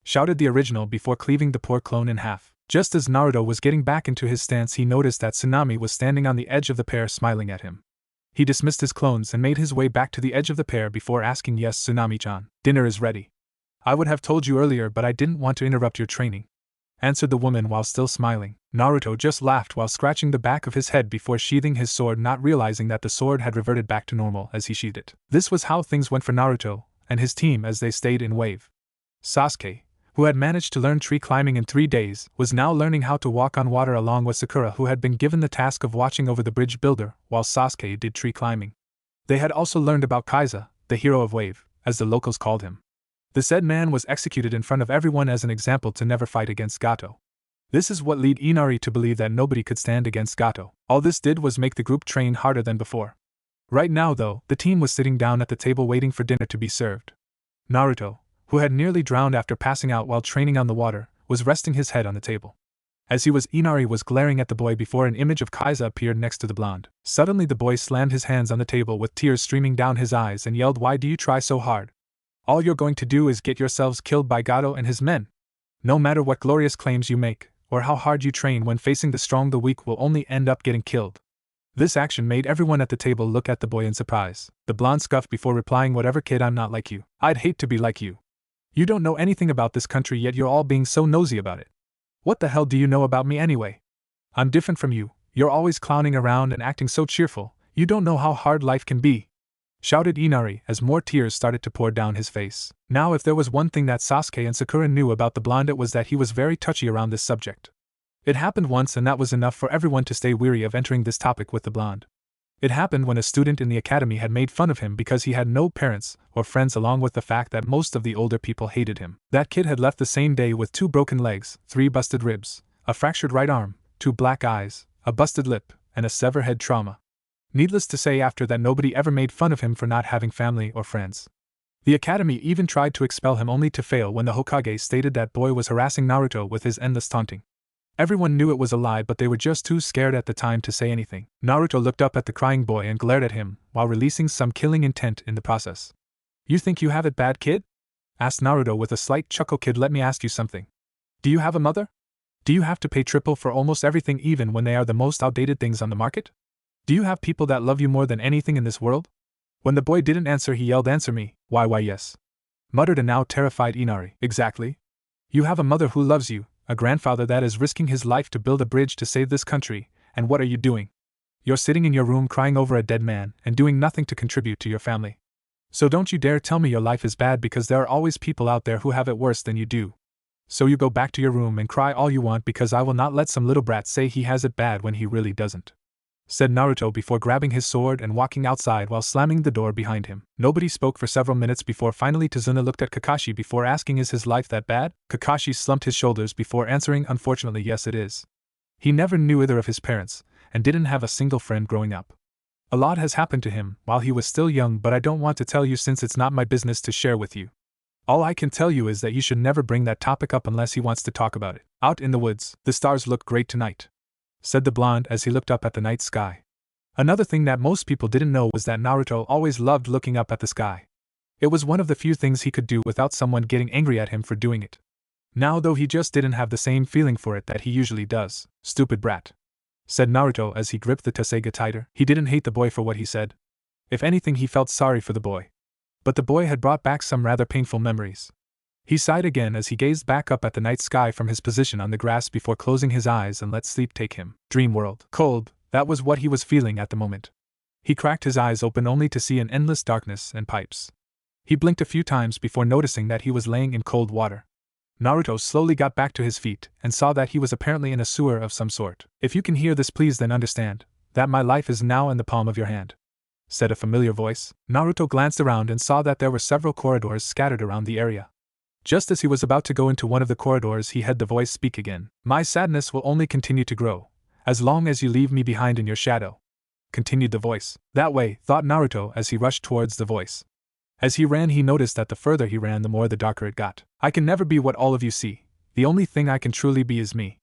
shouted the original before cleaving the poor clone in half. Just as Naruto was getting back into his stance, he noticed that Tsunami was standing on the edge of the pair smiling at him. He dismissed his clones and made his way back to the edge of the pair before asking, "Yes, Tsunami-chan, dinner is ready." "I would have told you earlier, but I didn't want to interrupt your training," answered the woman while still smiling. Naruto just laughed while scratching the back of his head before sheathing his sword, not realizing that the sword had reverted back to normal as he sheathed it. This was how things went for Naruto and his team as they stayed in Wave. Sasuke, who had managed to learn tree climbing in 3 days, was now learning how to walk on water along with Sakura, who had been given the task of watching over the bridge builder while Sasuke did tree climbing. They had also learned about Kaiza, the hero of Wave, as the locals called him. The said man was executed in front of everyone as an example to never fight against Gato. This is what led Inari to believe that nobody could stand against Gato. All this did was make the group train harder than before. Right now, though, the team was sitting down at the table waiting for dinner to be served. Naruto, who had nearly drowned after passing out while training on the water, was resting his head on the table. As he was, Inari was glaring at the boy before an image of Kaiza appeared next to the blonde. Suddenly the boy slammed his hands on the table with tears streaming down his eyes and yelled, "Why do you try so hard? All you're going to do is get yourselves killed by Gato and his men." No matter what glorious claims you make, or how hard you train when facing the strong, the weak will only end up getting killed. This action made everyone at the table look at the boy in surprise. The blonde scoffed before replying, whatever kid, I'm not like you. I'd hate to be like you. You don't know anything about this country, yet you're all being so nosy about it. What the hell do you know about me anyway? I'm different from you. You're always clowning around and acting so cheerful. You don't know how hard life can be, shouted Inari as more tears started to pour down his face. Now if there was one thing that Sasuke and Sakura knew about the blonde, it was that he was very touchy around this subject. It happened once, and that was enough for everyone to stay weary of entering this topic with the blonde. It happened when a student in the academy had made fun of him because he had no parents or friends, along with the fact that most of the older people hated him. That kid had left the same day with 2 broken legs, 3 busted ribs, a fractured right arm, 2 black eyes, a busted lip, and a severed head trauma. Needless to say, after that nobody ever made fun of him for not having family or friends. The academy even tried to expel him, only to fail when the Hokage stated that boy was harassing Naruto with his endless taunting. Everyone knew it was a lie, but they were just too scared at the time to say anything. Naruto looked up at the crying boy and glared at him, while releasing some killing intent in the process. You think you have it bad, kid? Asked Naruto with a slight chuckle. Kid, let me ask you something. Do you have a mother? Do you have to pay triple for almost everything, even when they are the most outdated things on the market? Do you have people that love you more than anything in this world? When the boy didn't answer, he yelled, answer me. Why yes, muttered a now terrified Inari. Exactly. You have a mother who loves you, a grandfather that is risking his life to build a bridge to save this country, and what are you doing? You're sitting in your room crying over a dead man and doing nothing to contribute to your family. So don't you dare tell me your life is bad, because there are always people out there who have it worse than you do. So you go back to your room and cry all you want, because I will not let some little brat say he has it bad when he really doesn't, said Naruto before grabbing his sword and walking outside while slamming the door behind him. Nobody spoke for several minutes before finally Tazuna looked at Kakashi before asking, is his life that bad? Kakashi slumped his shoulders before answering, unfortunately yes, it is. He never knew either of his parents, and didn't have a single friend growing up. A lot has happened to him while he was still young, but I don't want to tell you since it's not my business to share with you. All I can tell you is that you should never bring that topic up unless he wants to talk about it. Out in the woods, the stars look great tonight, said the blonde as he looked up at the night sky. Another thing that most people didn't know was that Naruto always loved looking up at the sky. It was one of the few things he could do without someone getting angry at him for doing it. Now though, he just didn't have the same feeling for it that he usually does. Stupid brat, said Naruto as he gripped the Tasuga tighter. He didn't hate the boy for what he said. If anything, he felt sorry for the boy. But the boy had brought back some rather painful memories. He sighed again as he gazed back up at the night sky from his position on the grass before closing his eyes and let sleep take him. Dream world. Cold, that was what he was feeling at the moment. He cracked his eyes open only to see an endless darkness and pipes. He blinked a few times before noticing that he was laying in cold water. Naruto slowly got back to his feet and saw that he was apparently in a sewer of some sort. If you can hear this, please then understand that my life is now in the palm of your hand, said a familiar voice. Naruto glanced around and saw that there were several corridors scattered around the area. Just as he was about to go into one of the corridors, he heard the voice speak again. My sadness will only continue to grow, as long as you leave me behind in your shadow, continued the voice. That way, thought Naruto as he rushed towards the voice. As he ran, he noticed that the further he ran, the more the darker it got. I can never be what all of you see. The only thing I can truly be is me,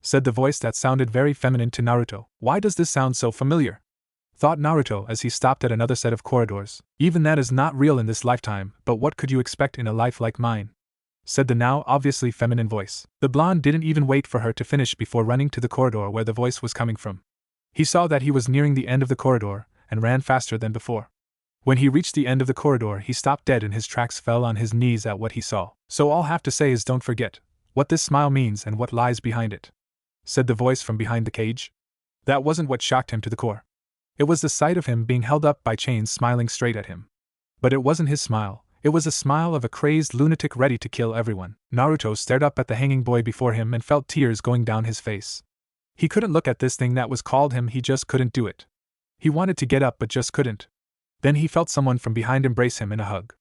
said the voice that sounded very feminine to Naruto. Why does this sound so familiar? Thought Naruto as he stopped at another set of corridors. Even that is not real in this lifetime, but what could you expect in a life like mine? Said the now obviously feminine voice. The blonde didn't even wait for her to finish before running to the corridor where the voice was coming from. He saw that he was nearing the end of the corridor and ran faster than before. When he reached the end of the corridor, he stopped dead in his tracks, fell on his knees at what he saw. So all I have to say is don't forget what this smile means and what lies behind it, said the voice from behind the cage. That wasn't what shocked him to the core. It was the sight of him being held up by chains smiling straight at him. But it wasn't his smile. It was a smile of a crazed lunatic ready to kill everyone. Naruto stared up at the hanging boy before him and felt tears going down his face. He couldn't look at this thing that was called him, he just couldn't do it. He wanted to get up but just couldn't. Then he felt someone from behind embrace him in a hug.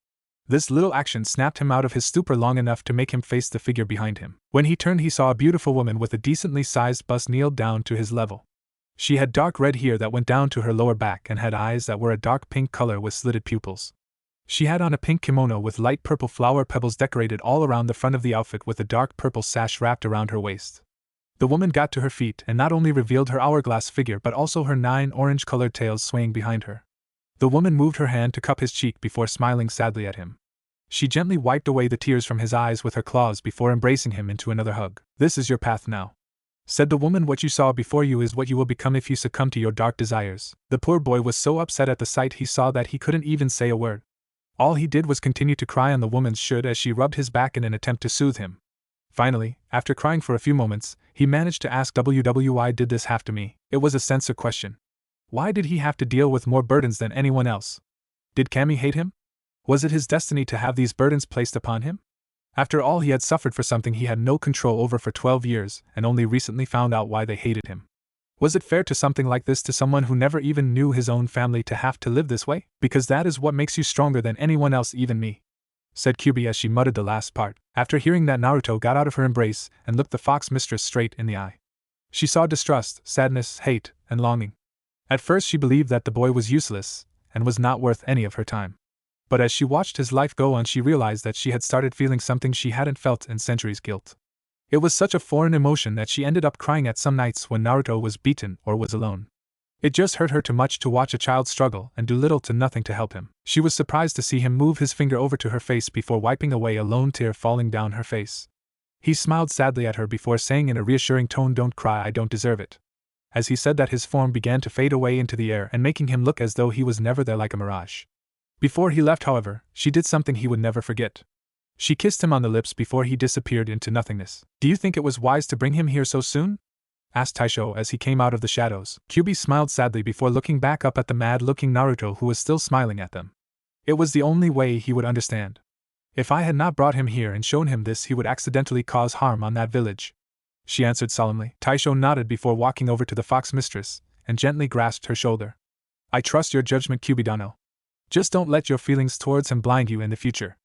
This little action snapped him out of his stupor long enough to make him face the figure behind him. When he turned, he saw a beautiful woman with a decently sized bust kneeled down to his level. She had dark red hair that went down to her lower back and had eyes that were a dark pink color with slitted pupils. She had on a pink kimono with light purple flower pebbles decorated all around the front of the outfit with a dark purple sash wrapped around her waist. The woman got to her feet and not only revealed her hourglass figure but also her 9 orange-colored tails swaying behind her. The woman moved her hand to cup his cheek before smiling sadly at him. She gently wiped away the tears from his eyes with her claws before embracing him into another hug. "This is your path now," said the woman. "What you saw before you is what you will become if you succumb to your dark desires." The poor boy was so upset at the sight he saw that he couldn't even say a word. All he did was continue to cry on the woman's shoulder as she rubbed his back in an attempt to soothe him. Finally, after crying for a few moments, he managed to ask why did this have to me? It was a censor question. Why did he have to deal with more burdens than anyone else? Did Cammy hate him? Was it his destiny to have these burdens placed upon him? After all, he had suffered for something he had no control over for 12 years and only recently found out why they hated him. Was it fair to something like this to someone who never even knew his own family to have to live this way? "Because that is what makes you stronger than anyone else, even me," said Kyubi as she muttered the last part. After hearing that, Naruto got out of her embrace and looked the fox mistress straight in the eye. She saw distrust, sadness, hate, and longing. At first she believed that the boy was useless and was not worth any of her time. But as she watched his life go on, she realized that she had started feeling something she hadn't felt in centuries: guilt. It was such a foreign emotion that she ended up crying at some nights when Naruto was beaten or was alone. It just hurt her too much to watch a child struggle and do little to nothing to help him. She was surprised to see him move his finger over to her face before wiping away a lone tear falling down her face. He smiled sadly at her before saying in a reassuring tone, "Don't cry, I don't deserve it." As he said that, his form began to fade away into the air and making him look as though he was never there, like a mirage. Before he left, however, she did something he would never forget. She kissed him on the lips before he disappeared into nothingness. "Do you think it was wise to bring him here so soon?" asked Taisho as he came out of the shadows. Kyubi smiled sadly before looking back up at the mad-looking Naruto, who was still smiling at them. It was the only way he would understand. "If I had not brought him here and shown him this, he would accidentally cause harm on that village," she answered solemnly. Taisho nodded before walking over to the fox mistress and gently grasped her shoulder. "I trust your judgment, Kyubidano. Just don't let your feelings towards him blind you in the future.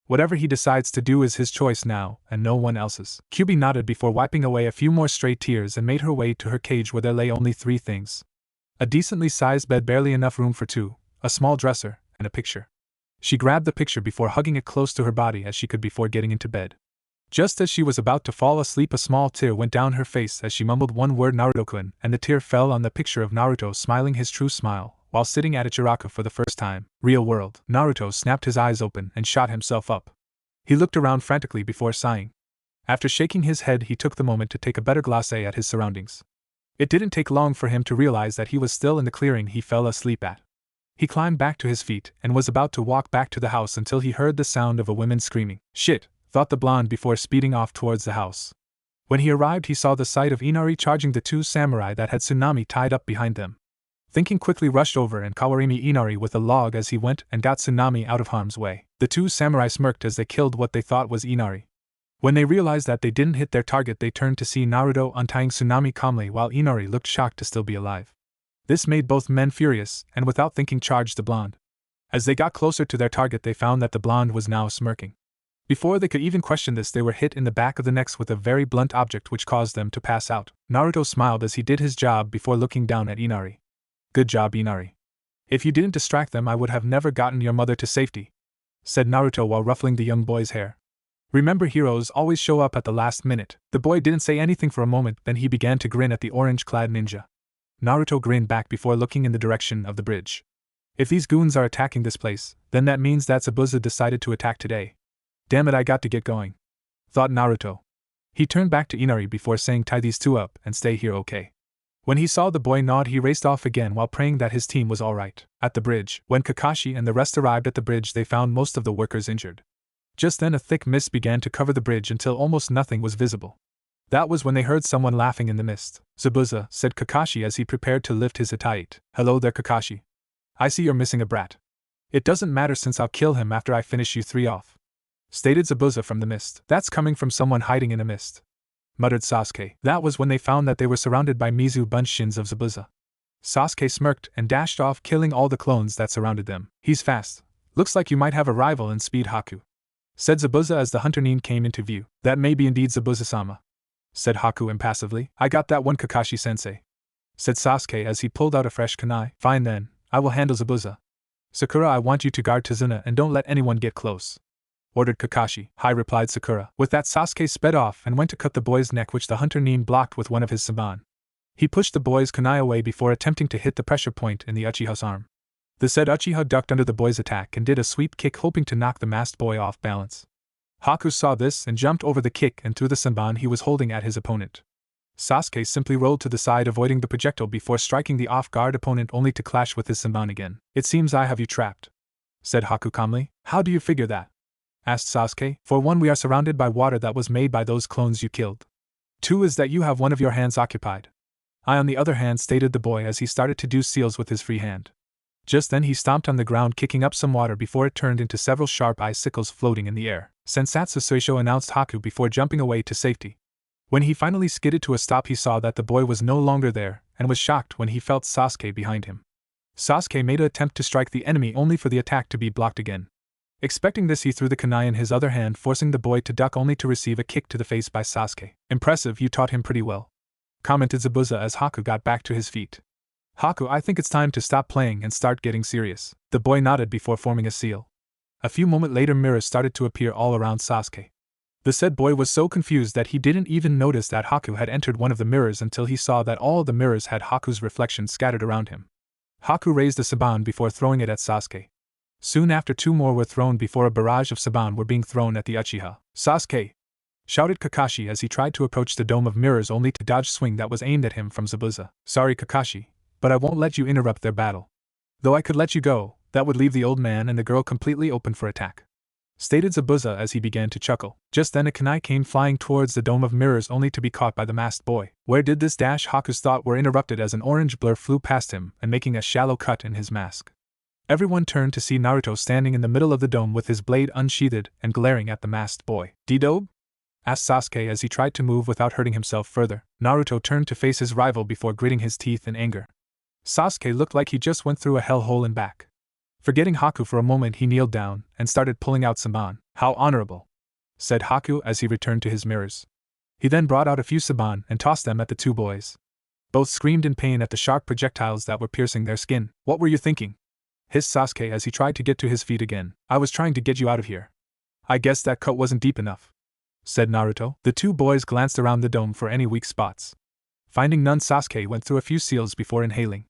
Whatever he decides to do is his choice now, and no one else's." Kyubi nodded before wiping away a few more stray tears and made her way to her cage, where there lay only 3 things. A decently sized bed, barely enough room for 2, a small dresser, and a picture. She grabbed the picture before hugging it close to her body as she could before getting into bed. Just as she was about to fall asleep, a small tear went down her face as she mumbled one word, "Naruto-kun," and the tear fell on the picture of Naruto smiling his true smile while sitting at Ichiraka for the first time. Real world. Naruto snapped his eyes open and shot himself up. He looked around frantically before sighing. After shaking his head, he took the moment to take a better glance at his surroundings. It didn't take long for him to realize that he was still in the clearing he fell asleep at. He climbed back to his feet and was about to walk back to the house until he heard the sound of a woman screaming. "Shit," thought the blonde before speeding off towards the house. When he arrived, he saw the sight of Inari charging the 2 samurai that had Tsunami tied up behind them. Thinking quickly, rushed over and Kawarimi Inari with a log as he went and got Tsunami out of harm's way. The 2 samurai smirked as they killed what they thought was Inari. When they realized that they didn't hit their target, they turned to see Naruto untying Tsunami calmly while Inari looked shocked to still be alive. This made both men furious and without thinking charged the blonde. As they got closer to their target, they found that the blonde was now smirking. Before they could even question this, they were hit in the back of the neck with a very blunt object which caused them to pass out. Naruto smiled as he did his job before looking down at Inari. "Good job, Inari. If you didn't distract them, I would have never gotten your mother to safety," said Naruto while ruffling the young boy's hair. "Remember, heroes always show up at the last minute." The boy didn't say anything for a moment, then he began to grin at the orange-clad ninja. Naruto grinned back before looking in the direction of the bridge. If these goons are attacking this place, then that means that Zabuza decided to attack today. "Damn it, I got to get going," thought Naruto. He turned back to Inari before saying, "Tie these 2 up and stay here, okay?" When he saw the boy nod, he raced off again while praying that his team was alright. At the bridge, when Kakashi and the rest arrived at the bridge, they found most of the workers injured. Just then a thick mist began to cover the bridge until almost nothing was visible. That was when they heard someone laughing in the mist. "Zabuza," said Kakashi as he prepared to lift his Itaite. "Hello there, Kakashi. I see you're missing a brat." "It doesn't matter since I'll kill him after I finish you 3 off," stated Zabuza from the mist. "That's coming from someone hiding in a mist," muttered Sasuke. That was when they found that they were surrounded by Mizu Bunshins of Zabuza. Sasuke smirked and dashed off, killing all the clones that surrounded them. "He's fast. Looks like you might have a rival in speed, Haku," said Zabuza as the hunter Nin came into view. "That may be indeed, Zabuza-sama," said Haku impassively. "I got that one, Kakashi-sensei," said Sasuke as he pulled out a fresh kunai. "Fine then, I will handle Zabuza. Sakura, I want you to guard Tazuna and don't let anyone get close," ordered Kakashi. "Hi," replied Sakura. With that, Sasuke sped off and went to cut the boy's neck, which the hunter Nin blocked with one of his saban. He pushed the boy's kunai away before attempting to hit the pressure point in the Uchiha's arm. The said Uchiha ducked under the boy's attack and did a sweep kick, hoping to knock the masked boy off balance. Haku saw this and jumped over the kick and threw the senbon he was holding at his opponent. Sasuke simply rolled to the side, avoiding the projectile before striking the off-guard opponent, only to clash with his senbon again. "It seems I have you trapped," said Haku calmly. "How do you figure that?" asked Sasuke. "For one, we are surrounded by water that was made by those clones you killed. Two is that you have one of your hands occupied. I, on the other hand," stated the boy as he started to do seals with his free hand. Just then he stomped on the ground, kicking up some water before it turned into several sharp icicles floating in the air. "Sensatsu Seisho," announced Haku before jumping away to safety. When he finally skidded to a stop, he saw that the boy was no longer there, and was shocked when he felt Sasuke behind him. Sasuke made an attempt to strike the enemy, only for the attack to be blocked again. Expecting this, he threw the kunai in his other hand, forcing the boy to duck, only to receive a kick to the face by Sasuke. "Impressive, you taught him pretty well," commented Zabuza as Haku got back to his feet. "Haku, I think it's time to stop playing and start getting serious." The boy nodded before forming a seal. A few moments later, mirrors started to appear all around Sasuke. The said boy was so confused that he didn't even notice that Haku had entered one of the mirrors until he saw that all the mirrors had Haku's reflection scattered around him. Haku raised a senbon before throwing it at Sasuke. Soon after, two more were thrown before a barrage of senbon were being thrown at the Uchiha. "Sasuke!" shouted Kakashi as he tried to approach the dome of mirrors, only to dodge swing that was aimed at him from Zabuza. "Sorry, Kakashi, but I won't let you interrupt their battle. Though I could let you go, that would leave the old man and the girl completely open for attack," stated Zabuza as he began to chuckle. Just then a kunai came flying towards the dome of mirrors, only to be caught by the masked boy. Where did this dash? Haku's thoughts were interrupted as an orange blur flew past him and making a shallow cut in his mask. Everyone turned to see Naruto standing in the middle of the dome with his blade unsheathed and glaring at the masked boy. "D-dobe?" asked Sasuke as he tried to move without hurting himself further. Naruto turned to face his rival before gritting his teeth in anger. Sasuke looked like he just went through a hellhole and back. Forgetting Haku for a moment, he kneeled down and started pulling out senbon. "How honorable," said Haku as he returned to his mirrors. He then brought out a few senbon and tossed them at the two boys. Both screamed in pain at the sharp projectiles that were piercing their skin. "What were you thinking?" hissed Sasuke as he tried to get to his feet again. "I was trying to get you out of here." "I guess that cut wasn't deep enough," said Naruto. The two boys glanced around the dome for any weak spots. Finding none, Sasuke went through a few seals before inhaling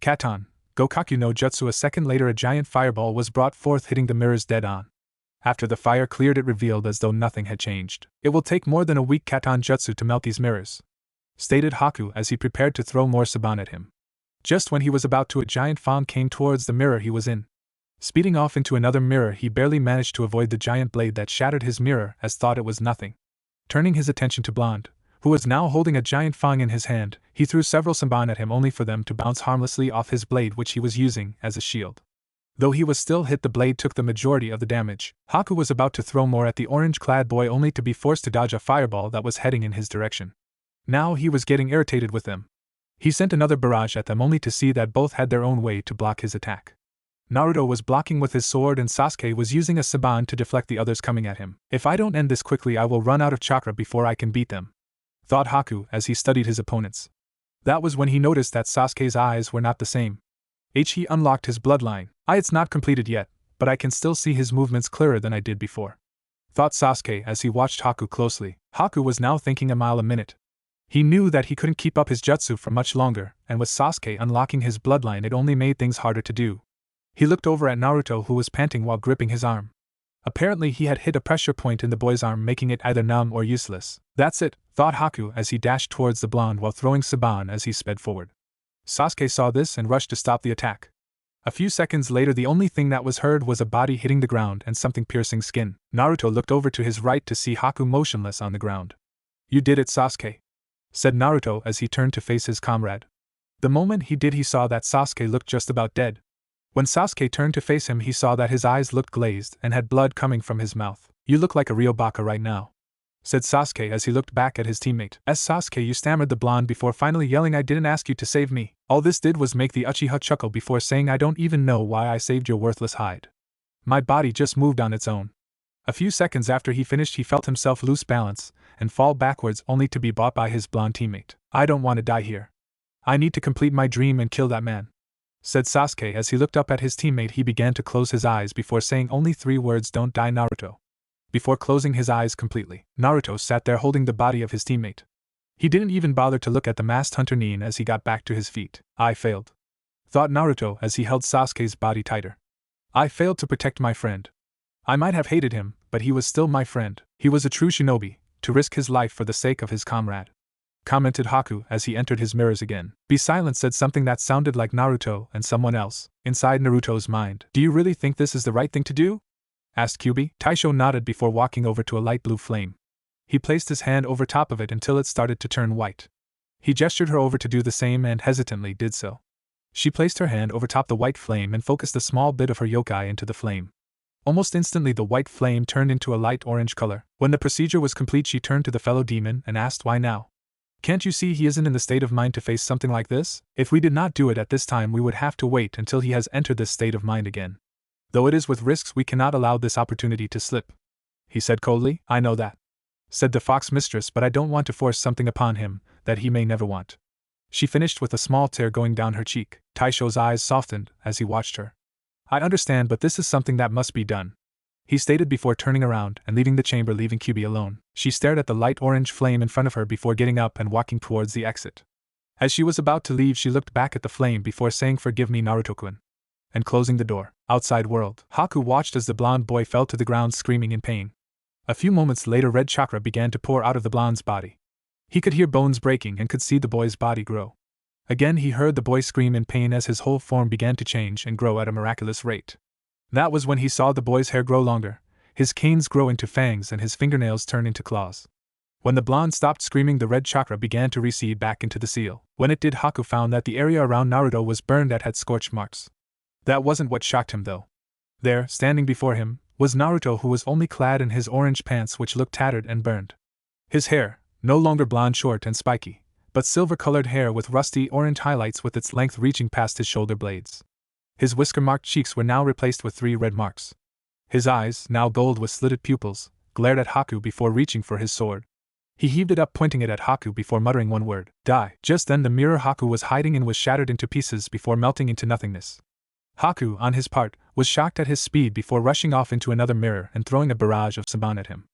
Katon Gokaku no Jutsu. A second later, a giant fireball was brought forth, hitting the mirrors dead on. After the fire cleared, it revealed as though nothing had changed. "It will take more than a weak Katon Jutsu to melt these mirrors," stated Haku as he prepared to throw more senbon at him. Just when he was about to, a giant fawn came towards the mirror he was in. Speeding off into another mirror, he barely managed to avoid the giant blade that shattered his mirror, as thought it was nothing. Turning his attention to Blonde, who was now holding a giant fang in his hand, he threw several senbon at him, only for them to bounce harmlessly off his blade, which he was using as a shield. Though he was still hit, the blade took the majority of the damage. Haku was about to throw more at the orange-clad boy, only to be forced to dodge a fireball that was heading in his direction. Now he was getting irritated with them. He sent another barrage at them, only to see that both had their own way to block his attack. Naruto was blocking with his sword and Sasuke was using a senbon to deflect the others coming at him. "If I don't end this quickly, I will run out of chakra before I can beat them," thought Haku as he studied his opponents. That was when he noticed that Sasuke's eyes were not the same. He unlocked his bloodline. It's not completed yet, but I can still see his movements clearer than I did before," thought Sasuke as he watched Haku closely. Haku was now thinking a mile a minute. He knew that he couldn't keep up his jutsu for much longer, and with Sasuke unlocking his bloodline, it only made things harder to do. He looked over at Naruto, who was panting while gripping his arm. Apparently he had hit a pressure point in the boy's arm, making it either numb or useless. "That's it," thought Haku as he dashed towards the blonde while throwing senbon as he sped forward. Sasuke saw this and rushed to stop the attack. A few seconds later, the only thing that was heard was a body hitting the ground and something piercing skin. Naruto looked over to his right to see Haku motionless on the ground. "You did it, Sasuke," said Naruto as he turned to face his comrade. The moment he did, he saw that Sasuke looked just about dead. When Sasuke turned to face him, he saw that his eyes looked glazed and had blood coming from his mouth. "You look like a real baka right now," said Sasuke as he looked back at his teammate. "Sasuke, you," stammered the blonde before finally yelling, "I didn't ask you to save me." All this did was make the Uchiha chuckle before saying, "I don't even know why I saved your worthless hide. My body just moved on its own." A few seconds after he finished, he felt himself lose balance and fall backwards, only to be bought by his blonde teammate. "I don't want to die here. I need to complete my dream and kill that man," said Sasuke as he looked up at his teammate. He began to close his eyes before saying only 3 words, "Don't die, Naruto." Before closing his eyes completely, Naruto sat there holding the body of his teammate. He didn't even bother to look at the masked hunter Nin as he got back to his feet. "I failed," thought Naruto as he held Sasuke's body tighter. I failed to protect my friend. I might have hated him, but he was still my friend. He was a true shinobi, to risk his life for the sake of his comrade. Commented Haku as he entered his mirrors again. Be Silent said something that sounded like Naruto and someone else, inside Naruto's mind. Do you really think this is the right thing to do? Asked Kyubi. Taisho nodded before walking over to a light blue flame. He placed his hand over top of it until it started to turn white. He gestured her over to do the same and hesitantly did so. She placed her hand over top the white flame and focused a small bit of her yokai into the flame. Almost instantly the white flame turned into a light orange color. When the procedure was complete, she turned to the fellow demon and asked why now. Can't you see he isn't in the state of mind to face something like this? If we did not do it at this time, we would have to wait until he has entered this state of mind again. Though it is with risks, we cannot allow this opportunity to slip. He said coldly. I know that, said the fox mistress, but I don't want to force something upon him that he may never want. She finished with a small tear going down her cheek. Taisho's eyes softened as he watched her. I understand, but this is something that must be done, he stated before turning around and leaving the chamber, leaving Kyubi alone. She stared at the light orange flame in front of her before getting up and walking towards the exit. As she was about to leave, she looked back at the flame before saying, "Forgive me, Naruto-kun," and closing the door. Outside world. Haku watched as the blonde boy fell to the ground screaming in pain. A few moments later, red chakra began to pour out of the blonde's body. He could hear bones breaking and could see the boy's body grow. Again he heard the boy scream in pain as his whole form began to change and grow at a miraculous rate. That was when he saw the boy's hair grow longer, his canes grow into fangs, and his fingernails turn into claws. When the blonde stopped screaming, the red chakra began to recede back into the seal. When it did, Haku found that the area around Naruto was burned and had scorch marks. That wasn't what shocked him though. There, standing before him, was Naruto, who was only clad in his orange pants which looked tattered and burned. His hair, no longer blonde, short and spiky, but silver-colored hair with rusty orange highlights with its length reaching past his shoulder blades. His whisker-marked cheeks were now replaced with 3 red marks. His eyes, now gold with slitted pupils, glared at Haku before reaching for his sword. He heaved it up, pointing it at Haku before muttering one word, "Die." Just then the mirror Haku was hiding in was shattered into pieces before melting into nothingness. Haku, on his part, was shocked at his speed before rushing off into another mirror and throwing a barrage of Senbon at him.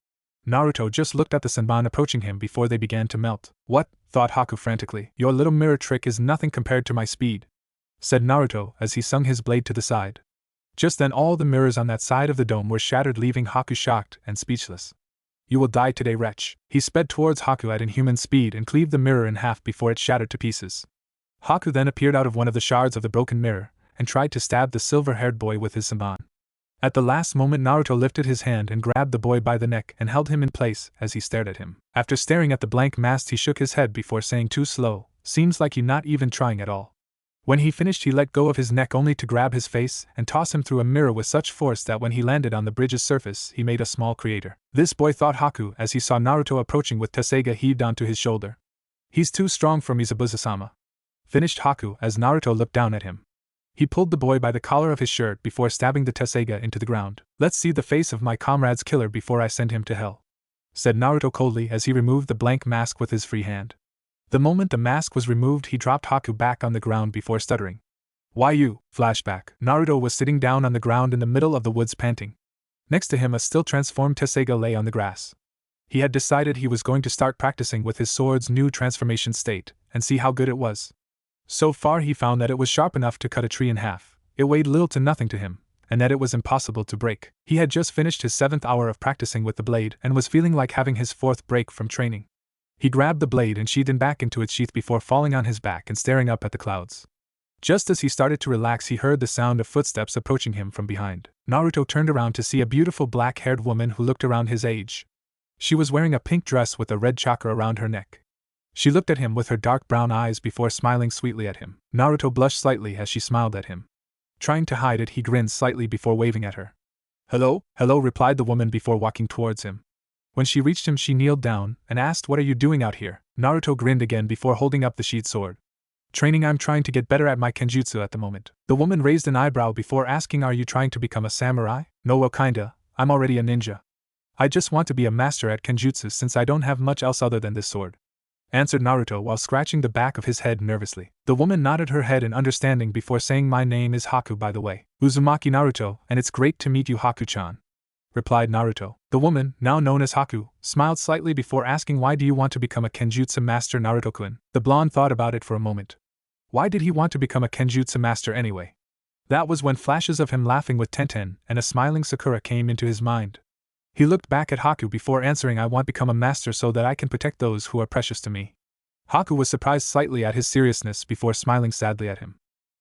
Naruto just looked at the Senbon approaching him before they began to melt. What? Thought Haku frantically. Your little mirror trick is nothing compared to my speed, said Naruto as he swung his blade to the side. Just then all the mirrors on that side of the dome were shattered, leaving Haku shocked and speechless. You will die today, wretch. He sped towards Haku at inhuman speed and cleaved the mirror in half before it shattered to pieces. Haku then appeared out of one of the shards of the broken mirror and tried to stab the silver-haired boy with his Senbon. At the last moment, Naruto lifted his hand and grabbed the boy by the neck and held him in place as he stared at him. After staring at the blank mask, he shook his head before saying, "Too slow, seems like you're not even trying at all." When he finished, he let go of his neck only to grab his face and toss him through a mirror with such force that when he landed on the bridge's surface, he made a small crater. This boy, thought Haku as he saw Naruto approaching with Tesseiga heaved onto his shoulder. He's too strong for Mizubuza-sama, finished Haku as Naruto looked down at him. He pulled the boy by the collar of his shirt before stabbing the Tesseiga into the ground. Let's see the face of my comrade's killer before I send him to hell, said Naruto coldly as he removed the blank mask with his free hand. The moment the mask was removed, he dropped Haku back on the ground before stuttering. Why you? Flashback. Naruto was sitting down on the ground in the middle of the woods panting. Next to him a still transformed Tesseiga lay on the grass. He had decided he was going to start practicing with his sword's new transformation state and see how good it was. So far he found that it was sharp enough to cut a tree in half, it weighed little to nothing to him, and that it was impossible to break. He had just finished his 7th hour of practicing with the blade and was feeling like having his 4th break from training. He grabbed the blade and sheathed it back into its sheath before falling on his back and staring up at the clouds. Just as he started to relax, he heard the sound of footsteps approaching him from behind. Naruto turned around to see a beautiful black-haired woman who looked around his age. She was wearing a pink dress with a red chakra around her neck. She looked at him with her dark brown eyes before smiling sweetly at him. Naruto blushed slightly as she smiled at him. Trying to hide it, he grinned slightly before waving at her. "Hello?" "Hello," replied the woman before walking towards him. When she reached him, she kneeled down and asked, "What are you doing out here?" Naruto grinned again before holding up the sheathed sword. "Training. I'm trying to get better at my kenjutsu at the moment." The woman raised an eyebrow before asking, "Are you trying to become a samurai?" "No, well, kinda. I'm already a ninja. I just want to be a master at kenjutsu since I don't have much else other than this sword," answered Naruto while scratching the back of his head nervously. The woman nodded her head in understanding before saying, "My name is Haku, by the way. Uzumaki Naruto, and it's great to meet you, Haku-chan," replied Naruto. The woman, now known as Haku, smiled slightly before asking, "Why do you want to become a kenjutsu master, Naruto-kun?" The blonde thought about it for a moment. Why did he want to become a Kenjutsu master anyway? That was when flashes of him laughing with Tenten and a smiling Sakura came into his mind. He looked back at Haku before answering, I want to become a master so that I can protect those who are precious to me. Haku was surprised slightly at his seriousness before smiling sadly at him.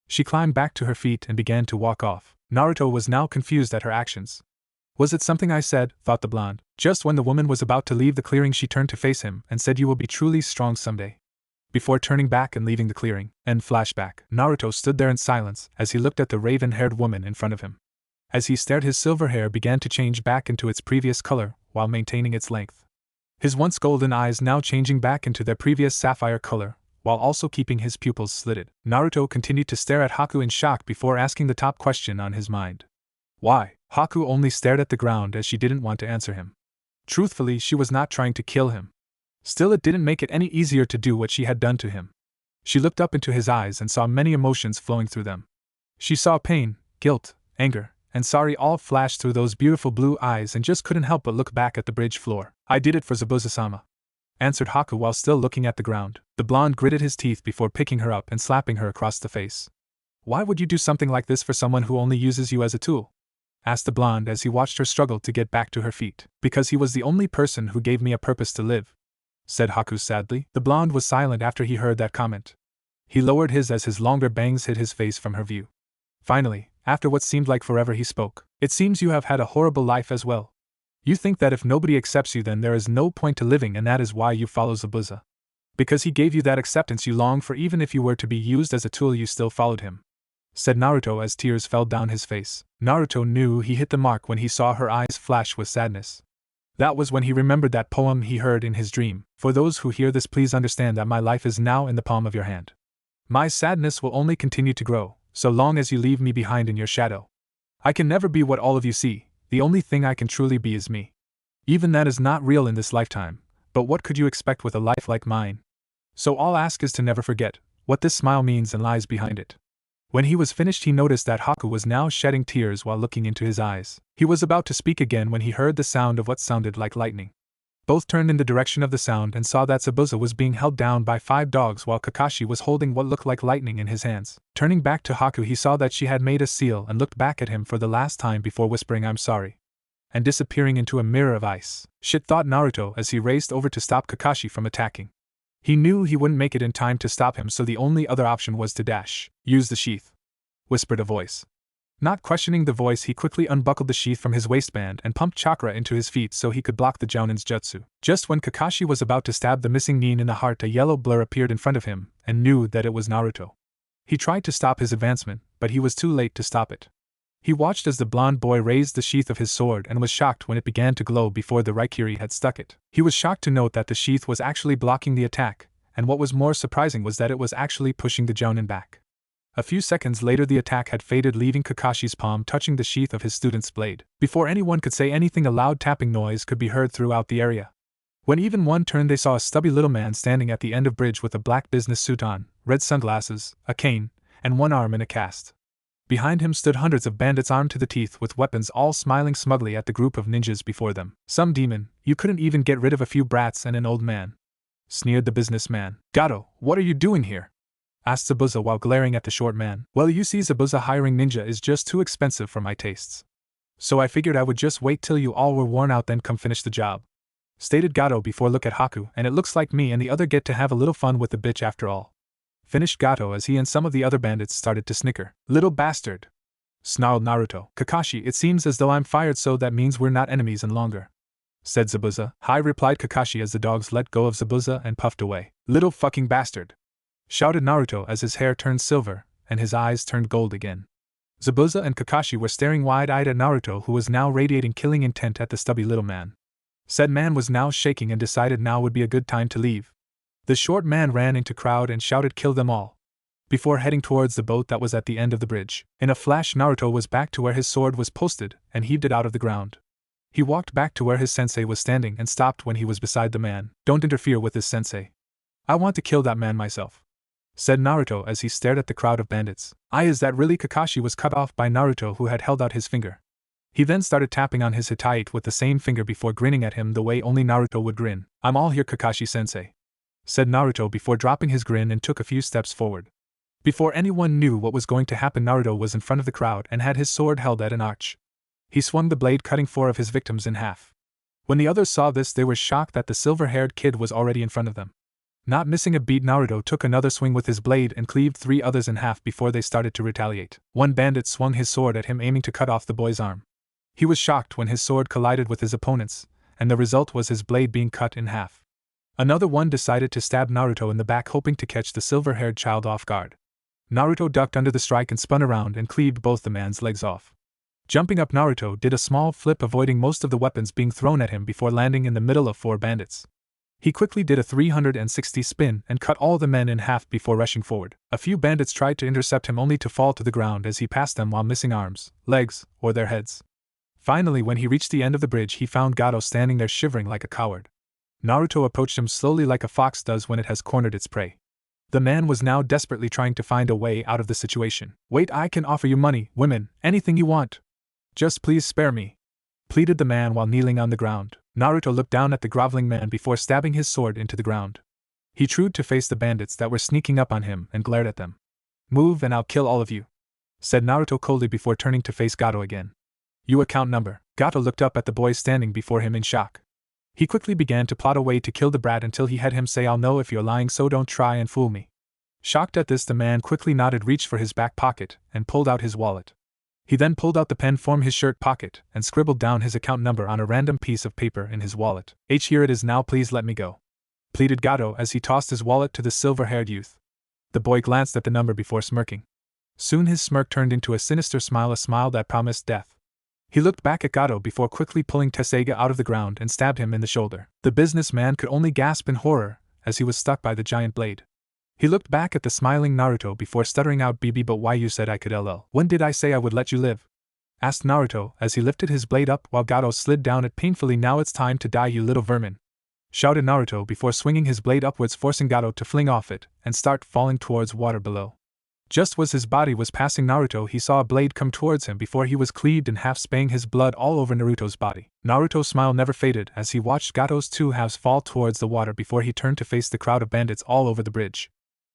She climbed back to her feet and began to walk off. Naruto was now confused at her actions. Was it something I said, thought the blonde. Just when the woman was about to leave the clearing, she turned to face him and said, you will be truly strong someday. Before turning back and leaving the clearing. End flashback. Naruto stood there in silence as he looked at the raven-haired woman in front of him. As he stared, his silver hair began to change back into its previous color while maintaining its length. His once golden eyes now changing back into their previous sapphire color, while also keeping his pupils slitted. Naruto continued to stare at Haku in shock before asking the top question on his mind. Why? Haku only stared at the ground as she didn't want to answer him. Truthfully, she was not trying to kill him. Still, it didn't make it any easier to do what she had done to him. She looked up into his eyes and saw many emotions flowing through them. She saw pain, guilt, anger, and sorry all flash through those beautiful blue eyes and just couldn't help but look back at the bridge floor. I did it for Zabuza-sama, answered Haku while still looking at the ground. The blonde gritted his teeth before picking her up and slapping her across the face. Why would you do something like this for someone who only uses you as a tool? Asked the blonde as he watched her struggle to get back to her feet. Because he was the only person who gave me a purpose to live, said Haku sadly. The blonde was silent after he heard that comment. He lowered his as his longer bangs hid his face from her view. Finally, after what seemed like forever, he spoke. It seems you have had a horrible life as well. You think that if nobody accepts you, then there is no point to living, and that is why you follow Zabuza. Because he gave you that acceptance you long for, even if you were to be used as a tool, you still followed him, said Naruto as tears fell down his face. Naruto knew he hit the mark when he saw her eyes flash with sadness. That was when he remembered that poem he heard in his dream. For those who hear this, please understand that my life is now in the palm of your hand. My sadness will only continue to grow, so long as you leave me behind in your shadow. I can never be what all of you see. The only thing I can truly be is me. Even that is not real in this lifetime, but what could you expect with a life like mine? So all I ask is to never forget what this smile means and lies behind it. When he was finished, he noticed that Haku was now shedding tears while looking into his eyes. He was about to speak again when he heard the sound of what sounded like lightning. Both turned in the direction of the sound and saw that Zabuza was being held down by 5 dogs while Kakashi was holding what looked like lightning in his hands. Turning back to Haku, he saw that she had made a seal and looked back at him for the last time before whispering, I'm sorry, and disappearing into a mirror of ice. Shit, thought Naruto as he raced over to stop Kakashi from attacking. He knew he wouldn't make it in time to stop him, so the only other option was to dash. Use the sheath, whispered a voice. Not questioning the voice, he quickly unbuckled the sheath from his waistband and pumped chakra into his feet so he could block the Jounin's jutsu. Just when Kakashi was about to stab the missing Nin in the heart, a yellow blur appeared in front of him and knew that it was Naruto. He tried to stop his advancement, but he was too late to stop it. He watched as the blonde boy raised the sheath of his sword and was shocked when it began to glow before the Raikiri had stuck it. He was shocked to note that the sheath was actually blocking the attack, and what was more surprising was that it was actually pushing the Jounin back. A few seconds later, the attack had faded, leaving Kakashi's palm touching the sheath of his student's blade. Before anyone could say anything, a loud tapping noise could be heard throughout the area. When even one turned, they saw a stubby little man standing at the end of bridge with a black business suit on, red sunglasses, a cane, and one arm in a cast. Behind him stood hundreds of bandits armed to the teeth with weapons, all smiling smugly at the group of ninjas before them. Some demon, you couldn't even get rid of a few brats and an old man, sneered the businessman. Gato, what are you doing here? Asked Zabuza while glaring at the short man. Well, you see, Zabuza, hiring ninja is just too expensive for my tastes. So I figured I would just wait till you all were worn out, then come finish the job, stated Gato before look at Haku, and it looks like me and the other get to have a little fun with the bitch after all. Finished Gato as he and some of the other bandits started to snicker. Little bastard, snarled Naruto. Kakashi, it seems as though I'm fired, so that means we're not enemies any longer, said Zabuza. Hi, replied Kakashi as the dogs let go of Zabuza and puffed away. Little fucking bastard, shouted Naruto as his hair turned silver and his eyes turned gold again. Zabuza and Kakashi were staring wide-eyed at Naruto, who was now radiating killing intent at the stubby little man. Said man was now shaking and decided now would be a good time to leave. The short man ran into crowd and shouted, kill them all, before heading towards the boat that was at the end of the bridge. In a flash, Naruto was back to where his sword was posted and heaved it out of the ground. He walked back to where his sensei was standing and stopped when he was beside the man. Don't interfere with this, sensei. I want to kill that man myself, said Naruto as he stared at the crowd of bandits. Is that really? Kakashi was cut off by Naruto, who had held out his finger. He then started tapping on his hitait with the same finger before grinning at him the way only Naruto would grin. I'm all here, Kakashi-sensei, said Naruto before dropping his grin and took a few steps forward. Before anyone knew what was going to happen, Naruto was in front of the crowd and had his sword held at an arch. He swung the blade, cutting 4 of his victims in half. When the others saw this, they were shocked that the silver-haired kid was already in front of them. Not missing a beat, Naruto took another swing with his blade and cleaved 3 others in half before they started to retaliate. One bandit swung his sword at him, aiming to cut off the boy's arm. He was shocked when his sword collided with his opponent's, and the result was his blade being cut in half. Another one decided to stab Naruto in the back, hoping to catch the silver-haired child off guard. Naruto ducked under the strike and spun around and cleaved both the man's legs off. Jumping up, Naruto did a small flip, avoiding most of the weapons being thrown at him before landing in the middle of 4 bandits. He quickly did a 360 spin and cut all the men in half before rushing forward. A few bandits tried to intercept him, only to fall to the ground as he passed them while missing arms, legs, or their heads. Finally, when he reached the end of the bridge, he found Gato standing there shivering like a coward. Naruto approached him slowly, like a fox does when it has cornered its prey. The man was now desperately trying to find a way out of the situation. "Wait, I can offer you money, women, anything you want. Just please spare me," pleaded the man while kneeling on the ground. Naruto looked down at the groveling man before stabbing his sword into the ground. He tried to face the bandits that were sneaking up on him and glared at them. "Move and I'll kill all of you," said Naruto coldly before turning to face Gato again. "You account number." Gato looked up at the boy standing before him in shock. He quickly began to plot a way to kill the brat until he had him say, "I'll know if you're lying, so don't try and fool me." Shocked at this, the man quickly nodded, reached for his back pocket, and pulled out his wallet. He then pulled out the pen from his shirt pocket and scribbled down his account number on a random piece of paper in his wallet. "Here it is now, please let me go," pleaded Gato as he tossed his wallet to the silver-haired youth. The boy glanced at the number before smirking. Soon his smirk turned into a sinister smile, a smile that promised death. He looked back at Gato before quickly pulling Tessega out of the ground and stabbed him in the shoulder. The businessman could only gasp in horror as he was stuck by the giant blade. He looked back at the smiling Naruto before stuttering out, "BB, but why you said I could LL. When did I say I would let you live?" asked Naruto as he lifted his blade up while Gato slid down it painfully. "Now it's time to die, you little vermin," shouted Naruto before swinging his blade upwards, forcing Gato to fling off it and start falling towards water below. Just as his body was passing Naruto, he saw a blade come towards him before he was cleaved in half, spraying his blood all over Naruto's body. Naruto's smile never faded as he watched Gato's 2 halves fall towards the water before he turned to face the crowd of bandits all over the bridge.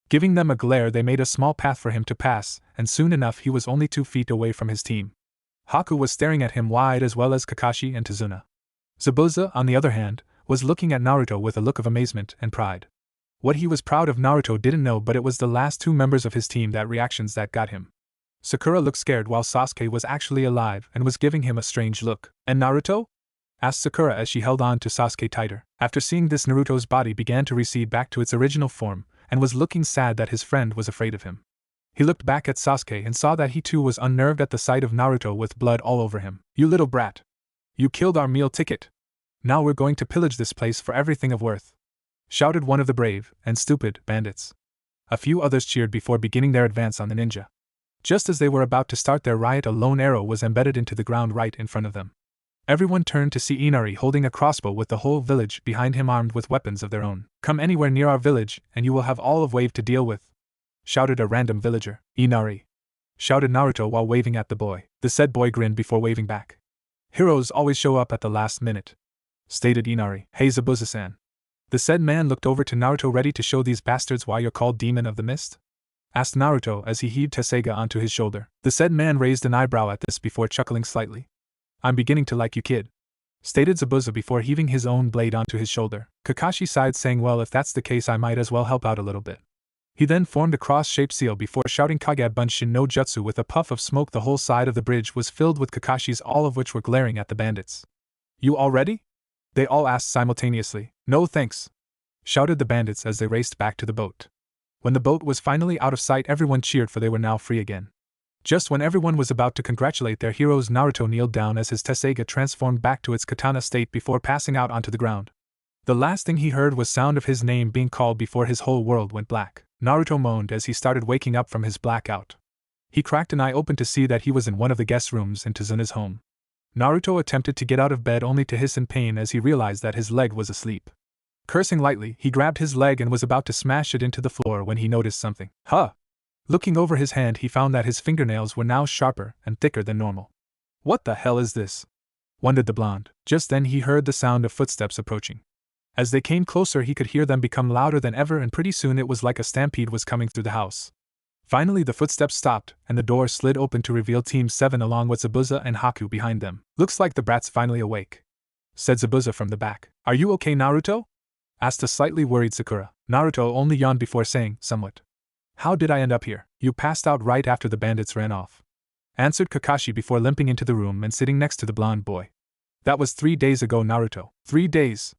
Giving them a glare, they made a small path for him to pass, and soon enough he was only 2 feet away from his team. Haku was staring at him wide, as well as Kakashi and Tazuna. Zabuza, on the other hand, was looking at Naruto with a look of amazement and pride. What he was proud of, Naruto didn't know, but it was the last 2 members of his team that reactions that got him. Sakura looked scared while Sasuke was actually alive and was giving him a strange look. "And Naruto?" asked Sakura as she held on to Sasuke tighter. After seeing this, Naruto's body began to recede back to its original form, and was looking sad that his friend was afraid of him. He looked back at Sasuke and saw that he too was unnerved at the sight of Naruto with blood all over him. "You little brat! You killed our meal ticket! Now we're going to pillage this place for everything of worth!" shouted one of the brave and stupid bandits. A few others cheered before beginning their advance on the ninja. Just as they were about to start their riot, a lone arrow was embedded into the ground right in front of them. Everyone turned to see Inari holding a crossbow with the whole village behind him armed with weapons of their own. "Come anywhere near our village, and you will have all of Wave to deal with," shouted a random villager. "Inari!" shouted Naruto while waving at the boy. The said boy grinned before waving back. "Heroes always show up at the last minute," stated Inari. "Hey Zabuza-san." The said man looked over to Naruto. "Ready to show these bastards why you're called Demon of the Mist?" asked Naruto as he heaved Tessega onto his shoulder. The said man raised an eyebrow at this before chuckling slightly. "I'm beginning to like you, kid," stated Zabuza before heaving his own blade onto his shoulder. Kakashi sighed, saying, "Well, if that's the case, I might as well help out a little bit." He then formed a cross-shaped seal before shouting Kage Bunshin no Jutsu. With a puff of smoke, the whole side of the bridge was filled with Kakashis, all of which were glaring at the bandits. "You all ready?" they all asked simultaneously. "No thanks," shouted the bandits as they raced back to the boat. When the boat was finally out of sight, everyone cheered, for they were now free again. Just when everyone was about to congratulate their heroes, Naruto kneeled down as his Tessega transformed back to its katana state before passing out onto the ground. The last thing he heard was sound of his name being called before his whole world went black. Naruto moaned as he started waking up from his blackout. He cracked an eye open to see that he was in one of the guest rooms in Tazuna's home. Naruto attempted to get out of bed only to hiss in pain as he realized that his leg was asleep. Cursing lightly, he grabbed his leg and was about to smash it into the floor when he noticed something. Huh! Looking over his hand, he found that his fingernails were now sharper and thicker than normal. "What the hell is this?" wondered the blonde. Just then he heard the sound of footsteps approaching. As they came closer, he could hear them become louder than ever, and pretty soon it was like a stampede was coming through the house. Finally the footsteps stopped, and the door slid open to reveal Team 7 along with Zabuza and Haku behind them. "Looks like the brat's finally awake," said Zabuza from the back. "Are you okay, Naruto?" asked a slightly worried Sakura. Naruto only yawned before saying, somewhat, "How did I end up here?" "You passed out right after the bandits ran off," answered Kakashi before limping into the room and sitting next to the blonde boy. "That was 3 days ago, Naruto." "3 days?"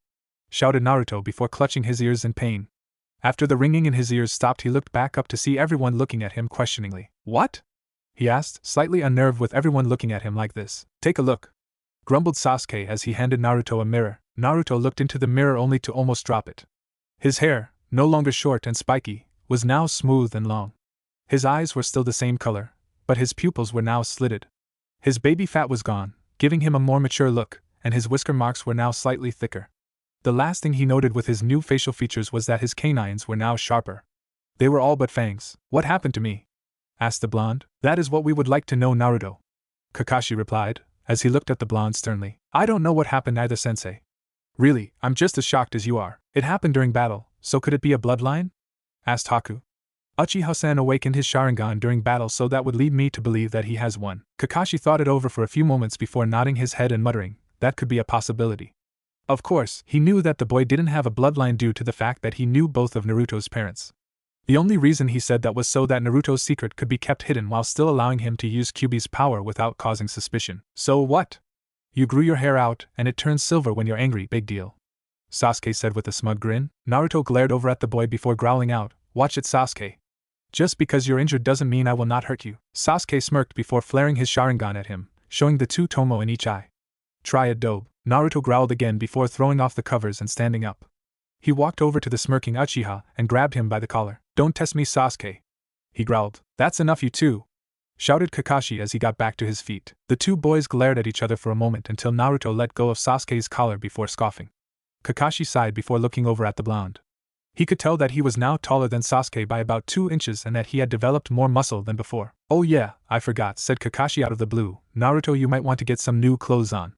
shouted Naruto before clutching his ears in pain. After the ringing in his ears stopped, he looked back up to see everyone looking at him questioningly. "What?" he asked, slightly unnerved with everyone looking at him like this. "Take a look," grumbled Sasuke as he handed Naruto a mirror. Naruto looked into the mirror only to almost drop it. His hair, no longer short and spiky, was now smooth and long. His eyes were still the same color, but his pupils were now slitted. His baby fat was gone, giving him a more mature look, and his whisker marks were now slightly thicker. The last thing he noted with his new facial features was that his canines were now sharper. They were all but fangs. "What happened to me?" asked the blonde. "That is what we would like to know, Naruto," Kakashi replied, as he looked at the blonde sternly. "I don't know what happened either, sensei. Really, I'm just as shocked as you are. It happened during battle, so could it be a bloodline?" asked Haku. "Uchiha-san awakened his Sharingan during battle, so that would lead me to believe that he has one." Kakashi thought it over for a few moments before nodding his head and muttering, "That could be a possibility." Of course, he knew that the boy didn't have a bloodline due to the fact that he knew both of Naruto's parents. The only reason he said that was so that Naruto's secret could be kept hidden while still allowing him to use Kyuubi's power without causing suspicion. "So what? You grew your hair out, and it turns silver when you're angry, big deal," Sasuke said with a smug grin. Naruto glared over at the boy before growling out, "Watch it, Sasuke. Just because you're injured doesn't mean I will not hurt you." Sasuke smirked before flaring his Sharingan at him, showing the 2 tomo in each eye. "Try it, Dobe." Naruto growled again before throwing off the covers and standing up. He walked over to the smirking Uchiha and grabbed him by the collar. "Don't test me, Sasuke," he growled. "That's enough, you two," shouted Kakashi as he got back to his feet. The two boys glared at each other for a moment until Naruto let go of Sasuke's collar before scoffing. Kakashi sighed before looking over at the blonde. He could tell that he was now taller than Sasuke by about 2 inches and that he had developed more muscle than before. "Oh yeah, I forgot," said Kakashi out of the blue. "Naruto, you might want to get some new clothes on.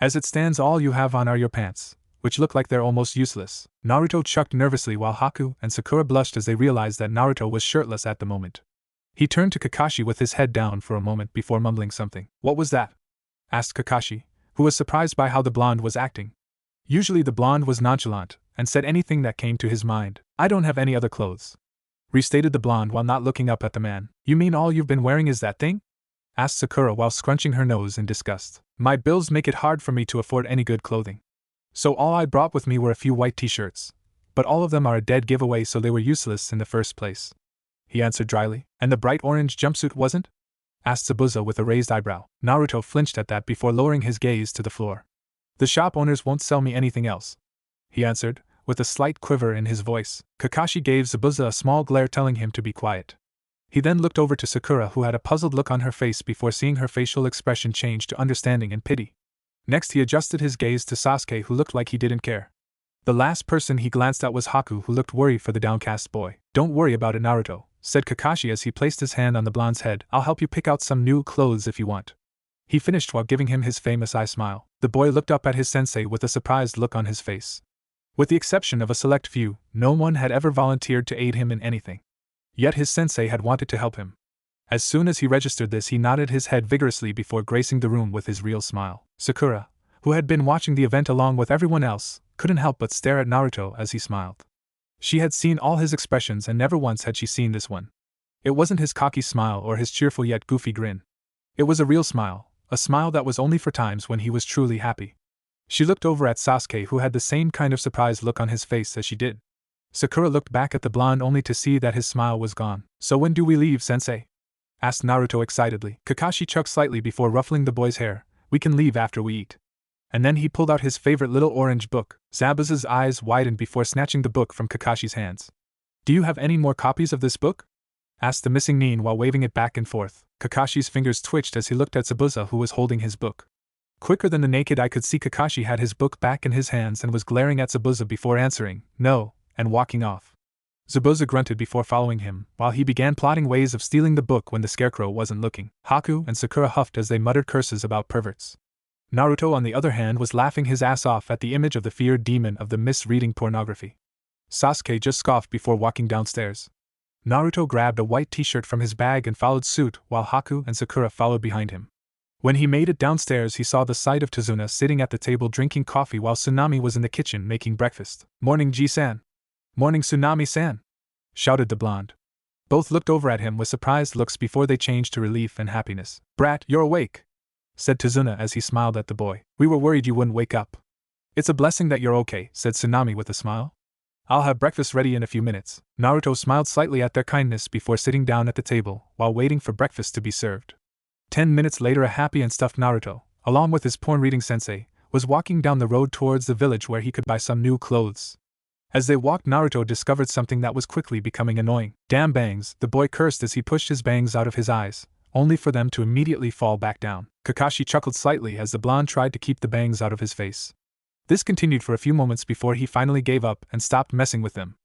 As it stands, all you have on are your pants, which look like they're almost useless." Naruto chucked nervously while Haku and Sakura blushed as they realized that Naruto was shirtless at the moment. He turned to Kakashi with his head down for a moment before mumbling something. "What was that?" asked Kakashi, who was surprised by how the blonde was acting. Usually the blonde was nonchalant and said anything that came to his mind. "I don't have any other clothes," restated the blonde while not looking up at the man. "You mean all you've been wearing is that thing?" asked Sakura while scrunching her nose in disgust. "My bills make it hard for me to afford any good clothing. So all I brought with me were a few white t-shirts. But all of them are a dead giveaway, so they were useless in the first place," he answered dryly. "And the bright orange jumpsuit wasn't?" asked Zabuza with a raised eyebrow. Naruto flinched at that before lowering his gaze to the floor. "The shop owners won't sell me anything else," he answered, with a slight quiver in his voice. Kakashi gave Zabuza a small glare telling him to be quiet. He then looked over to Sakura, who had a puzzled look on her face before seeing her facial expression change to understanding and pity. Next he adjusted his gaze to Sasuke, who looked like he didn't care. The last person he glanced at was Haku, who looked worried for the downcast boy. "Don't worry about it, Naruto," said Kakashi as he placed his hand on the blonde's head. "I'll help you pick out some new clothes if you want," he finished while giving him his famous eye smile. The boy looked up at his sensei with a surprised look on his face. With the exception of a select few, no one had ever volunteered to aid him in anything. Yet his sensei had wanted to help him. As soon as he registered this, he nodded his head vigorously before gracing the room with his real smile. Sakura, who had been watching the event along with everyone else, couldn't help but stare at Naruto as he smiled. She had seen all his expressions and never once had she seen this one. It wasn't his cocky smile or his cheerful yet goofy grin. It was a real smile, a smile that was only for times when he was truly happy. She looked over at Sasuke, who had the same kind of surprised look on his face as she did. Sakura looked back at the blonde only to see that his smile was gone. "So when do we leave, sensei?" asked Naruto excitedly. Kakashi chuckled slightly before ruffling the boy's hair. "We can leave after we eat." And then he pulled out his favorite little orange book. Zabuza's eyes widened before snatching the book from Kakashi's hands. "Do you have any more copies of this book?" asked the missing nin while waving it back and forth. Kakashi's fingers twitched as he looked at Zabuza, who was holding his book. Quicker than the naked eye could see, Kakashi had his book back in his hands and was glaring at Zabuza before answering, "No," and walking off. Zabuza grunted before following him, while he began plotting ways of stealing the book when the scarecrow wasn't looking. Haku and Sakura huffed as they muttered curses about perverts. Naruto, on the other hand, was laughing his ass off at the image of the feared demon of the misreading pornography. Sasuke just scoffed before walking downstairs. Naruto grabbed a white t-shirt from his bag and followed suit, while Haku and Sakura followed behind him. When he made it downstairs, he saw the sight of Tazuna sitting at the table drinking coffee while Tsunami was in the kitchen making breakfast. "Morning, Ji-san." "Morning, Tsunami-san," shouted the blonde. Both looked over at him with surprised looks before they changed to relief and happiness. "Brat, you're awake," said Tazuna as he smiled at the boy. "We were worried you wouldn't wake up." "It's a blessing that you're okay," said Tsunami with a smile. "I'll have breakfast ready in a few minutes." Naruto smiled slightly at their kindness before sitting down at the table, while waiting for breakfast to be served. 10 minutes later, a happy and stuffed Naruto, along with his porn-reading sensei, was walking down the road towards the village where he could buy some new clothes. As they walked, Naruto discovered something that was quickly becoming annoying. "Damn bangs," the boy cursed as he pushed his bangs out of his eyes, only for them to immediately fall back down. Kakashi chuckled slightly as the blonde tried to keep the bangs out of his face. This continued for a few moments before he finally gave up and stopped messing with them.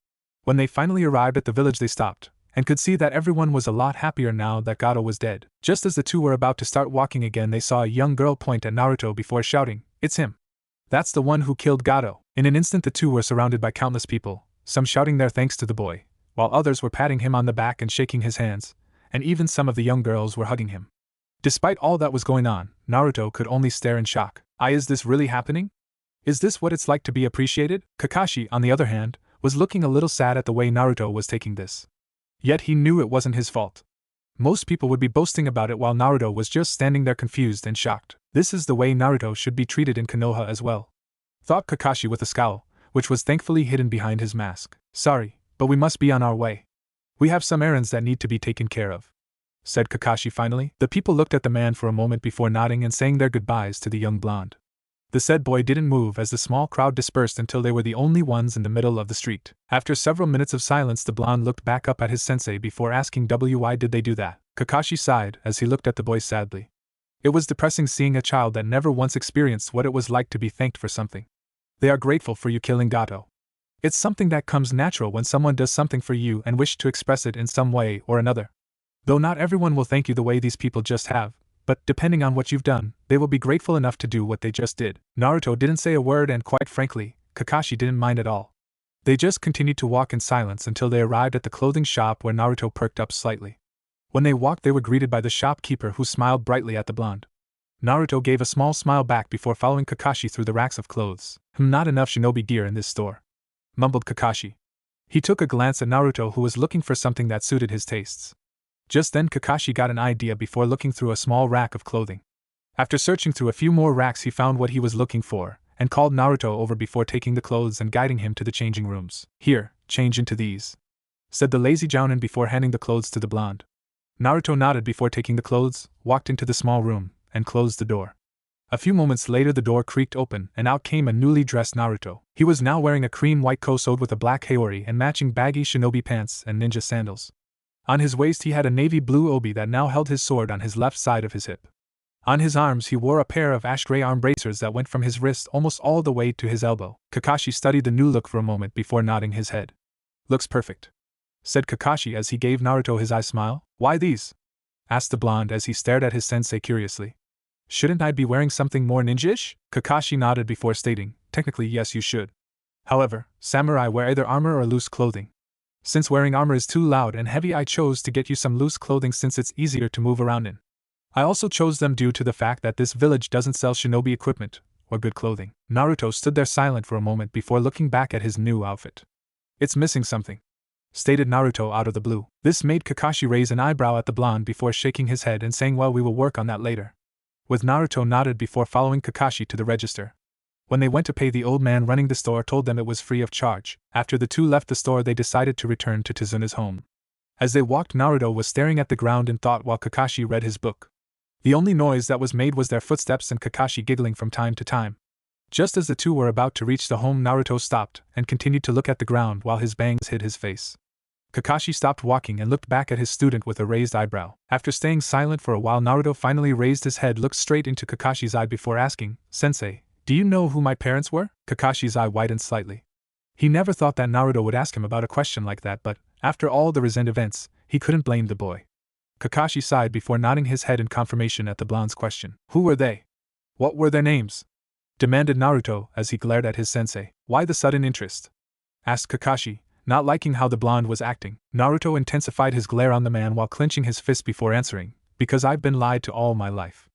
When they finally arrived at the village, they stopped, and could see that everyone was a lot happier now that Gato was dead. Just as the two were about to start walking again, they saw a young girl point at Naruto before shouting, "It's him! That's the one who killed Gato!" In an instant, the two were surrounded by countless people, some shouting their thanks to the boy, while others were patting him on the back and shaking his hands, and even some of the young girls were hugging him. Despite all that was going on, Naruto could only stare in shock. Is this really happening? Is this what it's like to be appreciated? Kakashi, on the other hand, was looking a little sad at the way Naruto was taking this. Yet he knew it wasn't his fault. Most people would be boasting about it while Naruto was just standing there confused and shocked. This is the way Naruto should be treated in Konoha as well, thought Kakashi with a scowl, which was thankfully hidden behind his mask. "Sorry, but we must be on our way. We have some errands that need to be taken care of," said Kakashi finally. The people looked at the man for a moment before nodding and saying their goodbyes to the young blonde. The said boy didn't move as the small crowd dispersed until they were the only ones in the middle of the street. After several minutes of silence, the blonde looked back up at his sensei before asking, "Why did they do that?" Kakashi sighed as he looked at the boy sadly. It was depressing seeing a child that never once experienced what it was like to be thanked for something. "They are grateful for you killing Gato. It's something that comes natural when someone does something for you and wish to express it in some way or another. Though not everyone will thank you the way these people just have, but depending on what you've done, they will be grateful enough to do what they just did." Naruto didn't say a word, and quite frankly, Kakashi didn't mind at all. They just continued to walk in silence until they arrived at the clothing shop, where Naruto perked up slightly. When they walked, they were greeted by the shopkeeper, who smiled brightly at the blonde. Naruto gave a small smile back before following Kakashi through the racks of clothes. Not enough shinobi gear in this store," mumbled Kakashi. He took a glance at Naruto, who was looking for something that suited his tastes. Just then Kakashi got an idea before looking through a small rack of clothing. After searching through a few more racks, he found what he was looking for, and called Naruto over before taking the clothes and guiding him to the changing rooms. "Here, change into these," said the lazy jounin before handing the clothes to the blonde. Naruto nodded before taking the clothes, walked into the small room, and closed the door. A few moments later, the door creaked open, and out came a newly dressed Naruto. He was now wearing a cream-white coat sewed with a black haori and matching baggy shinobi pants and ninja sandals. On his waist he had a navy blue obi that now held his sword on his left side of his hip. On his arms he wore a pair of ash-gray arm bracers that went from his wrist almost all the way to his elbow. Kakashi studied the new look for a moment before nodding his head. "Looks perfect," said Kakashi as he gave Naruto his eye smile. "Why these?" asked the blonde as he stared at his sensei curiously. "Shouldn't I be wearing something more ninja-ish?" Kakashi nodded before stating, "Technically yes, you should. However, samurai wear either armor or loose clothing. Since wearing armor is too loud and heavy, I chose to get you some loose clothing since it's easier to move around in. I also chose them due to the fact that this village doesn't sell shinobi equipment or good clothing." Naruto stood there silent for a moment before looking back at his new outfit. "It's missing something," stated Naruto out of the blue. This made Kakashi raise an eyebrow at the blonde before shaking his head and saying, "Well, we will work on that later." With Naruto nodded before following Kakashi to the register. When they went to pay, the old man running the store told them it was free of charge. After the two left the store, they decided to return to Tazuna's home. As they walked, Naruto was staring at the ground in thought while Kakashi read his book. The only noise that was made was their footsteps and Kakashi giggling from time to time. Just as the two were about to reach the home, Naruto stopped and continued to look at the ground while his bangs hid his face. Kakashi stopped walking and looked back at his student with a raised eyebrow. After staying silent for a while, Naruto finally raised his head, looked straight into Kakashi's eye before asking, "Sensei, do you know who my parents were?" Kakashi's eye widened slightly. He never thought that Naruto would ask him about a question like that, but, after all the recent events, he couldn't blame the boy. Kakashi sighed before nodding his head in confirmation at the blonde's question. "Who were they? What were their names?" demanded Naruto as he glared at his sensei. "Why the sudden interest?" asked Kakashi, not liking how the blonde was acting. Naruto intensified his glare on the man while clenching his fist before answering, because I've been lied to all my life.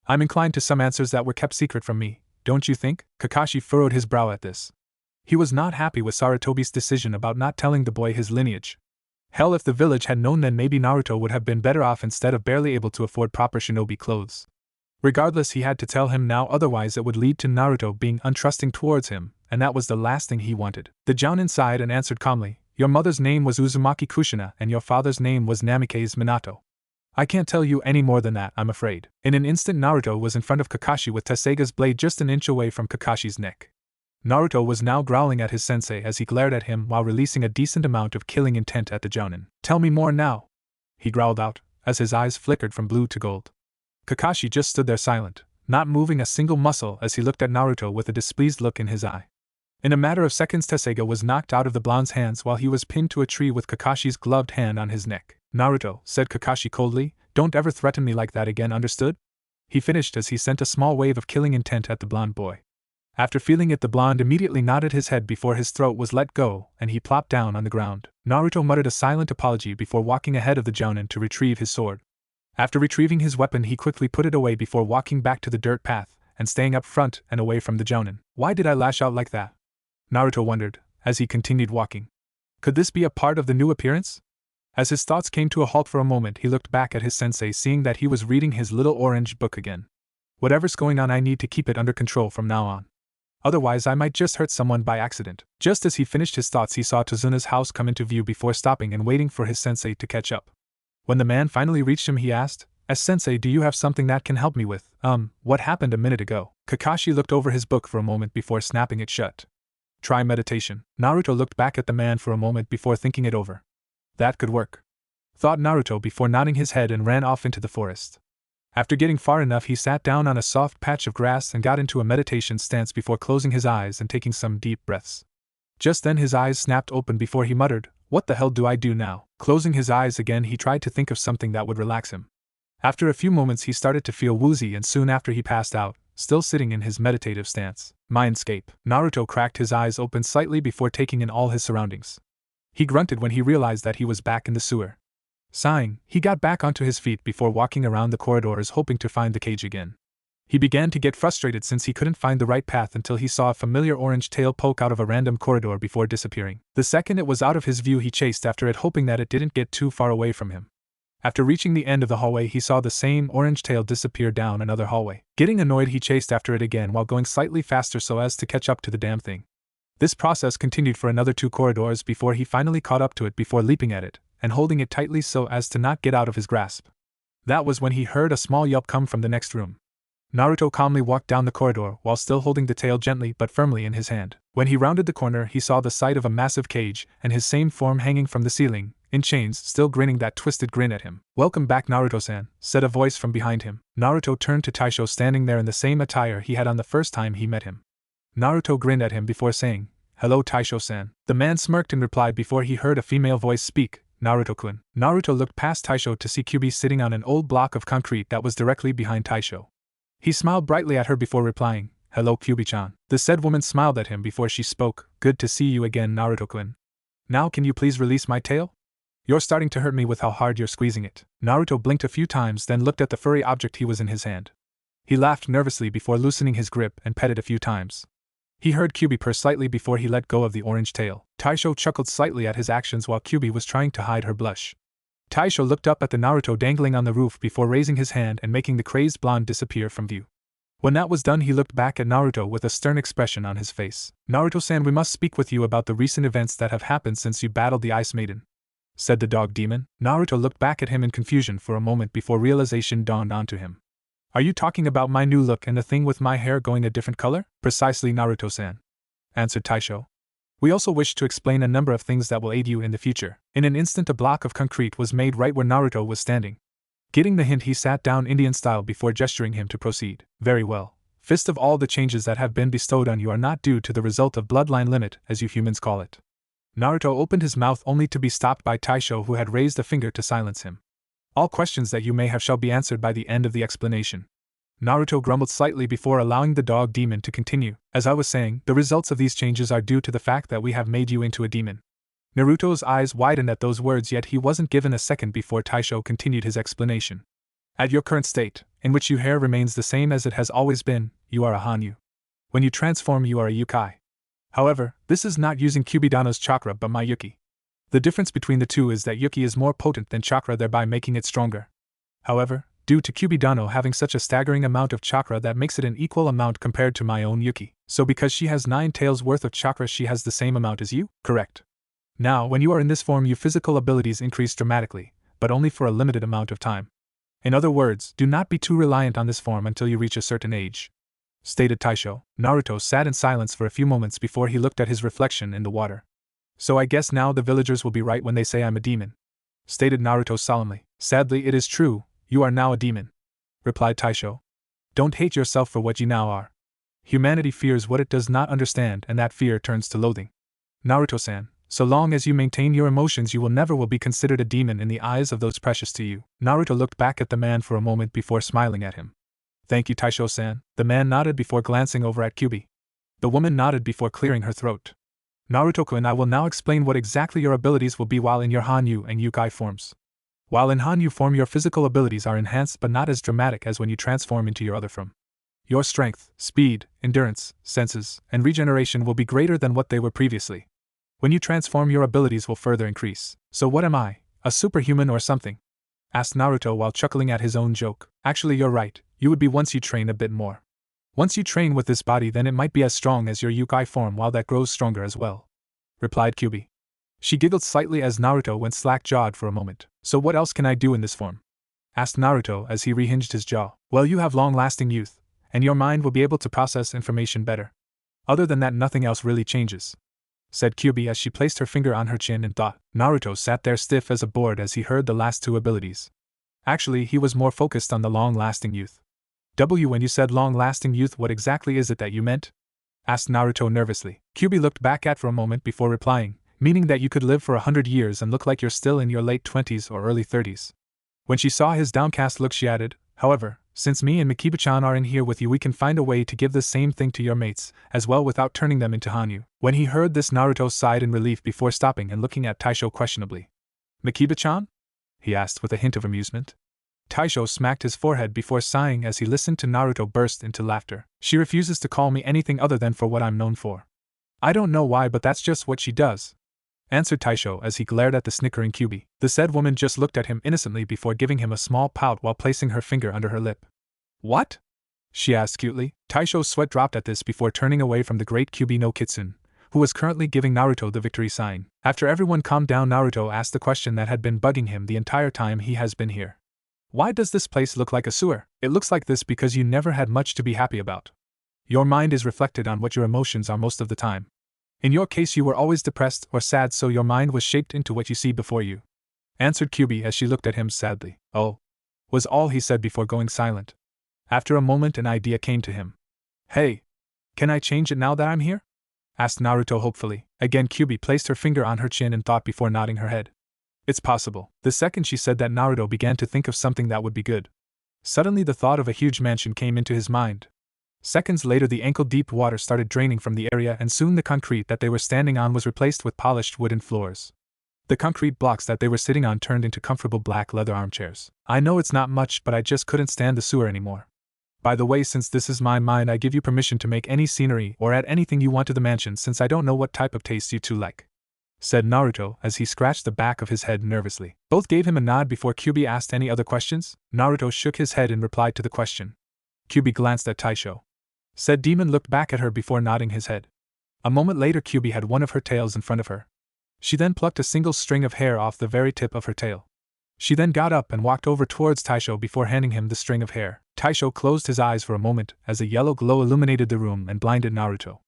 I'm inclined to some answers that were kept secret from me, don't you think? Kakashi furrowed his brow at this. He was not happy with Sarutobi's decision about not telling the boy his lineage. Hell, if the village had known, then maybe Naruto would have been better off instead of barely able to afford proper shinobi clothes. Regardless, he had to tell him now, otherwise it would lead to Naruto being untrusting towards him, and that was the last thing he wanted. The Jounin sighed and answered calmly, your mother's name was Uzumaki Kushina and your father's name was Namikaze Minato. I can't tell you any more than that, I'm afraid. In an instant, Naruto was in front of Kakashi with Tesega's blade just an inch away from Kakashi's neck. Naruto was now growling at his sensei as he glared at him while releasing a decent amount of killing intent at the Jounin. Tell me more now, he growled out, as his eyes flickered from blue to gold. Kakashi just stood there silent, not moving a single muscle as he looked at Naruto with a displeased look in his eye. In a matter of seconds, Tesega was knocked out of the blonde's hands while he was pinned to a tree with Kakashi's gloved hand on his neck. Naruto, said Kakashi coldly, don't ever threaten me like that again, understood? He finished as he sent a small wave of killing intent at the blonde boy. After feeling it, the blonde immediately nodded his head before his throat was let go and he plopped down on the ground. Naruto muttered a silent apology before walking ahead of the Jounin to retrieve his sword. After retrieving his weapon, he quickly put it away before walking back to the dirt path and staying up front and away from the Jounin. Why did I lash out like that? Naruto wondered, as he continued walking. Could this be a part of the new appearance? As his thoughts came to a halt for a moment, he looked back at his sensei, seeing that he was reading his little orange book again. Whatever's going on, I need to keep it under control from now on. Otherwise, I might just hurt someone by accident. Just as he finished his thoughts, he saw Tozuna's house come into view before stopping and waiting for his sensei to catch up. When the man finally reached him, he asked, Sensei, do you have something that can help me with, what happened a minute ago? Kakashi looked over his book for a moment before snapping it shut. Try meditation. Naruto looked back at the man for a moment before thinking it over. That could work, thought Naruto before nodding his head and ran off into the forest. After getting far enough, he sat down on a soft patch of grass and got into a meditation stance before closing his eyes and taking some deep breaths. Just then his eyes snapped open before he muttered, what the hell do I do now? Closing his eyes again, he tried to think of something that would relax him. After a few moments, he started to feel woozy and soon after he passed out, still sitting in his meditative stance. Mindscape. Naruto cracked his eyes open slightly before taking in all his surroundings. He grunted when he realized that he was back in the sewer. Sighing, he got back onto his feet before walking around the corridors hoping to find the cage again. He began to get frustrated since he couldn't find the right path until he saw a familiar orange tail poke out of a random corridor before disappearing. The second it was out of his view, he chased after it, hoping that it didn't get too far away from him. After reaching the end of the hallway, he saw the same orange tail disappear down another hallway. Getting annoyed, he chased after it again while going slightly faster so as to catch up to the damn thing. This process continued for another 2 corridors before he finally caught up to it before leaping at it and holding it tightly so as to not get out of his grasp. That was when he heard a small yelp come from the next room. Naruto calmly walked down the corridor while still holding the tail gently but firmly in his hand. When he rounded the corner, he saw the sight of a massive cage and his same form hanging from the ceiling, in chains, still grinning that twisted grin at him. Welcome back, Naruto-san, said a voice from behind him. Naruto turned to Taisho, standing there in the same attire he had on the first time he met him. Naruto grinned at him before saying, Hello, Taisho-san. The man smirked in reply before he heard a female voice speak, Naruto-kun. Naruto looked past Taisho to see Kyubi sitting on an old block of concrete that was directly behind Taisho. He smiled brightly at her before replying, Hello, Kyubi-chan. The said woman smiled at him before she spoke, Good to see you again, Naruto-kun. Now can you please release my tail? You're starting to hurt me with how hard you're squeezing it. Naruto blinked a few times, then looked at the furry object he was in his hand. He laughed nervously before loosening his grip and petted a few times. He heard Kyubi purr slightly before he let go of the orange tail. Taisho chuckled slightly at his actions while Kyubi was trying to hide her blush. Taisho looked up at the Naruto dangling on the roof before raising his hand and making the crazed blonde disappear from view. When that was done, he looked back at Naruto with a stern expression on his face. Naruto-san, we must speak with you about the recent events that have happened since you battled the Ice Maiden, said the dog demon. Naruto looked back at him in confusion for a moment before realization dawned onto him. Are you talking about my new look and the thing with my hair going a different color? Precisely, Naruto-san, answered Taisho. We also wish to explain a number of things that will aid you in the future. In an instant, a block of concrete was made right where Naruto was standing. Getting the hint, he sat down Indian style before gesturing him to proceed. Very well. Fist of all the changes that have been bestowed on you are not due to the result of bloodline limit, as you humans call it. Naruto opened his mouth only to be stopped by Taisho, who had raised a finger to silence him. All questions that you may have shall be answered by the end of the explanation. Naruto grumbled slightly before allowing the dog demon to continue. As I was saying, the results of these changes are due to the fact that we have made you into a demon. Naruto's eyes widened at those words, yet he wasn't given a second before Taisho continued his explanation. At your current state, in which your hair remains the same as it has always been, you are a Hanyu. When you transform, you are a Yukai. However, this is not using Kubidano's chakra but my Yuki. The difference between the two is that Yuki is more potent than chakra, thereby making it stronger. However, due to Kubidano having such a staggering amount of chakra, that makes it an equal amount compared to my own Yuki. So because she has 9 taels worth of chakra, she has the same amount as you? Correct. Now, when you are in this form, your physical abilities increase dramatically, but only for a limited amount of time. In other words, do not be too reliant on this form until you reach a certain age, stated Taisho. Naruto sat in silence for a few moments before he looked at his reflection in the water. So I guess now the villagers will be right when they say I'm a demon, stated Naruto solemnly. Sadly, it is true, you are now a demon, replied Taisho. Don't hate yourself for what you now are. Humanity fears what it does not understand, and that fear turns to loathing. Naruto-san, so long as you maintain your emotions, you will never be considered a demon in the eyes of those precious to you. Naruto looked back at the man for a moment before smiling at him. Thank you, Taisho-san. The man nodded before glancing over at Kyubi. The woman nodded before clearing her throat. Naruto-kun, I will now explain what exactly your abilities will be while in your Hanyu and Yukai forms. While in Hanyu form, your physical abilities are enhanced but not as dramatic as when you transform into your other form. Your strength, speed, endurance, senses, and regeneration will be greater than what they were previously. When you transform, your abilities will further increase. So what am I, a superhuman or something? Asked Naruto while chuckling at his own joke. Actually, you're right, you would be once you train a bit more. Once you train with this body, then it might be as strong as your Yukai form, while that grows stronger as well, replied Kyubi. She giggled slightly as Naruto went slack-jawed for a moment. So what else can I do in this form? Asked Naruto as he rehinged his jaw. Well, you have long-lasting youth, and your mind will be able to process information better. Other than that, nothing else really changes, said Kyubi as she placed her finger on her chin and thought. Naruto sat there stiff as a board as he heard the last 2 abilities. Actually, he was more focused on the long-lasting youth. When you said long-lasting youth, what exactly is it that you meant? Asked Naruto nervously. Kyubi looked back at for a moment before replying, meaning that you could live for 100 years and look like you're still in your late 20s or early 30s. When she saw his downcast look, she added, however, since me and Mikiba-chan are in here with you, we can find a way to give the same thing to your mates, as well, without turning them into Hanyu. When he heard this, Naruto sighed in relief before stopping and looking at Taisho questionably. Mikiba-chan? He asked with a hint of amusement. Taisho smacked his forehead before sighing as he listened to Naruto burst into laughter. She refuses to call me anything other than for what I'm known for. I don't know why, but that's just what she does, answered Taisho as he glared at the snickering Kyubi. The said woman just looked at him innocently before giving him a small pout while placing her finger under her lip. What? She asked cutely. Taisho's sweat dropped at this before turning away from the great Kyubi no Kitsune, who was currently giving Naruto the victory sign. After everyone calmed down, Naruto asked the question that had been bugging him the entire time he has been here. Why does this place look like a sewer? It looks like this because you never had much to be happy about. Your mind is reflected on what your emotions are most of the time. In your case, you were always depressed or sad, so your mind was shaped into what you see before you, answered Kyubi as she looked at him sadly. Oh, was all he said before going silent. After a moment, an idea came to him. Hey, can I change it now that I'm here? Asked Naruto hopefully. Again, Kyubi placed her finger on her chin and thought before nodding her head. It's possible. The second she said that, Naruto began to think of something that would be good. Suddenly the thought of a huge mansion came into his mind. Seconds later, the ankle-deep water started draining from the area, and soon the concrete that they were standing on was replaced with polished wooden floors. The concrete blocks that they were sitting on turned into comfortable black leather armchairs. I know it's not much, but I just couldn't stand the sewer anymore. By the way, since this is my mind, I give you permission to make any scenery or add anything you want to the mansion, since I don't know what type of taste you two like, said Naruto as he scratched the back of his head nervously. Both gave him a nod before Kyubi asked any other questions. Naruto shook his head in reply to the question. Kyubi glanced at Taisho. Said demon looked back at her before nodding his head. A moment later, Kyubi had one of her tails in front of her. She then plucked a single string of hair off the very tip of her tail. She then got up and walked over towards Taisho before handing him the string of hair. Taisho closed his eyes for a moment as a yellow glow illuminated the room and blinded Naruto.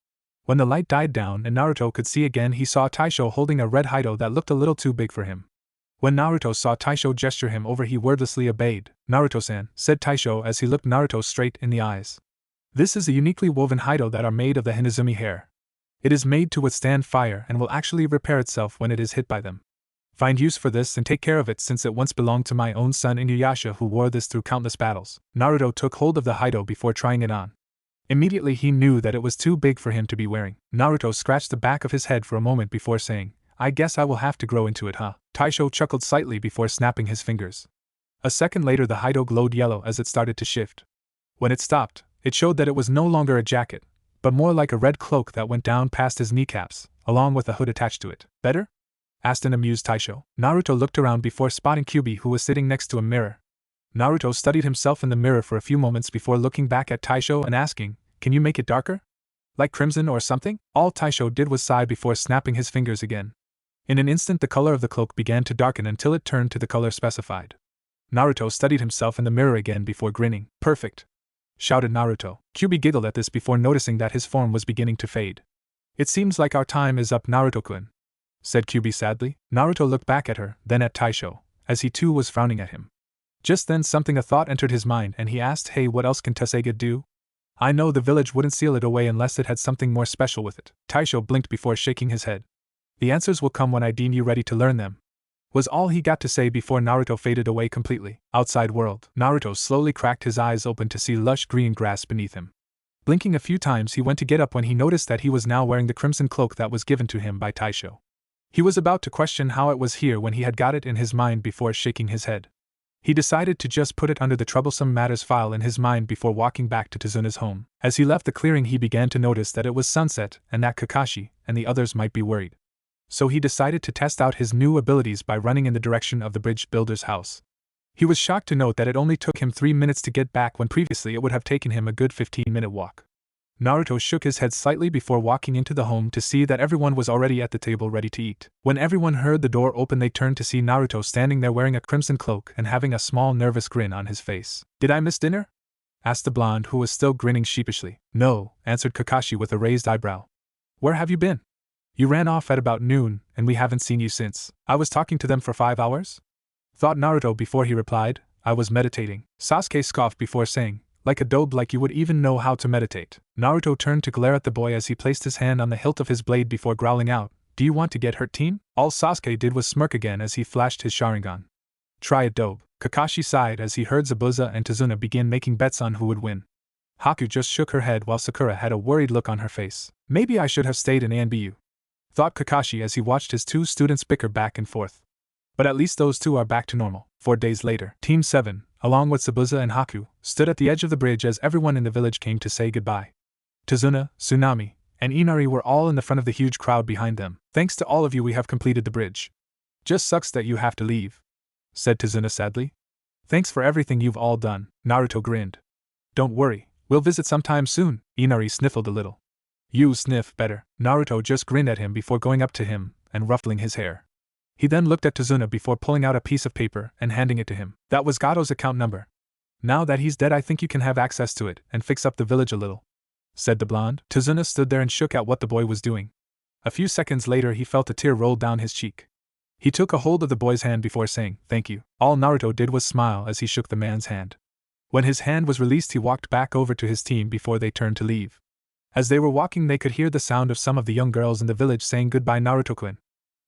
When the light died down and Naruto could see again, he saw Taisho holding a red Haido that looked a little too big for him. When Naruto saw Taisho gesture him over, he wordlessly obeyed. Naruto-san, said Taisho as he looked Naruto straight in the eyes. This is a uniquely woven Haido that are made of the Hinazumi hair. It is made to withstand fire and will actually repair itself when it is hit by them. Find use for this and take care of it, since it once belonged to my own son Inuyasha, who wore this through countless battles. Naruto took hold of the Haido before trying it on. Immediately he knew that it was too big for him to be wearing. Naruto scratched the back of his head for a moment before saying, I guess I will have to grow into it, huh? Taisho chuckled slightly before snapping his fingers. A second later the Haido glowed yellow as it started to shift. When it stopped, it showed that it was no longer a jacket, but more like a red cloak that went down past his kneecaps, along with a hood attached to it. Better? Asked an amused Taisho. Naruto looked around before spotting Kyubi, who was sitting next to a mirror. Naruto studied himself in the mirror for a few moments before looking back at Taisho and asking, "Can you make it darker? Like crimson or something?" All Taisho did was sigh before snapping his fingers again. In an instant the color of the cloak began to darken until it turned to the color specified. Naruto studied himself in the mirror again before grinning. "Perfect!" shouted Naruto. Kyubi giggled at this before noticing that his form was beginning to fade. "It seems like our time is up, Naruto-kun," said Kyubi sadly. Naruto looked back at her, then at Taisho, as he too was frowning at him. Just then a thought entered his mind and he asked, "Hey, what else can Tesseiga do? I know the village wouldn't seal it away unless it had something more special with it." Taisho blinked before shaking his head. "The answers will come when I deem you ready to learn them," was all he got to say before Naruto faded away completely. Outside world. Naruto slowly cracked his eyes open to see lush green grass beneath him. Blinking a few times he went to get up when he noticed that he was now wearing the crimson cloak that was given to him by Taisho. He was about to question how it was here when he had got it in his mind before shaking his head. He decided to just put it under the troublesome matters file in his mind before walking back to Tazuna's home. As he left the clearing he began to notice that it was sunset and that Kakashi and the others might be worried. So he decided to test out his new abilities by running in the direction of the bridge builder's house. He was shocked to note that it only took him 3 minutes to get back when previously it would have taken him a good 15-minute walk. Naruto shook his head slightly before walking into the home to see that everyone was already at the table ready to eat. When everyone heard the door open they turned to see Naruto standing there wearing a crimson cloak and having a small nervous grin on his face. "Did I miss dinner?" asked the blonde, who was still grinning sheepishly. "No," answered Kakashi with a raised eyebrow. "Where have you been? You ran off at about noon, and we haven't seen you since." "I was talking to them for 5 hours?" thought Naruto before he replied, "I was meditating." Sasuke scoffed before saying, "Like a dope, like you would even know how to meditate." Naruto turned to glare at the boy as he placed his hand on the hilt of his blade before growling out, "Do you want to get hurt, team?" All Sasuke did was smirk again as he flashed his Sharingan. "Try it, dope." Kakashi sighed as he heard Zabuza and Tazuna begin making bets on who would win. Haku just shook her head while Sakura had a worried look on her face. "Maybe I should have stayed in ANBU," thought Kakashi as he watched his 2 students bicker back and forth. But at least those 2 are back to normal. 4 days later, Team 7, along with Zabuza and Haku, stood at the edge of the bridge as everyone in the village came to say goodbye. Tazuna, Tsunami, and Inari were all in the front of the huge crowd behind them. "Thanks to all of you we have completed the bridge. Just sucks that you have to leave," said Tazuna sadly. "Thanks for everything you've all done." Naruto grinned. "Don't worry, we'll visit sometime soon." Inari sniffled a little. "You sniff better." Naruto just grinned at him before going up to him and ruffling his hair. He then looked at Tazuna before pulling out a piece of paper and handing it to him. "That was Gato's account number. Now that he's dead I think you can have access to it and fix up the village a little," said the blonde. Tazuna stood there and shook at what the boy was doing. A few seconds later he felt a tear roll down his cheek. He took a hold of the boy's hand before saying, "Thank you." All Naruto did was smile as he shook the man's hand. When his hand was released he walked back over to his team before they turned to leave. As they were walking they could hear the sound of some of the young girls in the village saying goodbye Naruto-kun,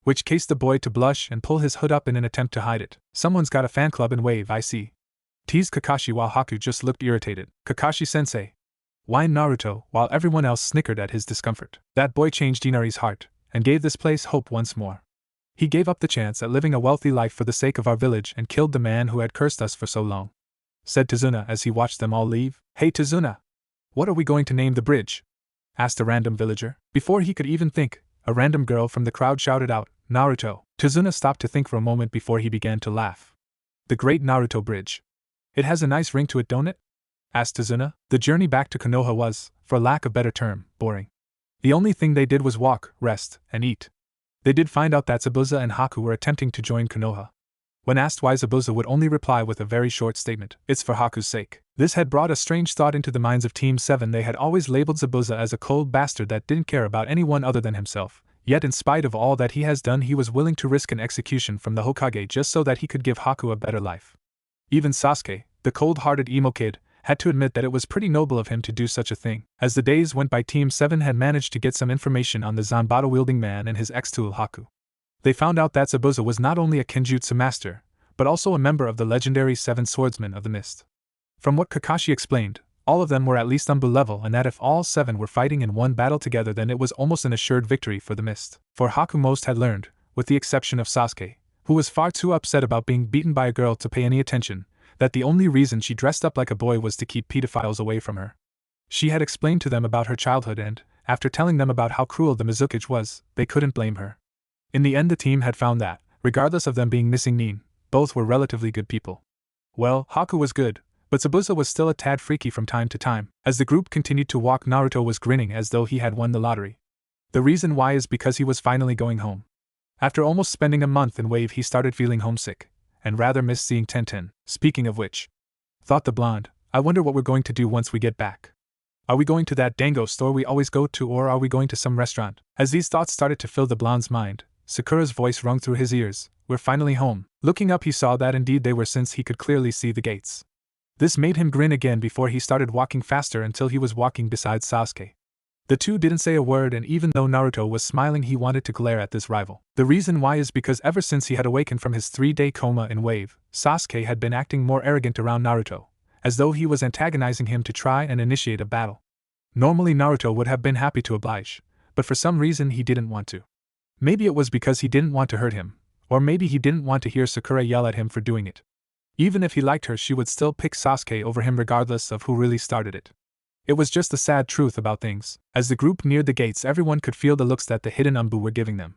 which caused the boy to blush and pull his hood up in an attempt to hide it. "Someone's got a fan club and wave, I see," teased Kakashi while Haku just looked irritated. "Kakashi-sensei," whined Naruto while everyone else snickered at his discomfort. That boy changed Inari's heart and gave this place hope once more. He gave up the chance at living a wealthy life for the sake of our village and killed the man who had cursed us for so long," said Tazuna as he watched them all leave. "Hey Tazuna, what are we going to name the bridge?" asked a random villager. Before he could even think, a random girl from the crowd shouted out, "Naruto." Tazuna stopped to think for a moment before he began to laugh. "The Great Naruto Bridge. It has a nice ring to it, don't it?" asked Tazuna. The journey back to Konoha was, for lack of a better term, boring. The only thing they did was walk, rest, and eat. They did find out that Zabuza and Haku were attempting to join Konoha. When asked why, Zabuza would only reply with a very short statement, "It's for Haku's sake." This had brought a strange thought into the minds of Team 7. They had always labeled Zabuza as a cold bastard that didn't care about anyone other than himself. Yet in spite of all that he has done he was willing to risk an execution from the Hokage just so that he could give Haku a better life. Even Sasuke, the cold-hearted emo kid, had to admit that it was pretty noble of him to do such a thing. As the days went by Team 7 had managed to get some information on the Zanbato-wielding man and his ex-tool Haku. They found out that Zabuza was not only a Kenjutsu master, but also a member of the legendary 7 Swordsmen of the Mist. From what Kakashi explained, all of them were at least Anbu level and that if all 7 were fighting in one battle together then it was almost an assured victory for the Mist. For Haku most had learned, with the exception of Sasuke, who was far too upset about being beaten by a girl to pay any attention, that the only reason she dressed up like a boy was to keep pedophiles away from her. She had explained to them about her childhood and, after telling them about how cruel the Mizukage was, they couldn't blame her. In the end the team had found that, regardless of them being missing Nin, both were relatively good people. Well, Haku was good, but Zabuza was still a tad freaky from time to time. As the group continued to walk, Naruto was grinning as though he had won the lottery. The reason why is because he was finally going home. After almost spending a month in Wave, he started feeling homesick, and rather missed seeing Tenten. Speaking of which, thought the blonde, I wonder what we're going to do once we get back. Are we going to that dango store we always go to, or are we going to some restaurant? As these thoughts started to fill the blonde's mind, Sakura's voice rung through his ears, we're finally home. Looking up he saw that indeed they were, since he could clearly see the gates. This made him grin again before he started walking faster until he was walking beside Sasuke. The two didn't say a word, and even though Naruto was smiling he wanted to glare at this rival. The reason why is because ever since he had awakened from his 3-day coma in Wave, Sasuke had been acting more arrogant around Naruto, as though he was antagonizing him to try and initiate a battle. Normally Naruto would have been happy to oblige, but for some reason he didn't want to. Maybe it was because he didn't want to hurt him, or maybe he didn't want to hear Sakura yell at him for doing it. Even if he liked her, she would still pick Sasuke over him regardless of who really started it. It was just the sad truth about things. As the group neared the gates, everyone could feel the looks that the hidden Umbu were giving them.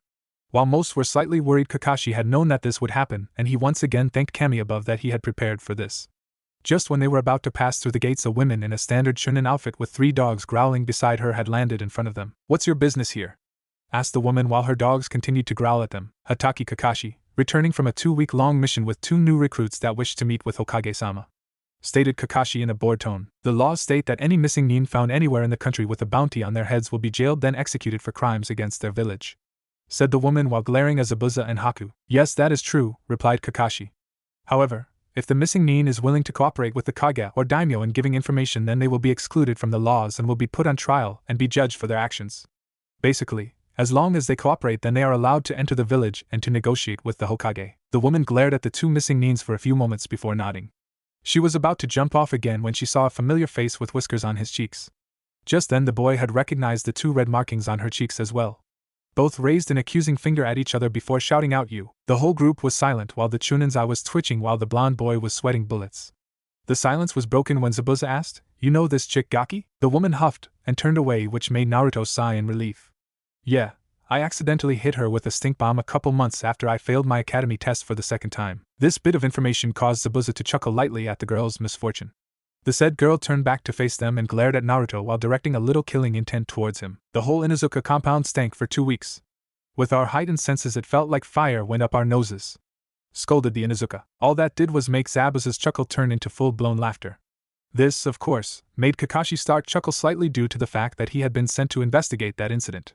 While most were slightly worried, Kakashi had known that this would happen, and he once again thanked Kami above that he had prepared for this. Just when they were about to pass through the gates, a woman in a standard shonen outfit with 3 dogs growling beside her had landed in front of them. What's your business here? Asked the woman while her dogs continued to growl at them. Hatake Kakashi, returning from a 2-week-long mission with 2 new recruits that wished to meet with Hokage-sama. Stated Kakashi in a bored tone. The laws state that any missing nin found anywhere in the country with a bounty on their heads will be jailed then executed for crimes against their village. Said the woman while glaring at Zabuza and Haku. Yes, that is true, replied Kakashi. However, if the missing nin is willing to cooperate with the Kage or daimyo in giving information, then they will be excluded from the laws and will be put on trial and be judged for their actions. Basically, as long as they cooperate, then they are allowed to enter the village and to negotiate with the Hokage. The woman glared at the 2 missing nins for a few moments before nodding. She was about to jump off again when she saw a familiar face with whiskers on his cheeks. Just then the boy had recognized the 2 red markings on her cheeks as well. Both raised an accusing finger at each other before shouting out you. The whole group was silent while the Chunin's eye was twitching while the blonde boy was sweating bullets. The silence was broken when Zabuza asked, You know this chick Gaki? The woman huffed and turned away, which made Naruto sigh in relief. Yeah, I accidentally hit her with a stink bomb a couple months after I failed my academy test for the 2nd time. This bit of information caused Zabuza to chuckle lightly at the girl's misfortune. The said girl turned back to face them and glared at Naruto while directing a little killing intent towards him. The whole Inuzuka compound stank for 2 weeks. With our heightened senses it felt like fire went up our noses. Scolded the Inuzuka. All that did was make Zabuza's chuckle turn into full-blown laughter. This, of course, made Kakashi start chuckle slightly due to the fact that he had been sent to investigate that incident.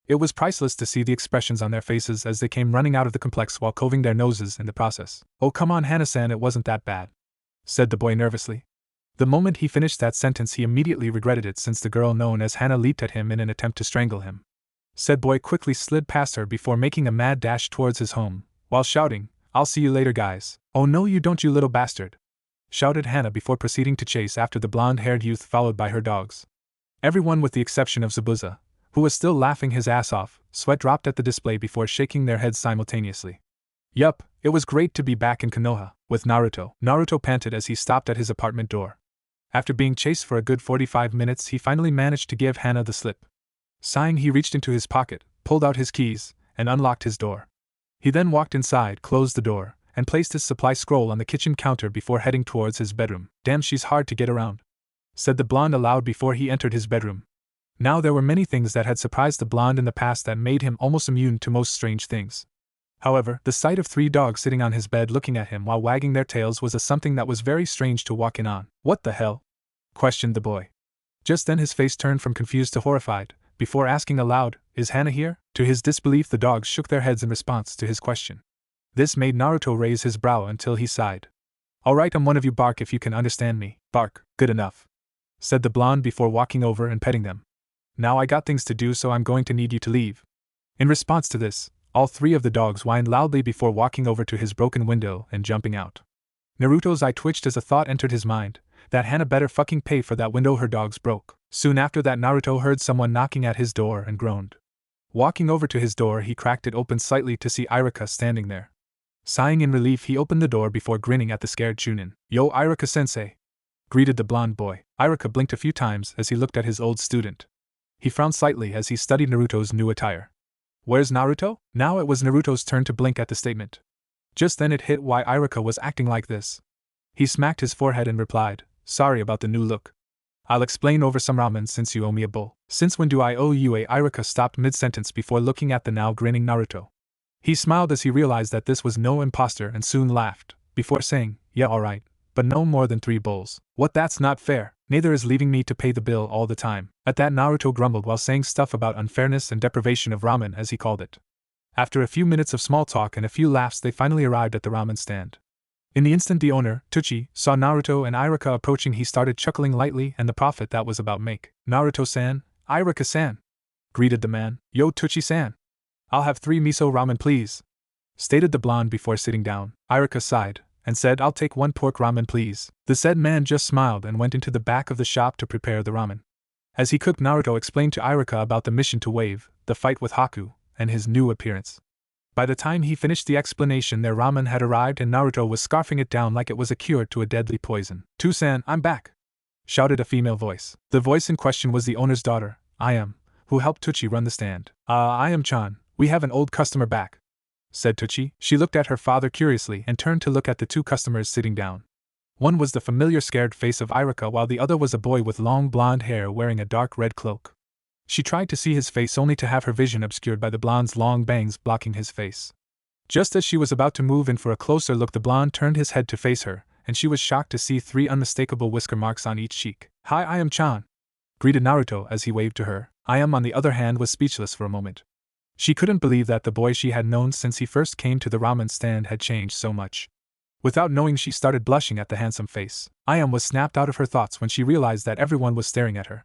It was priceless to see the expressions on their faces as they came running out of the complex while coving their noses in the process. Oh come on Hana-san, it wasn't that bad, said the boy nervously. The moment he finished that sentence he immediately regretted it, since the girl known as Hana leaped at him in an attempt to strangle him. Said boy quickly slid past her before making a mad dash towards his home, while shouting, I'll see you later guys. Oh no you don't, you little bastard, shouted Hana before proceeding to chase after the blonde-haired youth followed by her dogs. Everyone with the exception of Zabuza, who was still laughing his ass off, sweat dropped at the display before shaking their heads simultaneously. Yup, it was great to be back in Konoha, with Naruto. Naruto panted as he stopped at his apartment door. After being chased for a good 45 minutes he finally managed to give Hana the slip. Sighing he reached into his pocket, pulled out his keys, and unlocked his door. He then walked inside, closed the door, and placed his supply scroll on the kitchen counter before heading towards his bedroom. Damn, she's hard to get around, said the blonde aloud before he entered his bedroom. Now there were many things that had surprised the blonde in the past that made him almost immune to most strange things. However, the sight of 3 dogs sitting on his bed looking at him while wagging their tails was something that was very strange to walk in on. What the hell? Questioned the boy. Just then his face turned from confused to horrified, before asking aloud, Is Hana here? To his disbelief the dogs shook their heads in response to his question. This made Naruto raise his brow until he sighed. Alright, I'm one of you, bark if you can understand me. Bark, good enough, said the blonde before walking over and petting them. Now I got things to do, so I'm going to need you to leave. In response to this, all 3 of the dogs whined loudly before walking over to his broken window and jumping out. Naruto's eye twitched as a thought entered his mind, that Hana better fucking pay for that window her dogs broke. Soon after that Naruto heard someone knocking at his door and groaned. Walking over to his door, he cracked it open slightly to see Irika standing there. Sighing in relief, he opened the door before grinning at the scared Chunin. "Yo, Irika-sensei," greeted the blonde boy. Irika blinked a few times as he looked at his old student. He frowned slightly as he studied Naruto's new attire. "Where's Naruto?" Now it was Naruto's turn to blink at the statement. Just then it hit why Irika was acting like this. He smacked his forehead and replied, "Sorry about the new look. I'll explain over some ramen since you owe me a bowl." "Since when do I owe you a?" Irika stopped mid-sentence before looking at the now grinning Naruto. He smiled as he realized that this was no imposter and soon laughed, before saying, "Yeah, alright, but no more than 3 bowls." "What, that's not fair. Neither is leaving me to pay the bill all the time." At that, Naruto grumbled while saying stuff about unfairness and deprivation of ramen, as he called it. After a few minutes of small talk and a few laughs, they finally arrived at the ramen stand. In the instant the owner, Tucci, saw Naruto and Irika approaching, he started chuckling lightly and the profit that was about make. "Naruto-san, Irika-san," greeted the man. "Yo, Tucci-san. I'll have 3 miso ramen please," stated the blonde before sitting down. Irika sighed and said, "I'll take 1 pork ramen please." The said man just smiled and went into the back of the shop to prepare the ramen. As he cooked, Naruto explained to Irika about the mission to Wave, the fight with Haku, and his new appearance. By the time he finished the explanation, their ramen had arrived and Naruto was scarfing it down like it was a cure to a deadly poison. "Tu-san, I'm back!" shouted a female voice. The voice in question was the owner's daughter, Ayam, who helped Tucci run the stand. Ayam-chan, we have an old customer back," said Tucci. She looked at her father curiously and turned to look at the 2 customers sitting down. One was the familiar scared face of Irika, while the other was a boy with long blonde hair wearing a dark red cloak. She tried to see his face only to have her vision obscured by the blonde's long bangs blocking his face. Just as she was about to move in for a closer look, the blonde turned his head to face her, and she was shocked to see 3 unmistakable whisker marks on each cheek. "Hi, Ayam-chan," greeted Naruto as he waved to her. Ayam, on the other hand, was speechless for a moment. She couldn't believe that the boy she had known since he first came to the ramen stand had changed so much. Without knowing, she started blushing at the handsome face. Ayam was snapped out of her thoughts when she realized that everyone was staring at her.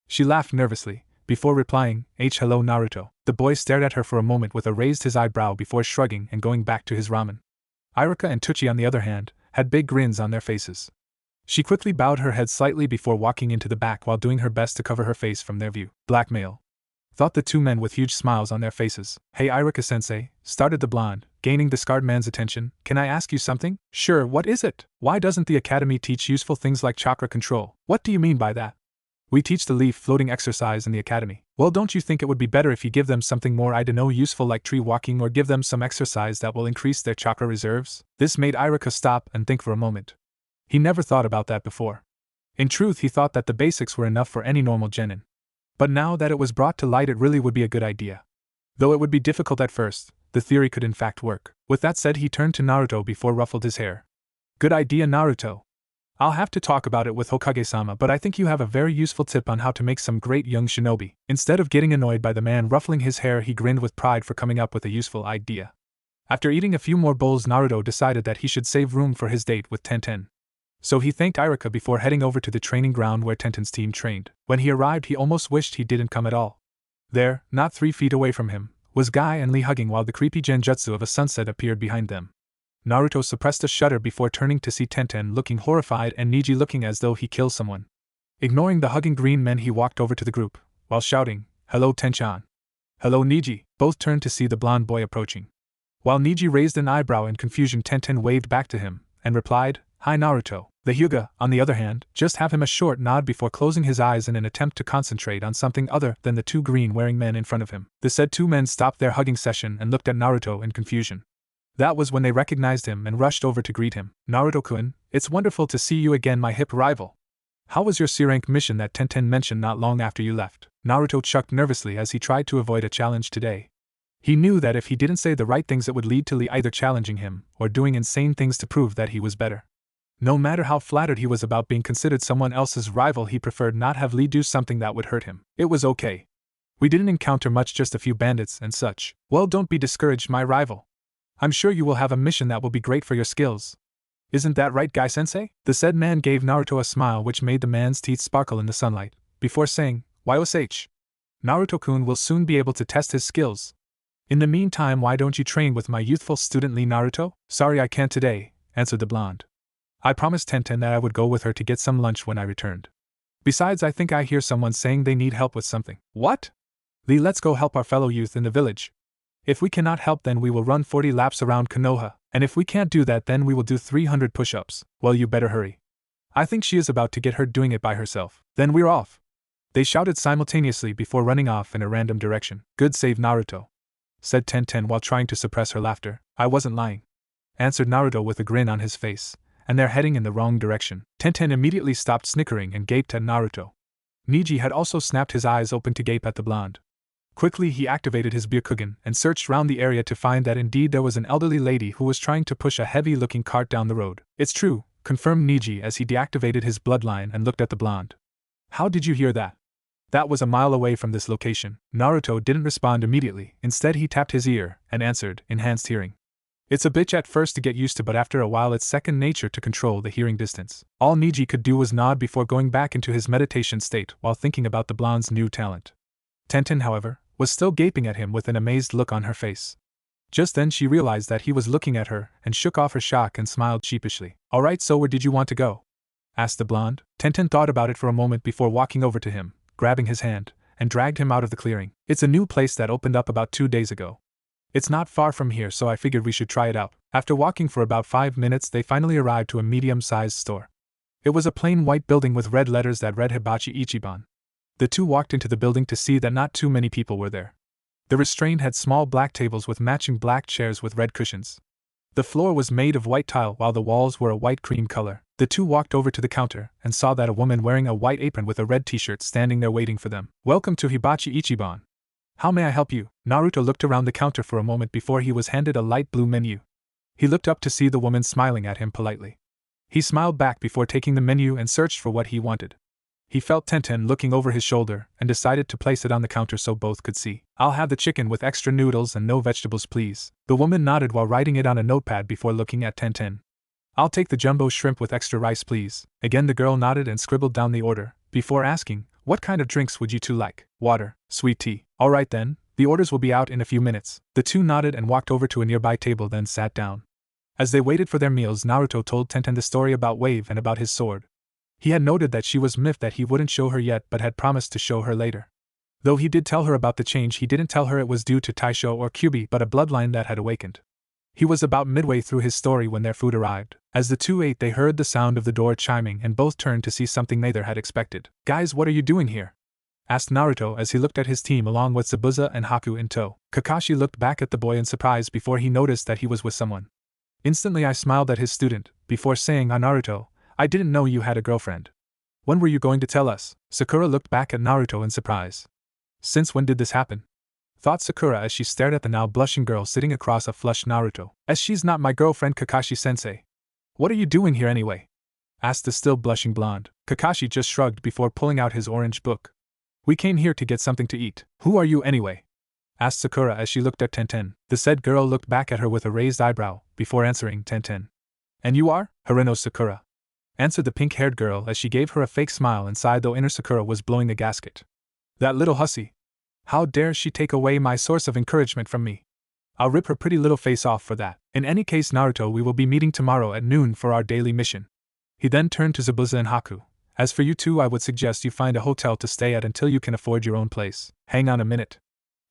She laughed nervously, before replying, "Hello Naruto." The boy stared at her for a moment with a raised his eyebrow before shrugging and going back to his ramen. Irika and Tucci, on the other hand, had big grins on their faces. She quickly bowed her head slightly before walking into the back while doing her best to cover her face from their view. "Blackmail," thought the 2 men with huge smiles on their faces. "Hey Irika-sensei," started the blonde, gaining the scarred man's attention, "can I ask you something?" "Sure, what is it?" "Why doesn't the academy teach useful things like chakra control?" "What do you mean by that?" "We teach the leaf floating exercise in the academy." "Well, don't you think it would be better if you give them something more useful like tree walking, or give them some exercise that will increase their chakra reserves?" This made Irika stop and think for a moment. He never thought about that before. In truth, he thought that the basics were enough for any normal genin. But now that it was brought to light, it really would be a good idea. Though it would be difficult at first, the theory could in fact work. With that said, he turned to Naruto before ruffled his hair. "Good idea, Naruto. I'll have to talk about it with Hokage-sama, but I think you have a very useful tip on how to make some great young shinobi." Instead of getting annoyed by the man ruffling his hair, he grinned with pride for coming up with a useful idea. After eating a few more bowls, Naruto decided that he should save room for his date with Tenten. So he thanked Irika before heading over to the training ground where Tenten's team trained. When he arrived, he almost wished he didn't come at all. There, not 3 feet away from him, was Guy and Lee hugging while the creepy genjutsu of a sunset appeared behind them. Naruto suppressed a shudder before turning to see Tenten looking horrified and Niji looking as though he killed someone. Ignoring the hugging green men, he walked over to the group, while shouting, "Hello Tenchan." "Hello Niji." Both turned to see the blonde boy approaching. While Niji raised an eyebrow in confusion, Tenten waved back to him, and replied, "Hi Naruto." The Hyuga, on the other hand, just have him a short nod before closing his eyes in an attempt to concentrate on something other than the 2 green-wearing men in front of him. The said 2 men stopped their hugging session and looked at Naruto in confusion. That was when they recognized him and rushed over to greet him. "Naruto-kun, it's wonderful to see you again, my hip rival. How was your C-rank mission that Tenten mentioned not long after you left?" Naruto chuckled nervously as he tried to avoid a challenge today. He knew that if he didn't say the right things, it would lead to Lee either challenging him or doing insane things to prove that he was better. No matter how flattered he was about being considered someone else's rival, he preferred not have Lee do something that would hurt him. "It was okay. We didn't encounter much, just a few bandits and such." "Well, don't be discouraged, my rival. I'm sure you will have a mission that will be great for your skills. Isn't that right, Guy-sensei?" The said man gave Naruto a smile which made the man's teeth sparkle in the sunlight, before saying, "Yosh. Naruto-kun will soon be able to test his skills. In the meantime, why don't you train with my youthful student Lee, Naruto?" "Sorry, I can't today," answered the blonde. "I promised Tenten that I would go with her to get some lunch when I returned. Besides, I think I hear someone saying they need help with something." "What?" Lee, let's go help our fellow youth in the village. If we cannot help, then we will run 40 laps around Konoha, and if we can't do that, then we will do 300 push-ups. Well, you better hurry. I think she is about to get hurt doing it by herself. Then we're off. They shouted simultaneously before running off in a random direction. Good save, Naruto, said Tenten while trying to suppress her laughter. I wasn't lying, answered Naruto with a grin on his face, and they're heading in the wrong direction. Tenten immediately stopped snickering and gaped at Naruto. Niji had also snapped his eyes open to gape at the blonde. Quickly he activated his Byakugan and searched round the area to find that indeed there was an elderly lady who was trying to push a heavy-looking cart down the road. It's true, confirmed Niji as he deactivated his bloodline and looked at the blonde. How did you hear that? That was a mile away from this location. Naruto didn't respond immediately, instead he tapped his ear and answered, enhanced hearing. It's a bitch at first to get used to, but after a while it's second nature to control the hearing distance. All Niji could do was nod before going back into his meditation state while thinking about the blonde's new talent. Tenten, however, was still gaping at him with an amazed look on her face. Just then she realized that he was looking at her and shook off her shock and smiled sheepishly. Alright, so where did you want to go? Asked the blonde. Tenten thought about it for a moment before walking over to him, grabbing his hand, and dragged him out of the clearing. It's a new place that opened up about 2 days ago. It's not far from here, so I figured we should try it out. After walking for about 5 minutes, they finally arrived to a medium-sized store. It was a plain white building with red letters that read Hibachi Ichiban. The two walked into the building to see that not too many people were there. The restraint had small black tables with matching black chairs with red cushions. The floor was made of white tile while the walls were a white cream color. The two walked over to the counter and saw that a woman wearing a white apron with a red t-shirt standing there waiting for them. Welcome to Hibachi Ichiban. How may I help you? Naruto looked around the counter for a moment before he was handed a light blue menu. He looked up to see the woman smiling at him politely. He smiled back before taking the menu and searched for what he wanted. He felt Tenten looking over his shoulder and decided to place it on the counter so both could see. I'll have the chicken with extra noodles and no vegetables, please. The woman nodded while writing it on a notepad before looking at Tenten. I'll take the jumbo shrimp with extra rice, please. Again the girl nodded and scribbled down the order, before asking, what kind of drinks would you two like? Water, sweet tea. Alright then, the orders will be out in a few minutes. The two nodded and walked over to a nearby table, then sat down. As they waited for their meals, Naruto told Tenten the story about Wave and about his sword. He had noted that she was miffed that he wouldn't show her yet but had promised to show her later. Though he did tell her about the change, he didn't tell her it was due to Taisho or Kyubi but a bloodline that had awakened. He was about midway through his story when their food arrived. As the two ate, they heard the sound of the door chiming and both turned to see something neither had expected. Guys, what are you doing here? Asked Naruto as he looked at his team along with Zabuza and Haku in tow. Kakashi looked back at the boy in surprise before he noticed that he was with someone. Instantly I smiled at his student, before saying, Naruto, I didn't know you had a girlfriend. When were you going to tell us? Sakura looked back at Naruto in surprise. Since when did this happen? Thought Sakura as she stared at the now blushing girl sitting across a flushed Naruto. As she's not my girlfriend, Kakashi-sensei. What are you doing here anyway? Asked the still blushing blonde. Kakashi just shrugged before pulling out his orange book. We came here to get something to eat. Who are you anyway? Asked Sakura as she looked at Tenten. The said girl looked back at her with a raised eyebrow, before answering Tenten. And you are? Hareno Sakura. Answered the pink-haired girl as she gave her a fake smile inside, though inner Sakura was blowing a gasket. That little hussy. How dare she take away my source of encouragement from me? I'll rip her pretty little face off for that. In any case, Naruto, we will be meeting tomorrow at noon for our daily mission. He then turned to Zabuza and Haku. As for you two, I would suggest you find a hotel to stay at until you can afford your own place. Hang on a minute.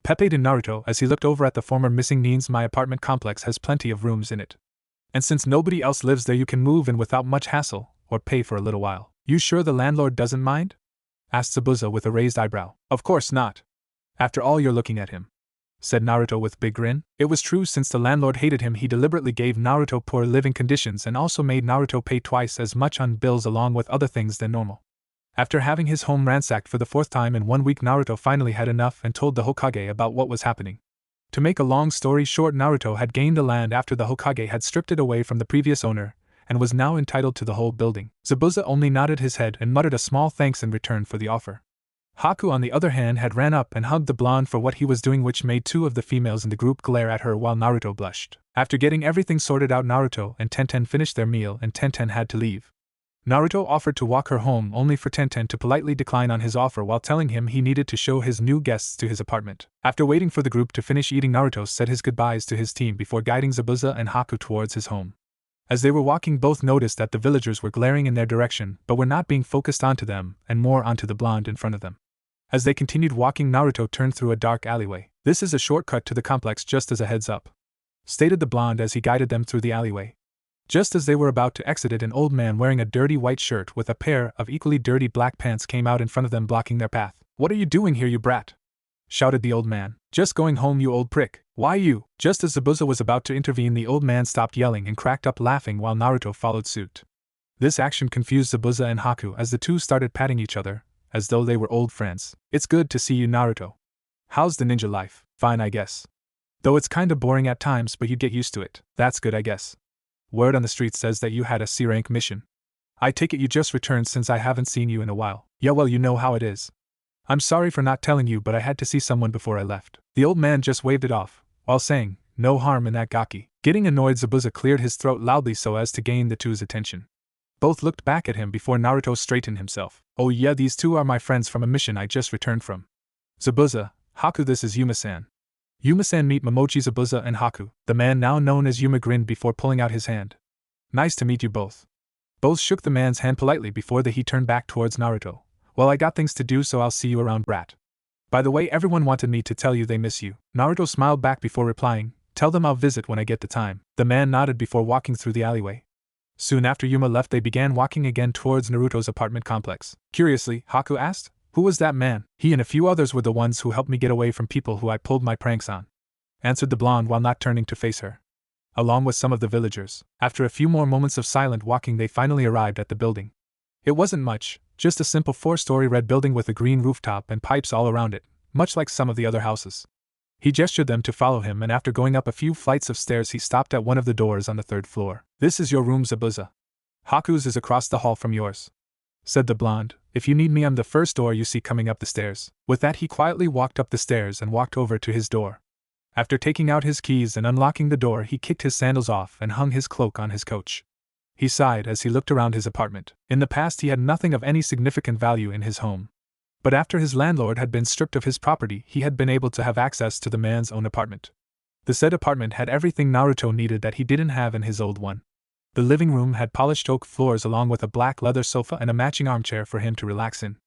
Pepe to Naruto as he looked over at the former missing Nines. My apartment complex has plenty of rooms in it. And since nobody else lives there, you can move in without much hassle, or pay for a little while. You sure the landlord doesn't mind? Asked Zabuza with a raised eyebrow. Of course not. After all, you're looking at him, said Naruto with big grin. It was true, since the landlord hated him, he deliberately gave Naruto poor living conditions and also made Naruto pay twice as much on bills along with other things than normal. After having his home ransacked for the 4th time in 1 week, Naruto finally had enough and told the Hokage about what was happening. To make a long story short, Naruto had gained the land after the Hokage had stripped it away from the previous owner, and was now entitled to the whole building. Zabuza only nodded his head and muttered a small thanks in return for the offer. Haku, on the other hand, had ran up and hugged the blonde for what he was doing, which made 2 of the females in the group glare at her while Naruto blushed. After getting everything sorted out, Naruto and Tenten finished their meal and Tenten had to leave. Naruto offered to walk her home, only for Tenten to politely decline on his offer while telling him he needed to show his new guests to his apartment. After waiting for the group to finish eating, Naruto said his goodbyes to his team before guiding Zabuza and Haku towards his home. As they were walking, both noticed that the villagers were glaring in their direction but were not being focused onto them and more onto the blonde in front of them. As they continued walking, Naruto turned through a dark alleyway. "This is a shortcut to the complex, just as a heads up," stated the blonde as he guided them through the alleyway. Just as they were about to exit it, an old man wearing a dirty white shirt with a pair of equally dirty black pants came out in front of them, blocking their path. "What are you doing here, you brat?" shouted the old man. "Just going home, you old prick. Why you?" Just as Zabuza was about to intervene, the old man stopped yelling and cracked up laughing while Naruto followed suit. This action confused Zabuza and Haku as the two started patting each other, as though they were old friends. "It's good to see you, Naruto. How's the ninja life?" "Fine, I guess. Though it's kinda boring at times, but you'd get used to it." "That's good, I guess. Word on the street says that you had a C-rank mission. I take it you just returned, since I haven't seen you in a while." "Yeah, well, you know how it is. I'm sorry for not telling you, but I had to see someone before I left." The old man just waved it off, while saying, "No harm in that, Gaki." Getting annoyed, Zabuza cleared his throat loudly so as to gain the two's attention. Both looked back at him before Naruto straightened himself. "Oh yeah, these two are my friends from a mission I just returned from. Zabuza, Haku, this is Yuma-san." Yuma-san, meet Momochi. Zabuza and Haku, the man now known as Yuma, grinned before pulling out his hand. "Nice to meet you both." Both shook the man's hand politely before he turned back towards Naruto. "Well, I got things to do, so I'll see you around, brat. By the way, everyone wanted me to tell you they miss you." Naruto smiled back before replying, "Tell them I'll visit when I get the time." The man nodded before walking through the alleyway. Soon after Yuma left, they began walking again towards Naruto's apartment complex. Curiously, Haku asked, "Who was that man?" "He and a few others were the ones who helped me get away from people who I pulled my pranks on," answered the blonde while not turning to face her. "Along with some of the villagers." After a few more moments of silent walking, they finally arrived at the building. It wasn't much, just a simple 4-story red building with a green rooftop and pipes all around it, much like some of the other houses. He gestured them to follow him, and after going up a few flights of stairs, he stopped at one of the doors on the 3rd floor. "This is your room, Zabuza. Haku's is across the hall from yours," said the blonde. "If you need me, I'm the first door you see coming up the stairs." With that, he quietly walked up the stairs and walked over to his door. After taking out his keys and unlocking the door, he kicked his sandals off and hung his cloak on his couch. He sighed as he looked around his apartment. In the past, he had nothing of any significant value in his home. But after his landlord had been stripped of his property, he had been able to have access to the man's own apartment. The said apartment had everything Naruto needed that he didn't have in his old one. The living room had polished oak floors along with a black leather sofa and a matching armchair for him to relax in.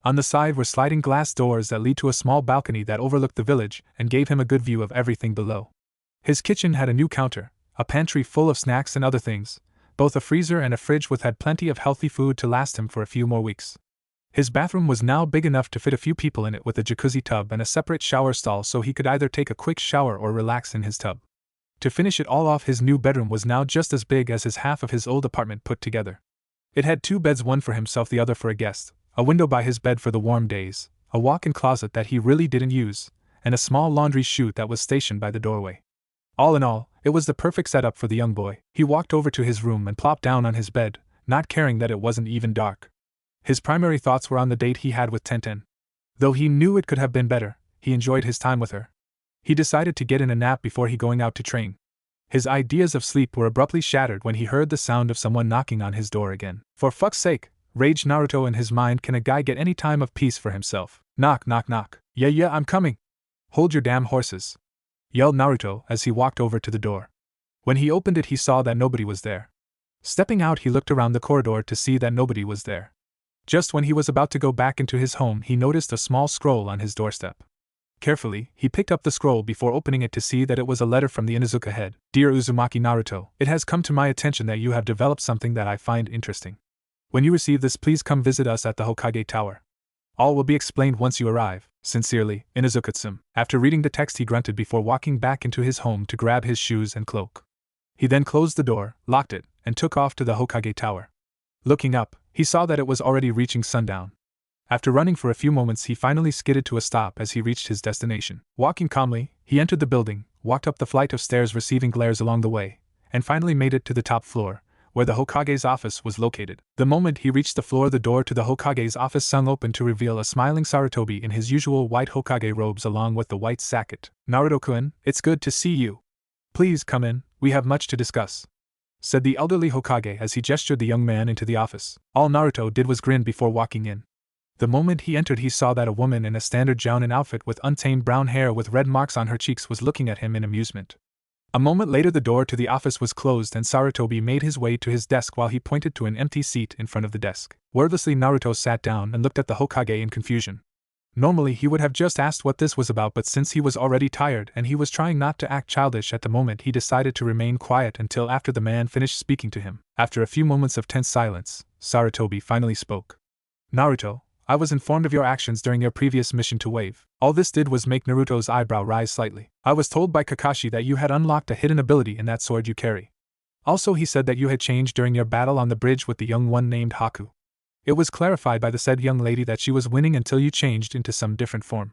On the side were sliding glass doors that lead to a small balcony that overlooked the village and gave him a good view of everything below. His kitchen had a new counter, a pantry full of snacks and other things, both a freezer and a fridge which had plenty of healthy food to last him for a few more weeks. His bathroom was now big enough to fit a few people in it, with a jacuzzi tub and a separate shower stall so he could either take a quick shower or relax in his tub. To finish it all off, his new bedroom was now just as big as his half of his old apartment put together. It had 2 beds, one for himself, the other for a guest, a window by his bed for the warm days, a walk-in closet that he really didn't use, and a small laundry chute that was stationed by the doorway. All in all, it was the perfect setup for the young boy. He walked over to his room and plopped down on his bed, not caring that it wasn't even dark. His primary thoughts were on the date he had with Tenten. Though he knew it could have been better, he enjoyed his time with her. He decided to get in a nap before going out to train. His ideas of sleep were abruptly shattered when he heard the sound of someone knocking on his door again. "For fuck's sake," raged Naruto in his mind, "can a guy get any time of peace for himself?" "Knock, knock, knock." Yeah, I'm coming." "Hold your damn horses," yelled Naruto as he walked over to the door. When he opened it, he saw that nobody was there. Stepping out, he looked around the corridor to see that nobody was there. Just when he was about to go back into his home, he noticed a small scroll on his doorstep. Carefully, he picked up the scroll before opening it to see that it was a letter from the Inuzuka head. "Dear Uzumaki Naruto, it has come to my attention that you have developed something that I find interesting. When you receive this, please come visit us at the Hokage Tower. All will be explained once you arrive. Sincerely, Inuzuka-tsum." After reading the text, he grunted before walking back into his home to grab his shoes and cloak. He then closed the door, locked it, and took off to the Hokage Tower. Looking up, he saw that it was already reaching sundown. After running for a few moments, he finally skidded to a stop as he reached his destination. Walking calmly, he entered the building, walked up the flight of stairs receiving glares along the way, and finally made it to the top floor, where the Hokage's office was located. The moment he reached the floor, the door to the Hokage's office swung open to reveal a smiling Sarutobi in his usual white Hokage robes along with the white sacket. "Naruto-kun, it's good to see you. Please come in, we have much to discuss," said the elderly Hokage as he gestured the young man into the office. All Naruto did was grin before walking in. The moment he entered, he saw that a woman in a standard jounin outfit with untamed brown hair with red marks on her cheeks was looking at him in amusement. A moment later, the door to the office was closed and Sarutobi made his way to his desk while he pointed to an empty seat in front of the desk. Wordlessly, Naruto sat down and looked at the Hokage in confusion. Normally he would have just asked what this was about, but since he was already tired and he was trying not to act childish at the moment, he decided to remain quiet until after the man finished speaking to him. After a few moments of tense silence, Sarutobi finally spoke. Naruto, I was informed of your actions during your previous mission to Wave. All this did was make Naruto's eyebrow rise slightly. I was told by Kakashi that you had unlocked a hidden ability in that sword you carry. Also he said that you had changed during your battle on the bridge with the young one named Haku. It was clarified by the said young lady that she was winning until you changed into some different form.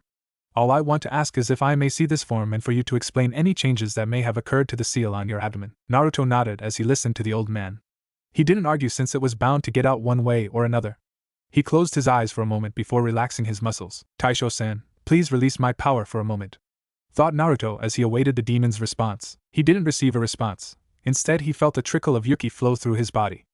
All I want to ask is if I may see this form and for you to explain any changes that may have occurred to the seal on your abdomen. Naruto nodded as he listened to the old man. He didn't argue since it was bound to get out one way or another. He closed his eyes for a moment before relaxing his muscles. Taisho-san, please release my power for a moment, thought Naruto as he awaited the demon's response. He didn't receive a response. Instead he felt a trickle of yuki flow through his body.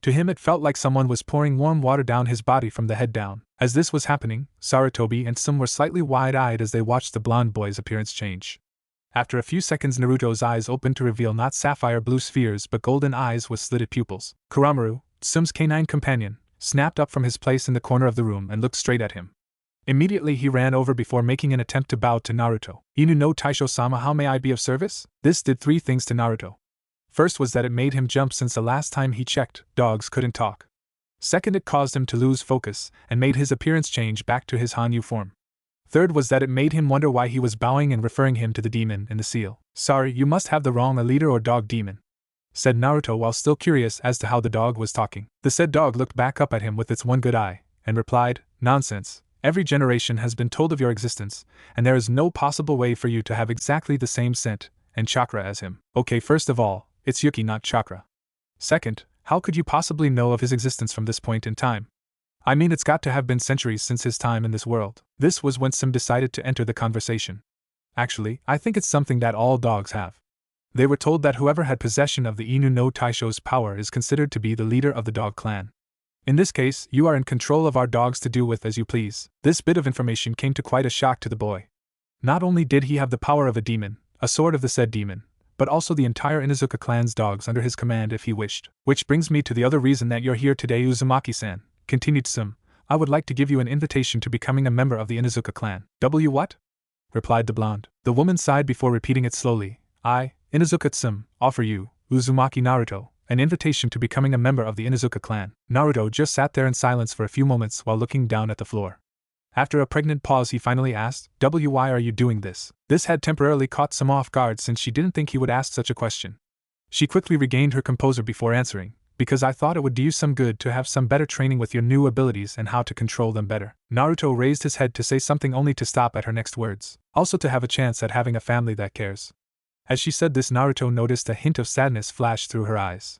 To him it felt like someone was pouring warm water down his body from the head down. As this was happening, Sarutobi and Sum were slightly wide-eyed as they watched the blonde boy's appearance change. After a few seconds Naruto's eyes opened to reveal not sapphire blue spheres but golden eyes with slitted pupils. Kuramaru, Sum's canine companion, snapped up from his place in the corner of the room and looked straight at him. Immediately he ran over before making an attempt to bow to Naruto. Inu no Taisho-sama, how may I be of service? This did three things to Naruto. First was that it made him jump since the last time he checked, dogs couldn't talk. Second, it caused him to lose focus and made his appearance change back to his Hanyu form. Third was that it made him wonder why he was bowing and referring him to the demon in the seal. Sorry, you must have the wrong leader or dog demon, said Naruto while still curious as to how the dog was talking. The said dog looked back up at him with its one good eye, and replied, nonsense, every generation has been told of your existence, and there is no possible way for you to have exactly the same scent and chakra as him. Okay, first of all, it's Yuki, not chakra. Second, how could you possibly know of his existence from this point in time? I mean, it's got to have been centuries since his time in this world. This was when Sim decided to enter the conversation. Actually, I think it's something that all dogs have. They were told that whoever had possession of the Inu no Taisho's power is considered to be the leader of the dog clan. In this case, you are in control of our dogs to do with as you please. This bit of information came to quite a shock to the boy. Not only did he have the power of a demon, a sword of the said demon, but also the entire Inuzuka clan's dogs under his command if he wished. Which brings me to the other reason that you're here today, Uzumaki-san, continued Sum. I would like to give you an invitation to becoming a member of the Inuzuka clan. What? Replied the blonde. The woman sighed before repeating it slowly. I, Inuzuka-tsum, offer you, Uzumaki Naruto, an invitation to becoming a member of the Inuzuka clan. Naruto just sat there in silence for a few moments while looking down at the floor. After a pregnant pause he finally asked, why are you doing this? This had temporarily caught Sum off guard since she didn't think he would ask such a question. She quickly regained her composure before answering, because I thought it would do you some good to have some better training with your new abilities and how to control them better. Naruto raised his head to say something only to stop at her next words. Also to have a chance at having a family that cares. As she said this, Naruto noticed a hint of sadness flash through her eyes.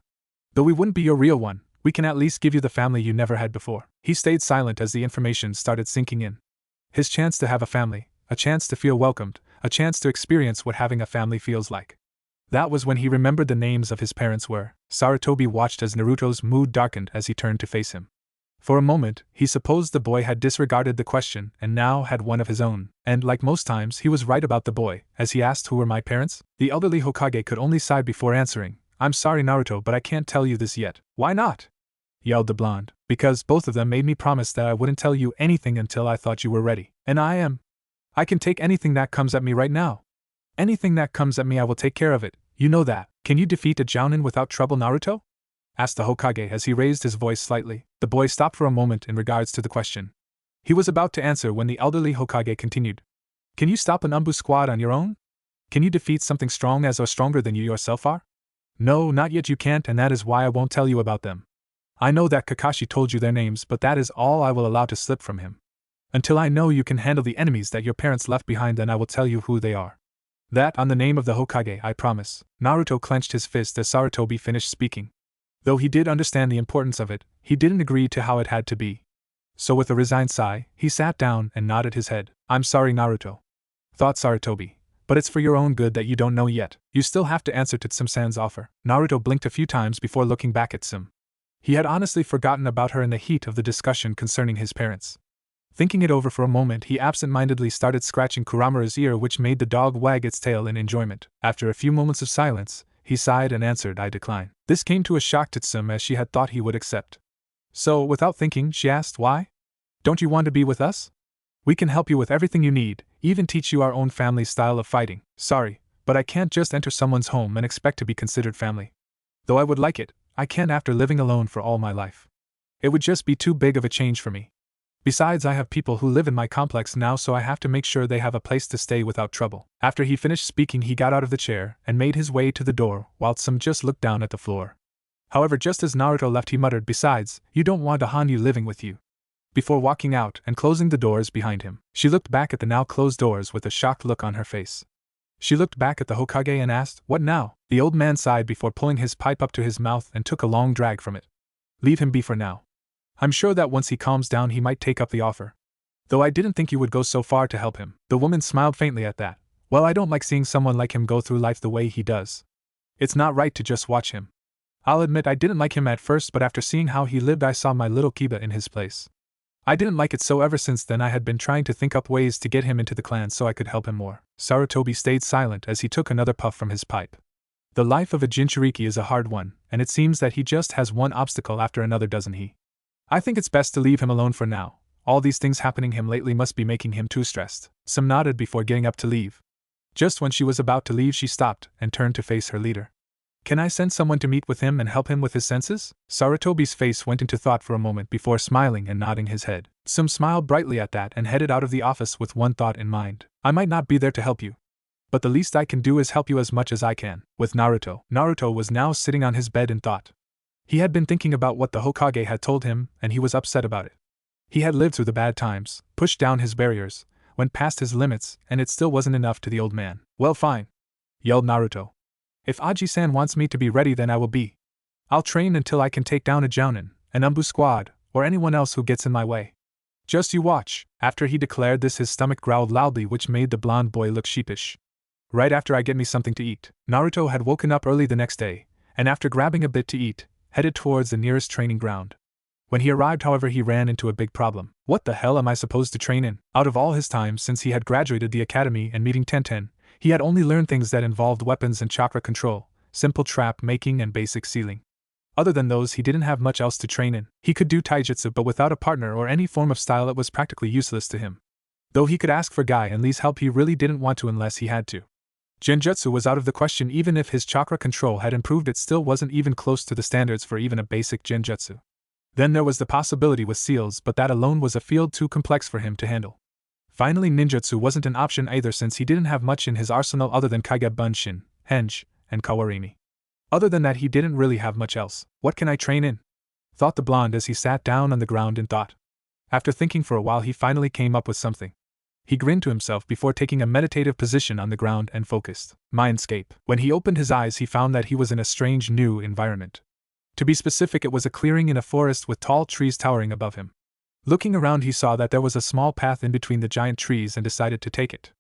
Though we wouldn't be your real one, we can at least give you the family you never had before. He stayed silent as the information started sinking in. His chance to have a family, a chance to feel welcomed, a chance to experience what having a family feels like. That was when he remembered the names of his parents were. Sarutobi watched as Naruto's mood darkened as he turned to face him. For a moment, he supposed the boy had disregarded the question and now had one of his own, and like most times he was right about the boy, as he asked who were my parents? The elderly Hokage could only sigh before answering, I'm sorry Naruto, but I can't tell you this yet. Why not? Yelled the blonde. Because both of them made me promise that I wouldn't tell you anything until I thought you were ready. And I am. I can take anything that comes at me right now. Anything that comes at me I will take care of it, you know that. Can you defeat a Jounin without trouble, Naruto? Asked the Hokage as he raised his voice slightly. The boy stopped for a moment in regards to the question. He was about to answer when the elderly Hokage continued. Can you stop an Umbu squad on your own? Can you defeat something strong as or stronger than you yourself are? No, not yet you can't, and that is why I won't tell you about them. I know that Kakashi told you their names, but that is all I will allow to slip from him. Until I know you can handle the enemies that your parents left behind, then I will tell you who they are. That on the name of the Hokage, I promise. Naruto clenched his fist as Sarutobi finished speaking. Though he did understand the importance of it, he didn't agree to how it had to be. So with a resigned sigh, he sat down and nodded his head. I'm sorry Naruto, thought Sarutobi, but it's for your own good that you don't know yet. You still have to answer to Tsum-san's offer. Naruto blinked a few times before looking back at Tsum. He had honestly forgotten about her in the heat of the discussion concerning his parents. Thinking it over for a moment, he absent-mindedly started scratching Kuramaru's ear, which made the dog wag its tail in enjoyment. After a few moments of silence, he sighed and answered, I decline. This came to a shock to Tsum, as she had thought he would accept. So, without thinking, she asked, why? Don't you want to be with us? We can help you with everything you need, even teach you our own family style of fighting. Sorry, but I can't just enter someone's home and expect to be considered family. Though I would like it, I can't after living alone for all my life. It would just be too big of a change for me. Besides, I have people who live in my complex now, so I have to make sure they have a place to stay without trouble. After he finished speaking, he got out of the chair and made his way to the door, while Some just looked down at the floor. However, just as Naruto left, he muttered, "Besides, you don't want a Hanyu living with you," before walking out and closing the doors behind him. She looked back at the now closed doors with a shocked look on her face. She looked back at the Hokage and asked, "What now?" The old man sighed before pulling his pipe up to his mouth and took a long drag from it. "Leave him be for now. I'm sure that once he calms down he might take up the offer. Though I didn't think you would go so far to help him." The woman smiled faintly at that. "Well, I don't like seeing someone like him go through life the way he does. It's not right to just watch him. I'll admit I didn't like him at first, but after seeing how he lived I saw my little Kiba in his place. I didn't like it, so ever since then I had been trying to think up ways to get him into the clan so I could help him more." Sarutobi stayed silent as he took another puff from his pipe. The life of a Jinchuriki is a hard one, and it seems that he just has one obstacle after another, doesn't he? "I think it's best to leave him alone for now. All these things happening him lately must be making him too stressed." Some nodded before getting up to leave. Just when she was about to leave, she stopped and turned to face her leader. "Can I send someone to meet with him and help him with his senses?" Sarutobi's face went into thought for a moment before smiling and nodding his head. Some smiled brightly at that and headed out of the office with one thought in mind. "I might not be there to help you, but the least I can do is help you as much as I can." With Naruto. Naruto was now sitting on his bed in thought. He had been thinking about what the Hokage had told him, and he was upset about it. He had lived through the bad times, pushed down his barriers, went past his limits, and it still wasn't enough to the old man. "Well, fine," yelled Naruto. "If Aji-san wants me to be ready, then I will be. I'll train until I can take down a Jounin, an Umbu squad, or anyone else who gets in my way. Just you watch." After he declared this, his stomach growled loudly, which made the blonde boy look sheepish. "Right after I get me something to eat." Naruto had woken up early the next day, and after grabbing a bit to eat, headed towards the nearest training ground. When he arrived, however, he ran into a big problem. What the hell am I supposed to train in? Out of all his time since he had graduated the academy and meeting Tenten, he had only learned things that involved weapons and chakra control, simple trap making and basic sealing. Other than those, he didn't have much else to train in. He could do taijutsu, but without a partner or any form of style it was practically useless to him. Though he could ask for Guy and Lee's help, he really didn't want to unless he had to. Genjutsu was out of the question. Even if his chakra control had improved, it still wasn't even close to the standards for even a basic genjutsu. Then there was the possibility with seals, but that alone was a field too complex for him to handle. Finally, ninjutsu wasn't an option either, since he didn't have much in his arsenal other than Kage Bunshin, Henge, and Kawarini. Other than that, he didn't really have much else. "What can I train in?" thought the blonde as he sat down on the ground in thought. After thinking for a while, he finally came up with something. He grinned to himself before taking a meditative position on the ground and focused. Mindscape. When he opened his eyes, he found that he was in a strange new environment. To be specific, it was a clearing in a forest with tall trees towering above him. Looking around, he saw that there was a small path in between the giant trees and decided to take it.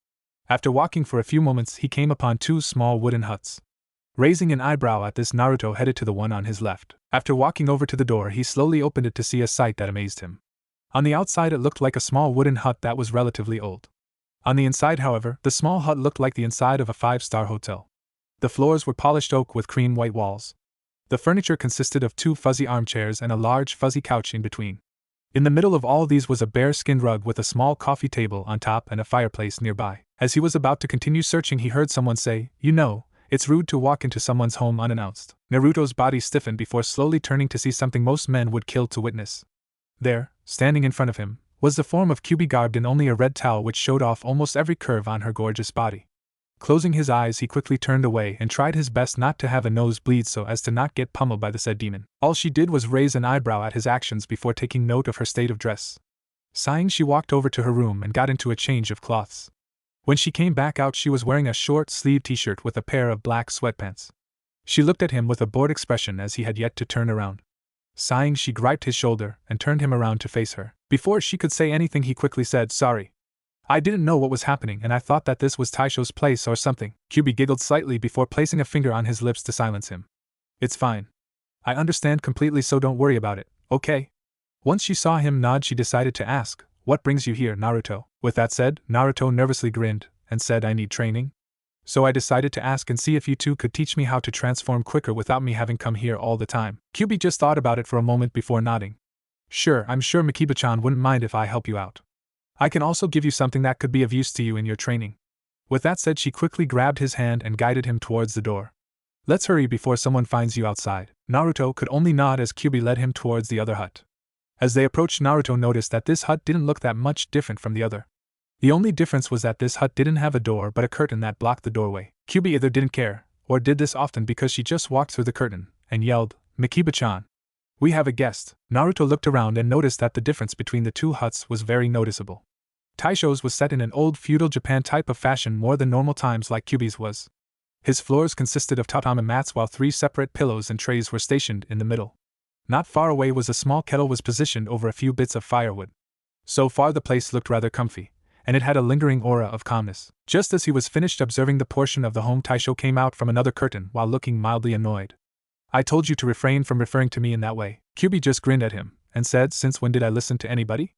After walking for a few moments, he came upon two small wooden huts. Raising an eyebrow at this, Naruto headed to the one on his left. After walking over to the door, he slowly opened it to see a sight that amazed him. On the outside, it looked like a small wooden hut that was relatively old. On the inside, however, the small hut looked like the inside of a five-star hotel. The floors were polished oak with cream white walls. The furniture consisted of two fuzzy armchairs and a large fuzzy couch in between. In the middle of all these was a bear-skin rug with a small coffee table on top and a fireplace nearby. As he was about to continue searching, he heard someone say, "You know, it's rude to walk into someone's home unannounced." Naruto's body stiffened before slowly turning to see something most men would kill to witness. There, standing in front of him, was the form of Kyubi garbed in only a red towel which showed off almost every curve on her gorgeous body. Closing his eyes, he quickly turned away and tried his best not to have a nose bleed so as to not get pummeled by the said demon. All she did was raise an eyebrow at his actions before taking note of her state of dress. Sighing, she walked over to her room and got into a change of cloths. When she came back out, she was wearing a short-sleeved t-shirt with a pair of black sweatpants. She looked at him with a bored expression as he had yet to turn around. Sighing, she griped his shoulder and turned him around to face her. Before she could say anything, he quickly said, "Sorry. I didn't know what was happening and I thought that this was Taisho's place or something." Kyubi giggled slightly before placing a finger on his lips to silence him. "It's fine. I understand completely, so don't worry about it, okay?" Once she saw him nod, she decided to ask, "What brings you here, Naruto?" With that said, Naruto nervously grinned and said, "I need training. So I decided to ask and see if you two could teach me how to transform quicker without me having come here all the time." Kyubi just thought about it for a moment before nodding. "Sure, I'm sure Makiba-chan wouldn't mind if I help you out. I can also give you something that could be of use to you in your training. With that said, she quickly grabbed his hand and guided him towards the door. Let's hurry before someone finds you outside. Naruto could only nod as Kyubi led him towards the other hut. As they approached, Naruto noticed that this hut didn't look that much different from the other. The only difference was that this hut didn't have a door but a curtain that blocked the doorway. Kyubi either didn't care, or did this often because she just walked through the curtain and yelled, "Mikiba-chan! We have a guest." Naruto looked around and noticed that the difference between the two huts was very noticeable. Taisho's was set in an old feudal Japan type of fashion more than normal times like Kyubi's was. His floors consisted of tatami mats while 3 separate pillows and trays were stationed in the middle. Not far away was a small kettle was positioned over a few bits of firewood. So far the place looked rather comfy, and it had a lingering aura of calmness. Just as he was finished observing the portion of the home, Taisho came out from another curtain while looking mildly annoyed. "I told you to refrain from referring to me in that way." Kyubi just grinned at him and said, "Since when did I listen to anybody?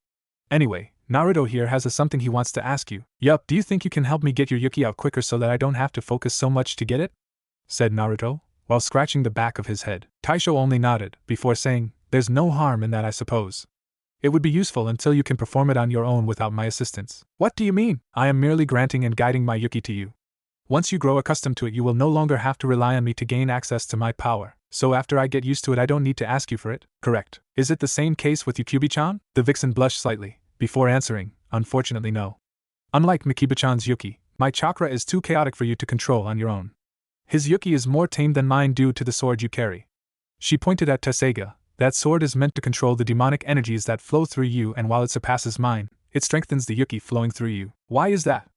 Anyway, Naruto here has something he wants to ask you." "Yup, do you think you can help me get your Yuki out quicker so that I don't have to focus so much to get it?" said Naruto, while scratching the back of his head. Taisho only nodded, before saying, "There's no harm in that, I suppose. It would be useful until you can perform it on your own without my assistance." "What do you mean?" "I am merely granting and guiding my Yuki to you. Once you grow accustomed to it, you will no longer have to rely on me to gain access to my power. So after I get used to it, I don't need to ask you for it." "Correct. Is it the same case with you, Kyubi-chan?" The vixen blushed slightly, before answering, "Unfortunately no. Unlike Mikiba-chan's Yuki, my chakra is too chaotic for you to control on your own. His Yuki is more tame than mine due to the sword you carry." She pointed at Tesega. "That sword is meant to control the demonic energies that flow through you, and while it surpasses mine, it strengthens the Yuki flowing through you." "Why is that?"